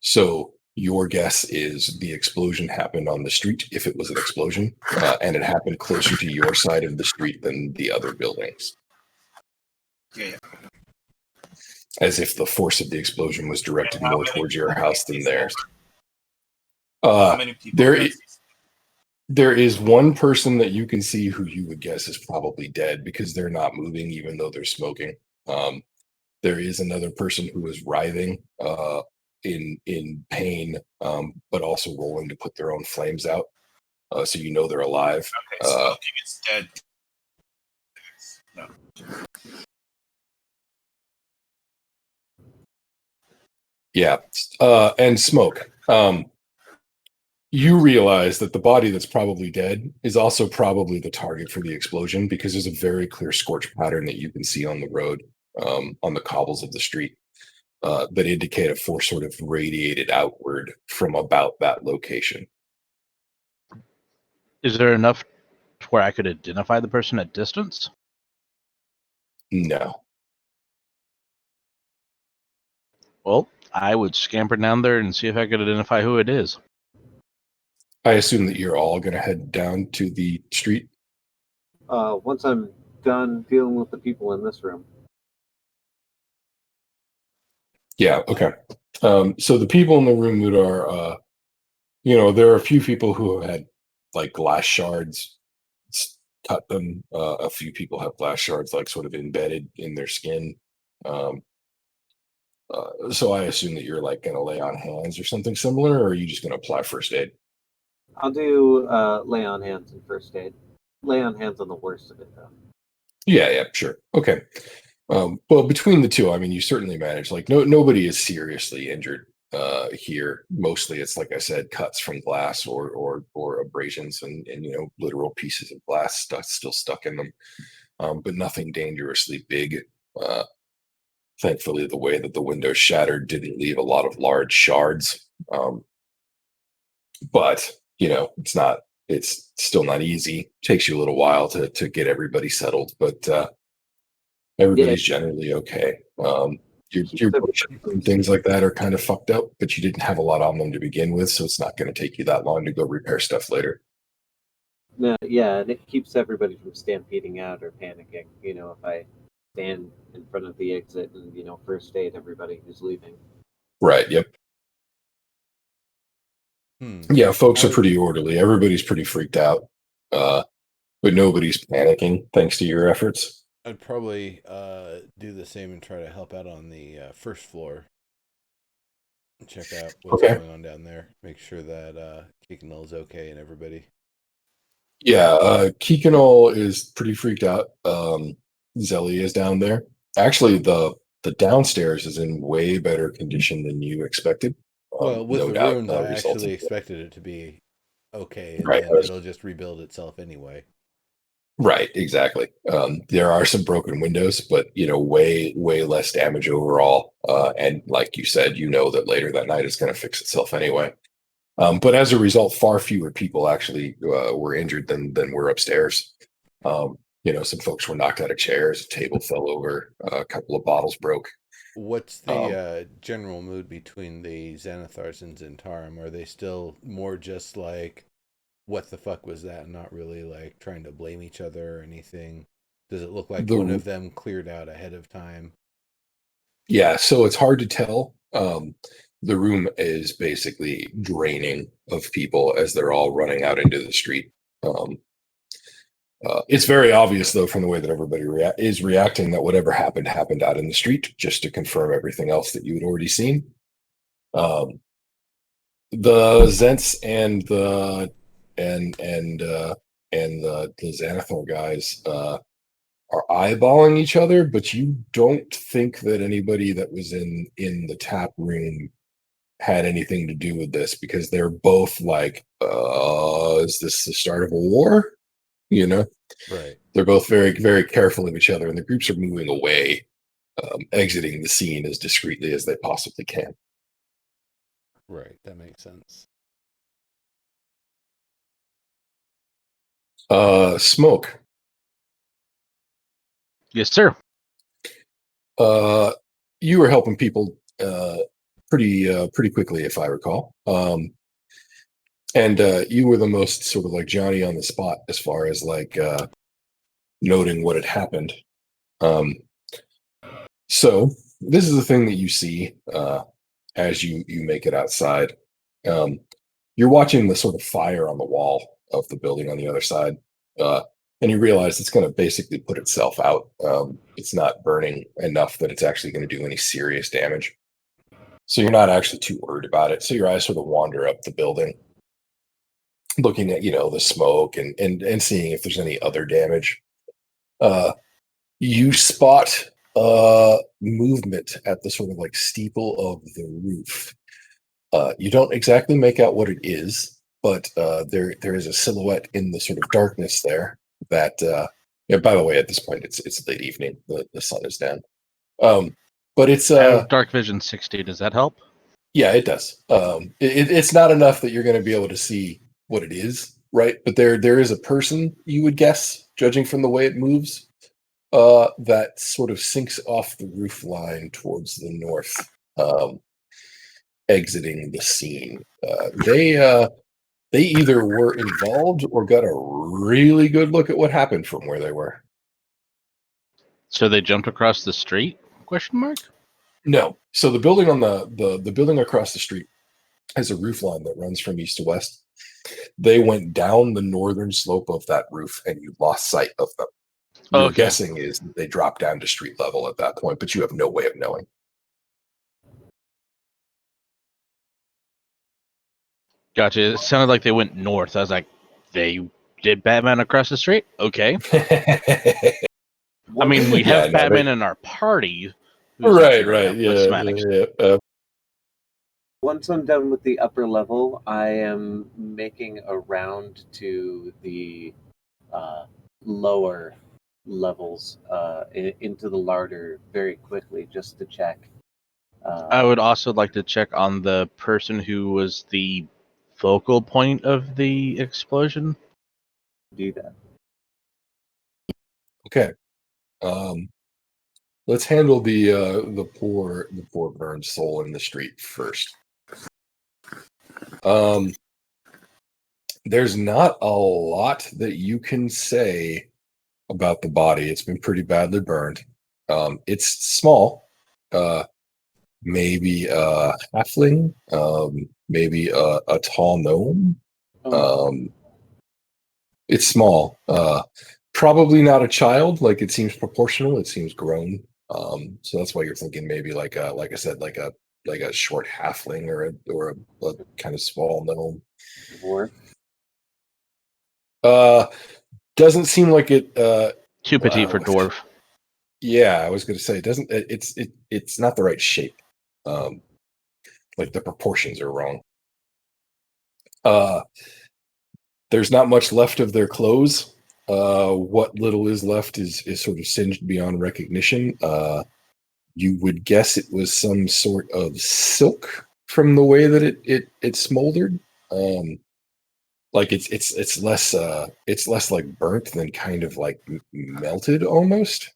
So your guess is the explosion happened on the street, if it was an explosion, and it happened closer to your side of the street than the other buildings. Yeah. As if the force of the explosion was directed And how more many towards your people house did than these theirs. How many people? there did i- these- There is one person that you can see who you would guess is probably dead because they're not moving, even though they're smoking. There is another person who is writhing in pain, but also rolling to put their own flames out. So you know they're alive. Okay, smoking is dead. No. Yeah, and smoke. You realize that the body that's probably dead is also probably the target for the explosion because there's a very clear scorch pattern that you can see on the road, on the cobbles of the street, that indicate a force sort of radiated outward from about that location. Is there enough to where I could identify the person at distance? No. Well, I would scamper down there and see if I could identify who it is. I assume that you're all going to head down to the street. Once I'm done dealing with the people in this room. Yeah, okay. So the people in the room that are, there are a few people who have had like glass shards cut them. A few people have glass shards like sort of embedded in their skin. So I assume that you're like going to lay on hands or something similar, or are you just going to apply first aid? I'll do lay on hands and first aid. Lay on hands on the worst of it, though. Yeah, sure. Okay. Well, between the two, I mean, you certainly manage. Like, nobody is seriously injured here. Mostly, it's like I said, cuts from glass or abrasions and literal pieces of glass still stuck in them, but nothing dangerously big. Thankfully, the way that the window shattered didn't leave a lot of large shards. But it's still not easy. Takes you a little while to get everybody settled, but everybody's generally okay. Your and things like that are kind of fucked up, but you didn't have a lot on them to begin with, so it's not going to take you that long to go repair stuff later. No, yeah, and it keeps everybody from stampeding out or panicking. If I stand in front of the exit and first aid everybody who's leaving. Right. Yep. Yeah, folks are pretty orderly. Everybody's pretty freaked out, but nobody's panicking thanks to your efforts. I'd probably do the same and try to help out on the first floor. Check out what's going on down there. Make sure that Keekanol is okay and everybody. Yeah, Keekanol is pretty freaked out. Zelly is down there. Actually, the downstairs is in way better condition than you expected. Well, with no the doubt, rooms, I resulting actually in- expected it to be okay, and Right. then it'll just rebuild itself anyway. Right, exactly. There are some broken windows, but way less damage overall. And like you said, that later that night it's going to fix itself anyway. But as a result, far fewer people actually were injured than were upstairs. Some folks were knocked out of chairs, a table fell over, a couple of bottles broke. What's Um, the general mood between the Xanathars and Zentarum? Are they still more just like, what the fuck was that, and not really like trying to blame each other or anything? Does it look like one the of them cleared out ahead of time? Yeah, so it's hard to tell. The room is basically draining of people as they're all running out into the street. Um, it's very obvious, though, from the way that everybody is reacting, that whatever happened out in the street, just to confirm everything else that you had already seen. Um, the Zents and the Xanathar guys are eyeballing each other, but you don't think that anybody that was in the tap room had anything to do with this, because they're both like, is this the start of a war? You know, Right. they're both very, very careful of each other, and the groups are moving away, exiting the scene as discreetly as they possibly can. Right. That makes sense. Smoke. Yes, sir. You were helping people pretty quickly, if I recall. And you were the most sort of like Johnny on the spot as far as like noting what had happened. So this is the thing that you see as you make it outside. You're watching the sort of fire on the wall of the building on the other side, and you realize it's going to basically put itself out. It's not burning enough that it's actually going to do any serious damage. So you're not actually too worried about it. So your eyes sort of wander up the building, looking at the smoke and seeing if there's any other damage. You spot movement at the sort of like steeple of the roof. You don't exactly make out what it is, but there is a silhouette in the sort of darkness there that yeah, by the way, at this point it's late evening. The sun is down. But it's I have dark vision 60. Does that help? yeah, it does. It's not enough that you're going to be able to see what it is, right? But there is a person, you would guess, judging from the way it moves, that sort of sinks off the roof line towards the north, exiting the scene. They either were involved or got a really good look at what happened from where they were. So they jumped across the street? Question mark. No. So the building on the building across the street has a roof line that runs from east to west. They went down the northern slope of that roof, and you lost sight of them. Your Okay. guessing is that they dropped down to street level at that point, but you have no way of knowing. Gotcha. It sounded like they went north. I was like, they did Batman across the street? Okay. I mean, we have Batman in our party. Right, yeah. Once I'm done with the upper level, I am making a round to the lower levels into the larder very quickly just to check. I would also like to check on the person who was the focal point of the explosion. Do that. Okay. Let's handle the poor burned soul in the street first. There's not a lot that you can say about the body. It's been pretty badly burned. It's small. Maybe a halfling, maybe a tall gnome. It's small. Probably not a child. Like, it seems proportional. It seems grown. So that's why you're thinking maybe like I said, like a short halfling or a kind of small gnome. Dwarf. Doesn't seem like it. Too petite for dwarf. Yeah, I was going to say it doesn't. It's not the right shape. Like, the proportions are wrong. There's not much left of their clothes. What little is left is sort of singed beyond recognition. You would guess it was some sort of silk from the way that it smoldered. Like it's less like burnt than kind of like melted almost.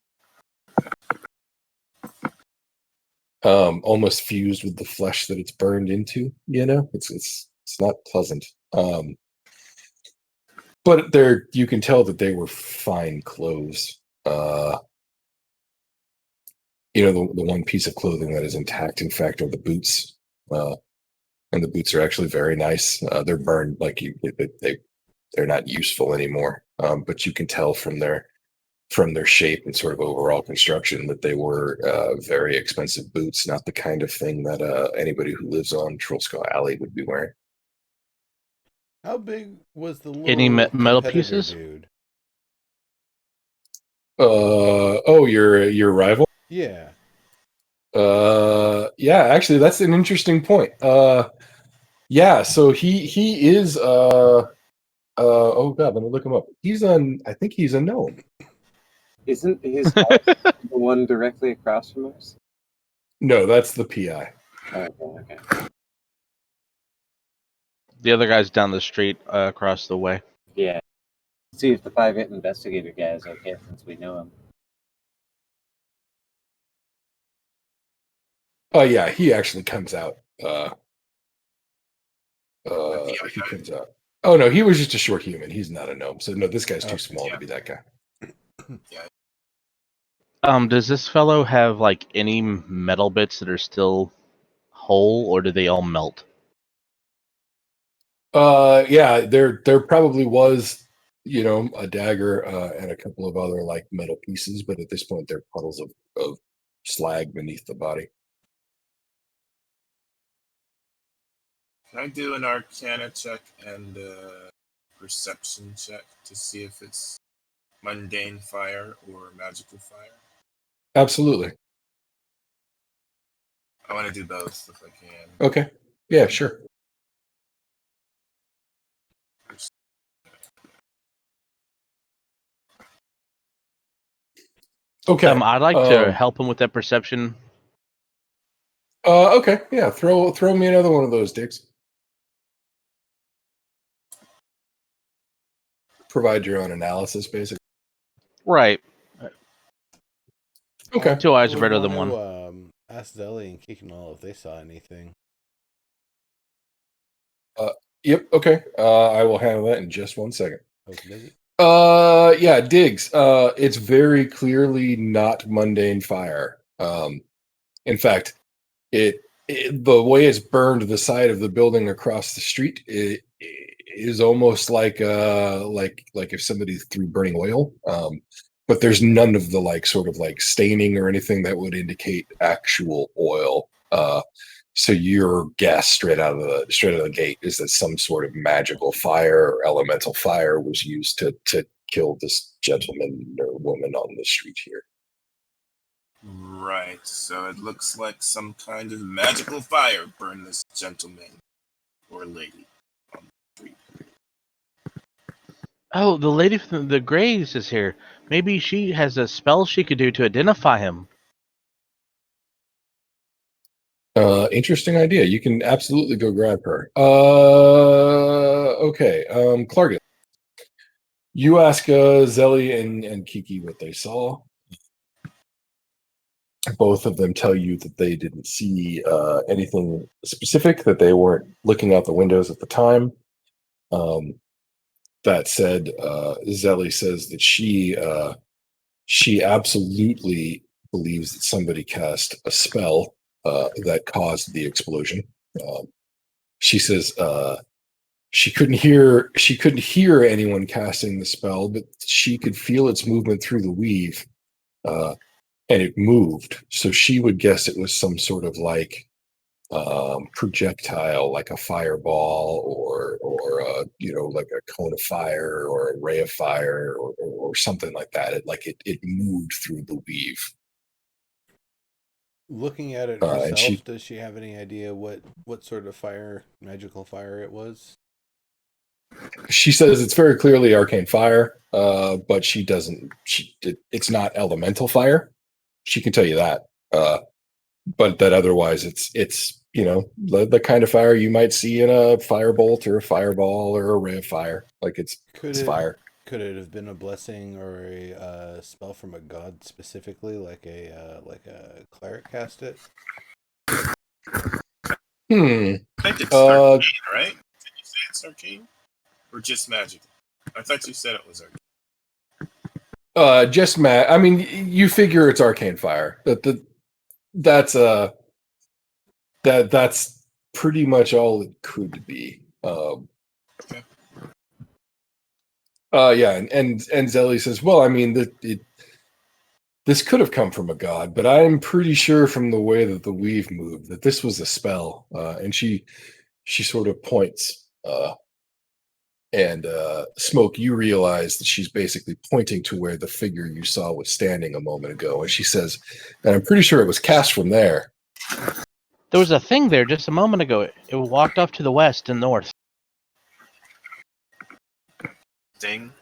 Almost fused with the flesh that it's burned into. It's not pleasant. But you can tell that they were fine clothes. The one piece of clothing that is intact, in fact, are the boots. And the boots are actually very nice. They're burned like they're not useful anymore. But you can tell from their shape and sort of overall construction that they were very expensive boots, not the kind of thing that anybody who lives on Trollskull Alley would be wearing. How big was the Any little metal competitor pieces? dude? Your rival? Yeah. Yeah, actually, that's an interesting point. Yeah, so he is oh god, let me look him up. I think he's a gnome. Isn't his house the one directly across from us? No, that's the PI. Okay. The other guy's down the street across the way. Yeah. See if the private investigator guy is okay since we know him. Oh yeah, he actually comes out. He comes out. Oh no, he was just a short human. He's not a gnome. So no, this guy's too small to be that guy. Does this fellow have like any metal bits that are still whole, or do they all melt? Yeah, there probably was, a dagger and a couple of other like metal pieces, but at this point they're puddles of slag beneath the body. Can I do an Arcana check and a perception check to see if it's mundane fire or magical fire? Absolutely. I want to do both if I can. Okay. Yeah, sure. Okay. I'd like to help him with that perception. Okay. Yeah. Throw me another one of those, Dicks. Provide your own analysis, basically. Right. Okay. 2 eyes are better than one. Ask Zelly and Kikinal if they saw anything. Yep. Okay. I will handle that in just 1 second. Okay. Yeah, Diggs. It's very clearly not mundane fire. In fact, the way it's burned the side of the building across the street, it is almost like if somebody threw burning oil. But there's none of the like sort of like staining or anything that would indicate actual oil. So your guess straight out of the gate is that some sort of magical fire or elemental fire was used to kill this gentleman or woman on the street here. Right, so it looks like some kind of magical fire burned this gentleman or lady on the street. Oh, the lady from the Graves is here. Maybe she has a spell she could do to identify him. Interesting idea. You can absolutely go grab her. Okay. Clark, you ask Zelly and Kiki what they saw. Both of them tell you that they didn't see anything specific, that they weren't looking out the windows at the time. That said, Zelly says that she absolutely believes that somebody cast a spell that caused the explosion. She says she couldn't hear anyone casting the spell, but she could feel its movement through the weave, and it moved. So she would guess it was some sort of like projectile, like a fireball or like a cone of fire or a ray of fire or something like that. It moved through the weave. Looking at it herself, does she have any idea what sort of fire, magical fire it was? She says it's very clearly arcane fire, but she doesn't. It's not elemental fire. She can tell you that. but that otherwise it's the kind of fire you might see in a firebolt or a fireball or a ray of fire. Like it's fire. Could it have been a blessing or a spell from a god specifically, like a cleric cast it? Hmm. I think it's arcane, right? Did you say it's arcane? Or just magic? I thought you said it was arcane. Just I mean, you figure it's arcane fire. That's pretty much all it could be. Okay. Yeah, and Zelly says, well, I mean, this could have come from a god, but I'm pretty sure from the way that the weave moved that this was a spell. And she sort of points, and Smoke, you realize that she's basically pointing to where the figure you saw was standing a moment ago, and she says, and I'm pretty sure it was cast from there. There was a thing there just a moment ago. It walked off to the west and north. Ding.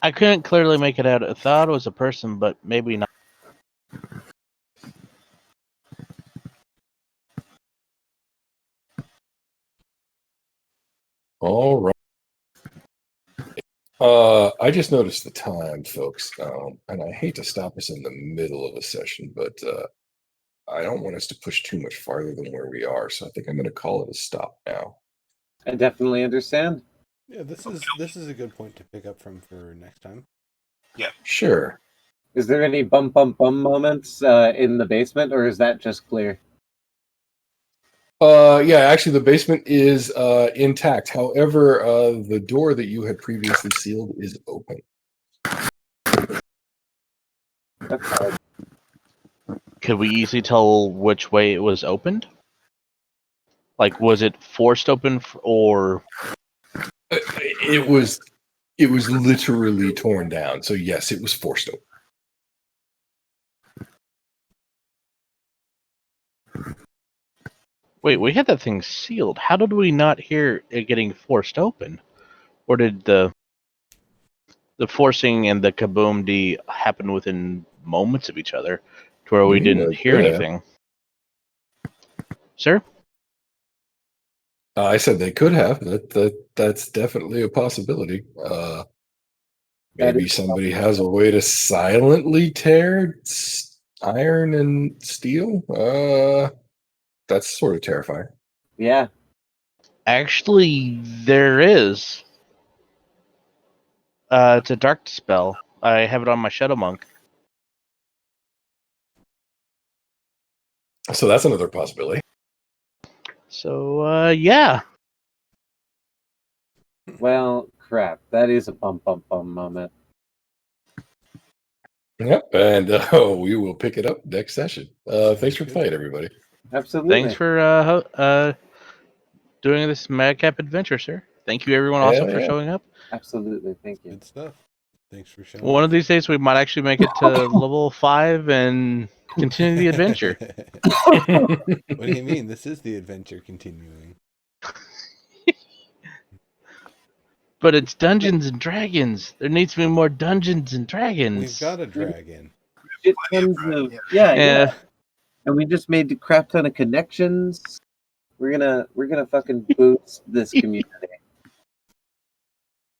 I couldn't clearly make it out. I thought it was a person, but maybe not. All right. I just noticed the time, folks, and I hate to stop us in the middle of a session, but I don't want us to push too much farther than where we are, so I think I'm going to call it a stop now. I definitely understand. Yeah, this is a good point to pick up from for next time. Yeah. Sure. Is there any bum moments in the basement, or is that just clear? Yeah, actually, the basement is intact. However, the door that you had previously sealed is open. That's hard. Could we easily tell which way it was opened? Like, was it forced open, or It was literally torn down. So yes, it was forced open. wait? We had that thing sealed. How did we not hear it getting forced open? Or did the forcing and the kaboom happen within moments of each other, to where we didn't hear anything? Sir? I said they could have. That's definitely a possibility. Maybe somebody has a way to silently tear iron and steel. That's sort of terrifying. Yeah. Actually, there is. It's a dark spell. I have it on my Shadow Monk. So that's another possibility. So, yeah. Well, crap. That is a bum moment. Yep, and we will pick it up next session. Thanks for playing, everybody. Absolutely. Thanks for doing this madcap adventure, sir. Thank you, everyone, also for showing up. Absolutely. Thank you. Good stuff. Thanks for showing. One of these days, we might actually make it to level 5 and continue the adventure. What do you mean? This is the adventure continuing. But it's Dungeons and Dragons. There needs to be more Dungeons and Dragons. We've got a dragon. Shit tons of yeah. And we just made a crap ton of connections. We're gonna fucking boost this community.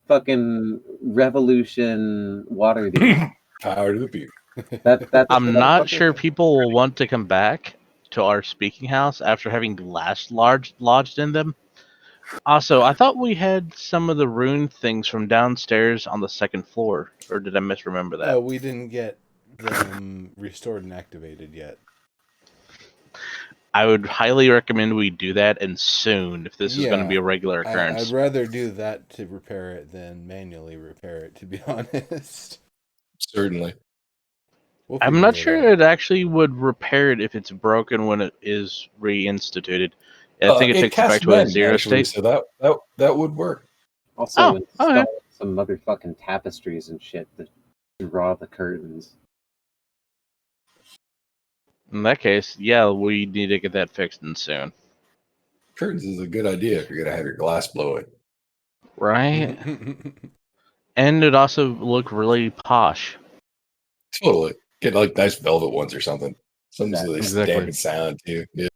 Fucking revolution water deep. Power to the people. That's I'm not sure people will want to come back to our speaking house after having last lodged in them. Also, I thought we had some of the rune things from downstairs on the second floor, or did I misremember that? Oh, we didn't get them restored and activated yet. I would highly recommend we do that, and soon, if this is going to be a regular occurrence. I'd rather do that to repair it than manually repair it, to be honest. Certainly. I'm not sure it actually would repair it if it's broken when it is reinstituted. I think it takes it back to a zero state. So that would work. Also install some motherfucking tapestries and shit that draw the curtains. In that case, yeah, we need to get that fixed and soon. Curtains is a good idea if you're gonna have your glass blowing. Right? And it also look really posh. Totally. Get like nice velvet ones or something. Sometimes they Exactly. damage sound too. Yeah.